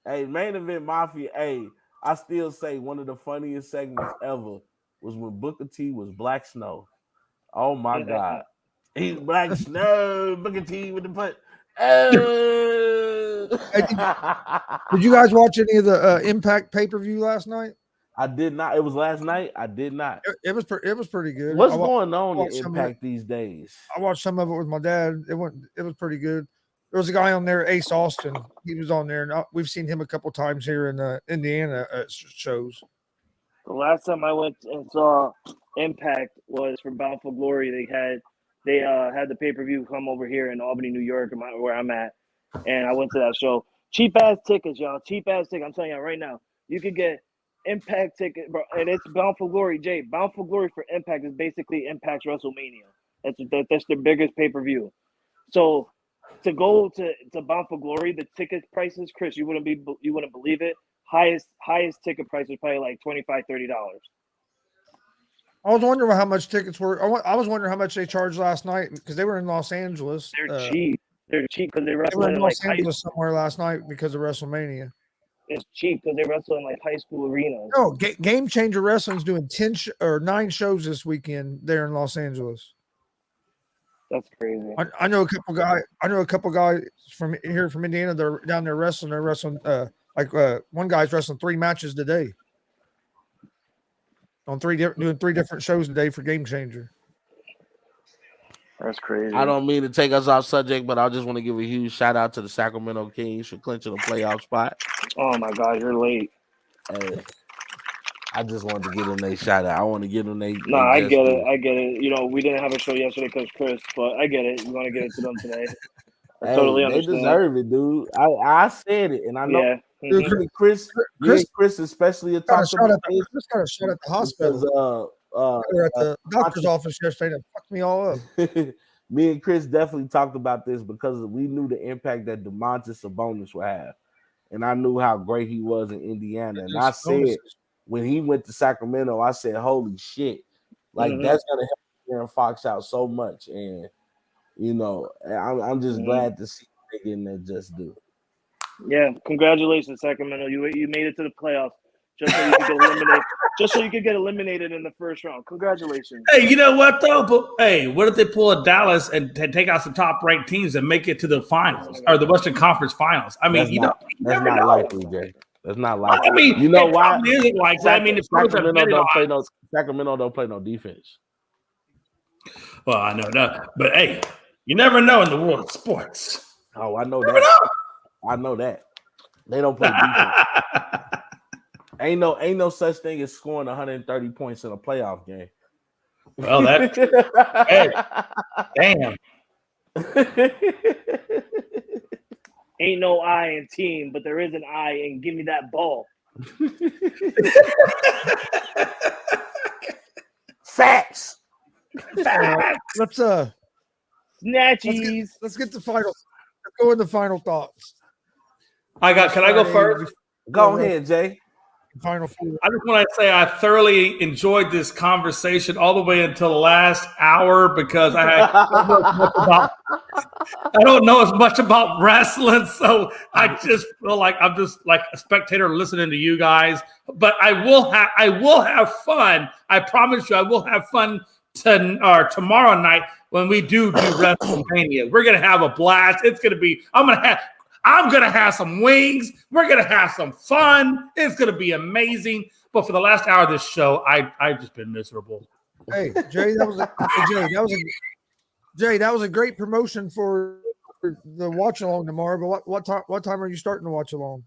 Hey, Main Event Mafia, hey, I still say one of the funniest segments ever was when Booker T was Black Snow. Oh, my God. He's Black Snow, Booker T with the butt. Oh. Did you guys watch any of the Impact pay-per-view last night? I did not. It was last night. I did not. It was pretty good. What's going on in Impact these days? I watched some of it with my dad. It was pretty good. There was a guy on there, Ace Austin. He was on there, and we've seen him a couple times here in Indiana shows. The last time I went and saw Impact was for Bound for Glory. They had the pay-per-view come over here in Albany, New York, where I'm at, and I went to that show. Cheap-ass tickets, y'all. Cheap-ass tickets. I'm telling you right now. You could get Impact ticket, bro, and it's Bound for Glory, Jay. Bound for Glory for Impact is basically Impact's WrestleMania. That's their biggest pay-per-view. So to go to Bound for Glory, the ticket prices, Chris, you wouldn't believe it. Highest ticket price was probably like $25-$30. I was wondering how much tickets were. I was wondering how much they charged last night, because they were in Los Angeles. They're cheap. They're cheap because they were in Los Angeles somewhere last night because of WrestleMania. It's cheap because they wrestle in like high school arenas. No, Game Changer Wrestling's doing 9 shows this weekend there in Los Angeles. That's crazy. I know a couple guys. I know a couple guys from here from Indiana. They're down there wrestling. They're wrestling. One guy's wrestling 3 matches today. On doing 3 different shows today for Game Changer. That's crazy. I don't mean to take us off subject, but I just want to give a huge shout out to the Sacramento Kings for clinching a playoff spot. Oh my God, you're late. I just wanted to give them a shout out. I want to give them a. No, I get it. I get it. You know, we didn't have a show yesterday because Chris, but I get it. You want to get it to them today. I totally understand. They deserve it, dude. I said it, and I know. Yeah. Dude, Chris, especially got a shot at the hospital. At the doctor's office yesterday, that fucked me all up. Me and Chris definitely talked about this because we knew the impact that DeMontis Sabonis would have, and I knew how great he was in Indiana. And I said when he went to Sacramento, I said, "Holy shit! Like that's gonna help Aaron Fox out so much." And you know, I'm just glad to see they getting that just due. Yeah, congratulations, Sacramento. You made it to the playoffs just so you could get eliminated. Just so you could get eliminated in the first round. Congratulations. Hey, you know what though? But hey, what if they pull a Dallas and take out some top-ranked teams and make it to the finals or the Western Conference Finals? I mean, that's not likely, Jay. That's not likely. I mean, you know why? Isn't like that. I mean, Sacramento don't play no defense. Well, I know that, but hey, you never know in the world of sports. Oh, I know that. I know that. They don't play defense. Ain't no such thing as scoring 130 points in a playoff game. Well, that hey, damn. Ain't no I in team, but there is an I in give me that ball. Facts. Let's Snatchies. let's get the final. Let's go into final thoughts. Can I go first? Go ahead, Jay. Final four. I just want to say I thoroughly enjoyed this conversation all the way until the last hour because I don't know as much about wrestling, so I just feel like I'm just like a spectator listening to you guys. But I will have fun. I promise you, I will have fun tomorrow night when we do WrestleMania. We're gonna have a blast. It's gonna be. I'm going to have some wings. We're going to have some fun. It's going to be amazing. But for the last hour of this show, I've just been miserable. Hey, Jay, that was a great promotion for the watch along tomorrow. But what time are you starting to watch along?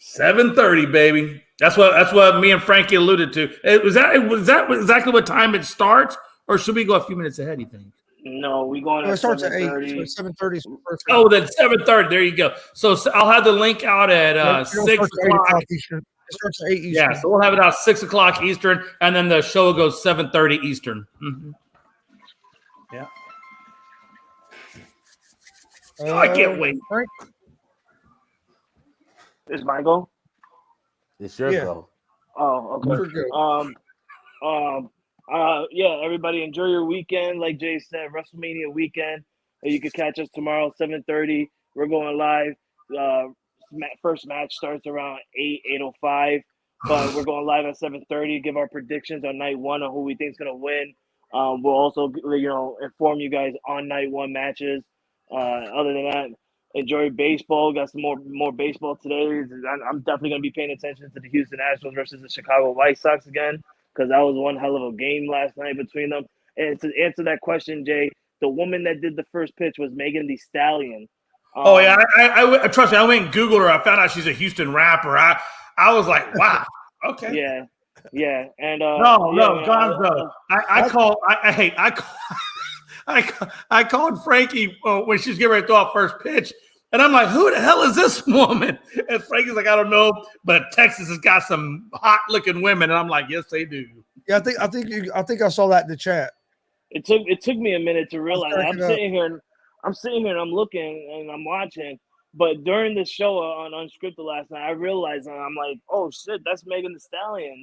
7:30, baby. That's what me and Frankie alluded to. Was that exactly what time it starts, or should we go a few minutes ahead? You think? No, we going at 7:30. 7:30. Oh, then 7:30. There you go. So I'll have the link out at 6 o'clock. Eastern. It starts at 8 Eastern. Yeah, so we'll have it out 6 o'clock Eastern, and then the show goes 7:30 Eastern. Mm-hmm. Yeah. I can't wait. Frank? Is my goal? It's your goal. Oh, okay. Yeah, everybody enjoy your weekend. Like Jay said, WrestleMania weekend. You can catch us tomorrow, 7:30. We're going live. First match starts around 8:05. But we're going live at 7:30. Give our predictions on night one on who we think is going to win. We'll also, inform you guys on night one matches. Other than that, enjoy baseball. Got some more baseball today. I'm definitely going to be paying attention to the Houston Astros versus the Chicago White Sox again, because that was one hell of a game last night between them. And to answer that question, Jay, the woman that did the first pitch was Megan Thee Stallion. I trust me. I went and Googled her. I found out she's a Houston rapper. I was like, wow. Okay. Yeah. And Gonzo. I called Frankie when she's getting ready to throw out first pitch, and I'm like, who the hell is this woman? And Frankie's like, I don't know, but Texas has got some hot looking women, and I'm like, yes, they do. Yeah, I think I saw that in the chat. It took me a minute to realize. I'm sitting here and I'm looking and I'm watching. But during the show on Unscripted last night, I realized, and I'm like, oh shit, that's Megan Thee Stallion.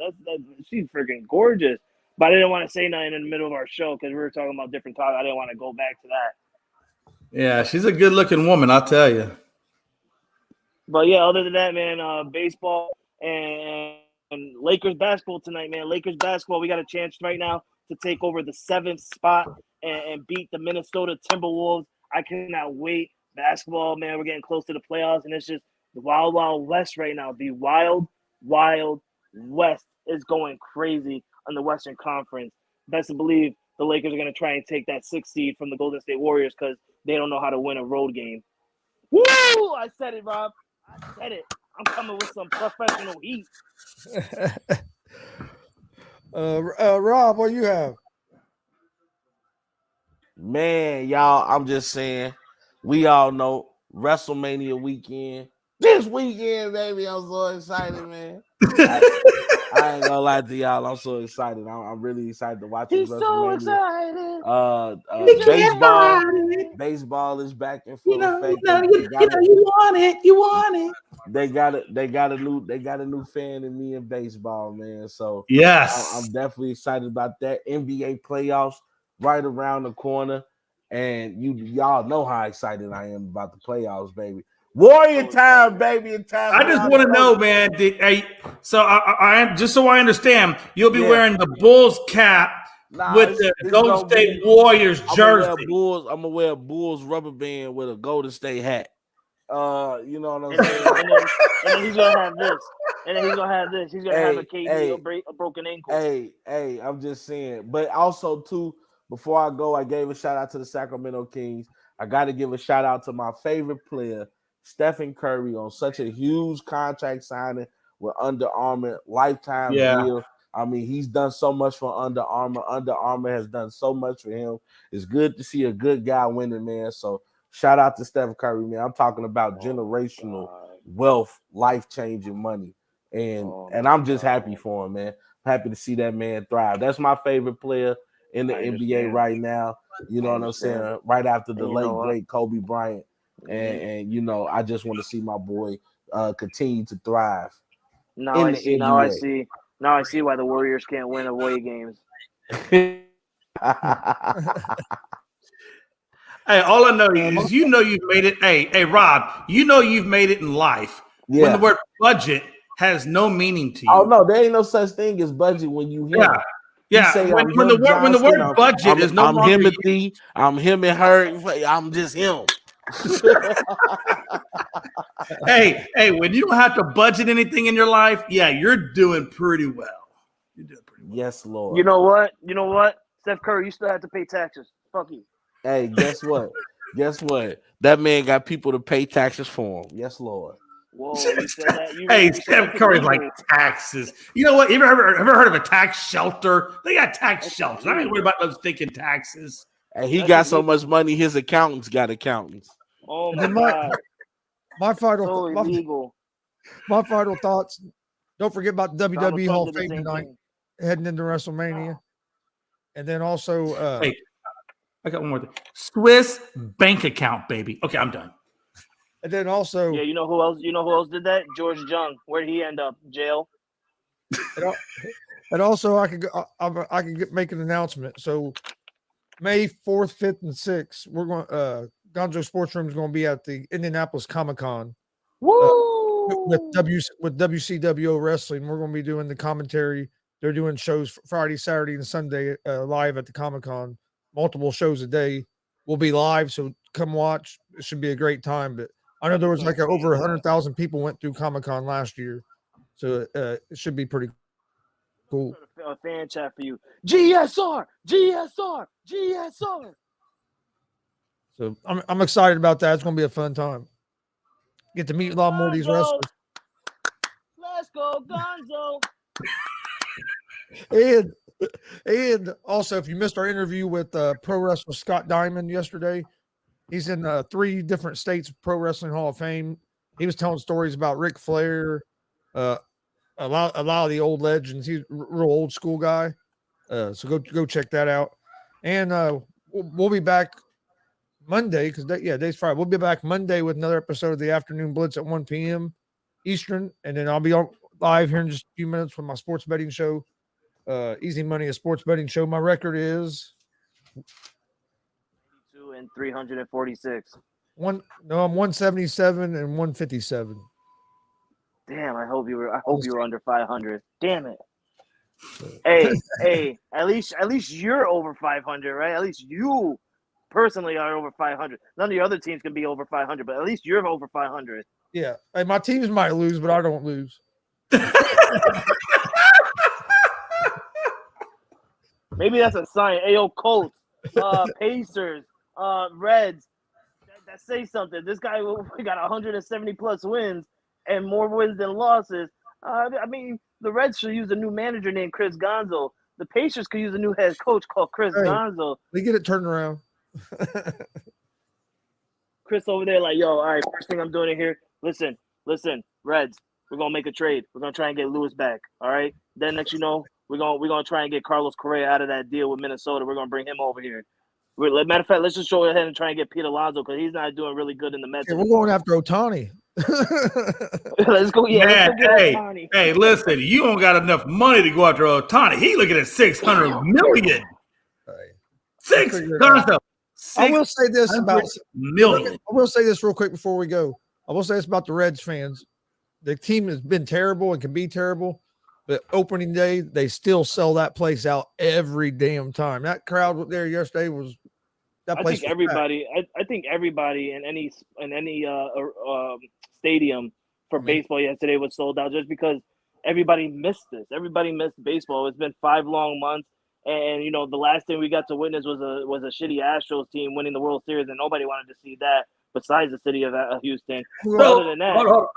She's freaking gorgeous. But I didn't want to say nothing in the middle of our show because we were talking about different topics. I didn't want to go back to that. Yeah, she's a good looking woman, I'll tell you. But yeah, other than that, man, baseball and Lakers basketball tonight, man. Lakers basketball, we got a chance right now to take over the 7th spot and beat the Minnesota Timberwolves. I cannot wait. Basketball, man, we're getting close to the playoffs, and it's just the wild, wild west right now. The wild, wild west is going crazy on the Western Conference. Best to believe the Lakers are going to try and take that 6th seed from the Golden State Warriors because they don't know how to win a road game. Woo! I said it, Rob. I said it. I'm coming with some professional heat. Rob, what you have? Man, y'all, I'm just saying, we all know WrestleMania weekend. This weekend, baby, I'm so excited, man. I ain't gonna lie to y'all, I'm so excited. I'm really excited to watch this He's so WrestleMania. excited. Baseball is back in full effect. You want it. They got a new fan in me in baseball, man. So Yes. I'm definitely excited about that. NBA playoffs right around the corner, and y'all know how excited I am about the playoffs, baby. Warrior time, baby. I just want to know, man. I just so I understand, you'll be wearing the Bulls cap with the Golden State Warriors jersey. I'm gonna wear a Bulls rubber band with a Golden State hat. You know what I'm saying? And then he's gonna have this. And then he's gonna have this. He's gonna have a KD a broken ankle. Hey, I'm just saying. But also too, before I go, I gave a shout out to the Sacramento Kings. I got to give a shout out to my favorite player, Stephen Curry, on such a huge contract signing with Under Armour, lifetime deal. I mean, he's done so much for Under Armour. Under Armour has done so much for him. It's good to see a good guy winning, man. So shout out to Stephen Curry, man. I'm talking about generational wealth, life-changing money. And I'm just happy for him, man. I'm happy to see that man thrive. That's my favorite player in the NBA right now. You know what I'm saying? Right after the late, great Kobe Bryant. And you know, I just want to see my boy continue to thrive. Now I see why the Warriors can't win away games. Hey, all I know is you've made it. Hey, Rob, you've made it in life. Yeah. When the word budget has no meaning to you. Oh no, there ain't no such thing as budget when you hear. Yeah. When the word budget is no longer Himothy, I'm him and her. I'm just him. Hey, when you don't have to budget anything in your life, you're doing pretty well. You're doing pretty well. Yes, Lord. You know what? Steph Curry, you still have to pay taxes. Fuck you. Hey, guess what? That man got people to pay taxes for him. Yes, Lord. Whoa, you said that. Hey, Steph Curry's like taxes. You know what? You ever heard of a tax shelter? They got tax shelters. I ain't worried about those thinking taxes. And he got so much money, his accountants got accountants. Oh my God. My final thoughts. Don't forget about WWE Hall of Fame tonight, heading into WrestleMania. And then also hey, I got one more thing. Swiss bank account, baby. Okay, I'm done. And then also, you know who else did that? George Jung. Where'd he end up? Jail. And also, I could make an announcement. So, May 4th, 5th, and 6th, we're going. GonzoSportsRoom is going to be at the Indianapolis Comic-Con. With WCWO Wrestling. We're going to be doing the commentary. They're doing shows Friday, Saturday, and Sunday live at the Comic-Con. Multiple shows a day. We'll be live, so come watch. It should be a great time. But I know there was like over 100,000 people went through Comic-Con last year, so it should be pretty cool. A fan chat for you. GSR. So I'm excited about that. It's going to be a fun time. Get to meet a lot more of these wrestlers. Let's go, Gonzo. And also, if you missed our interview with pro wrestler Scott Diamond yesterday, he's in 3 different states Pro Wrestling Hall of Fame. He was telling stories about Ric Flair, a lot of the old legends. He's a real old school guy. So go check that out. And we'll be back Monday because day's Friday. We'll be back Monday with another episode of the Afternoon Blitz at 1 p.m. Eastern, and then I'll be on live here in just a few minutes with my sports betting show. Easy Money, a sports betting show. My record is 2 and 346. I'm 177 and 157. Damn, I hope you were under 500. Damn it. Hey, at least you're over 500, right? At least you personally are over 500. None of the other teams can be over 500, but at least you're over 500. Yeah. Hey, my teams might lose, but I don't lose. Maybe that's a sign. Ayo, Colts, Pacers, Reds. That say something. This guy we got 170 plus wins and more wins than losses. I mean, the Reds should use a new manager named Chris Gonzo. The Pacers could use a new head coach called Chris Gonzo. They get it turned around. Chris over there, like, yo, all right, first thing I'm doing in here, listen, Reds, we're gonna make a trade. We're gonna try and get Lewis back. All right. Then next, we're gonna try and get Carlos Correa out of that deal with Minnesota. We're gonna bring him over here. Matter of fact, let's just go ahead and try and get Pete Alonso because he's not doing really good in the Mets. Yeah, we're going after Otani. Let's go. Yeah, Man, let's go get Otani. hey, listen, you don't got enough money to go after Otani. He looking at 600 million. I will say this about million. I will say this real quick before we go. I will say this about the Reds fans. The team has been terrible and can be terrible, but opening day, they still sell that place out every damn time. That crowd there yesterday was that place. I think everybody in any stadium for baseball yesterday was sold out just because everybody missed this. Everybody missed baseball. It's been 5 long months. And the last thing we got to witness was a shitty Astros team winning the World Series, and nobody wanted to see that. Besides the city of Houston, so, other than that, hold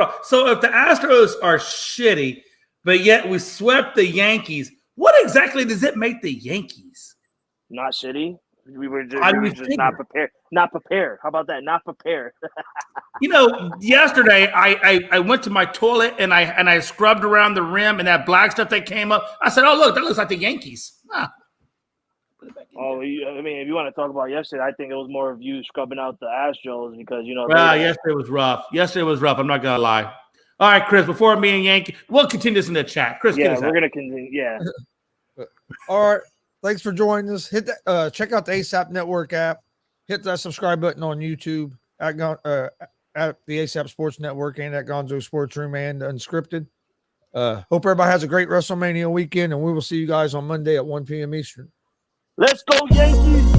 on. So if the Astros are shitty, but yet we swept the Yankees, what exactly does it make the Yankees? Not shitty. We were just not prepared. Not prepared. How about that? Not prepared. Yesterday I went to my toilet and I scrubbed around the rim and that black stuff that came up. I said, "Oh, look, that looks like the Yankees." I mean, if you want to talk about yesterday, I think it was more of you scrubbing out the Astros because yesterday was rough. I'm not gonna lie. All right, Chris. Before me and Yankee, we'll continue this in the chat. Chris, yeah, we're gonna continue. Yeah. All right. Thanks for joining us. Hit that. Check out the ASAP Network app. Hit that subscribe button on YouTube at the ASAP Sports Network and at GonzoSportsRoom and Unscripted. Hope everybody has a great WrestleMania weekend, and we will see you guys on Monday at 1 p.m. Eastern. Let's go, Yankees!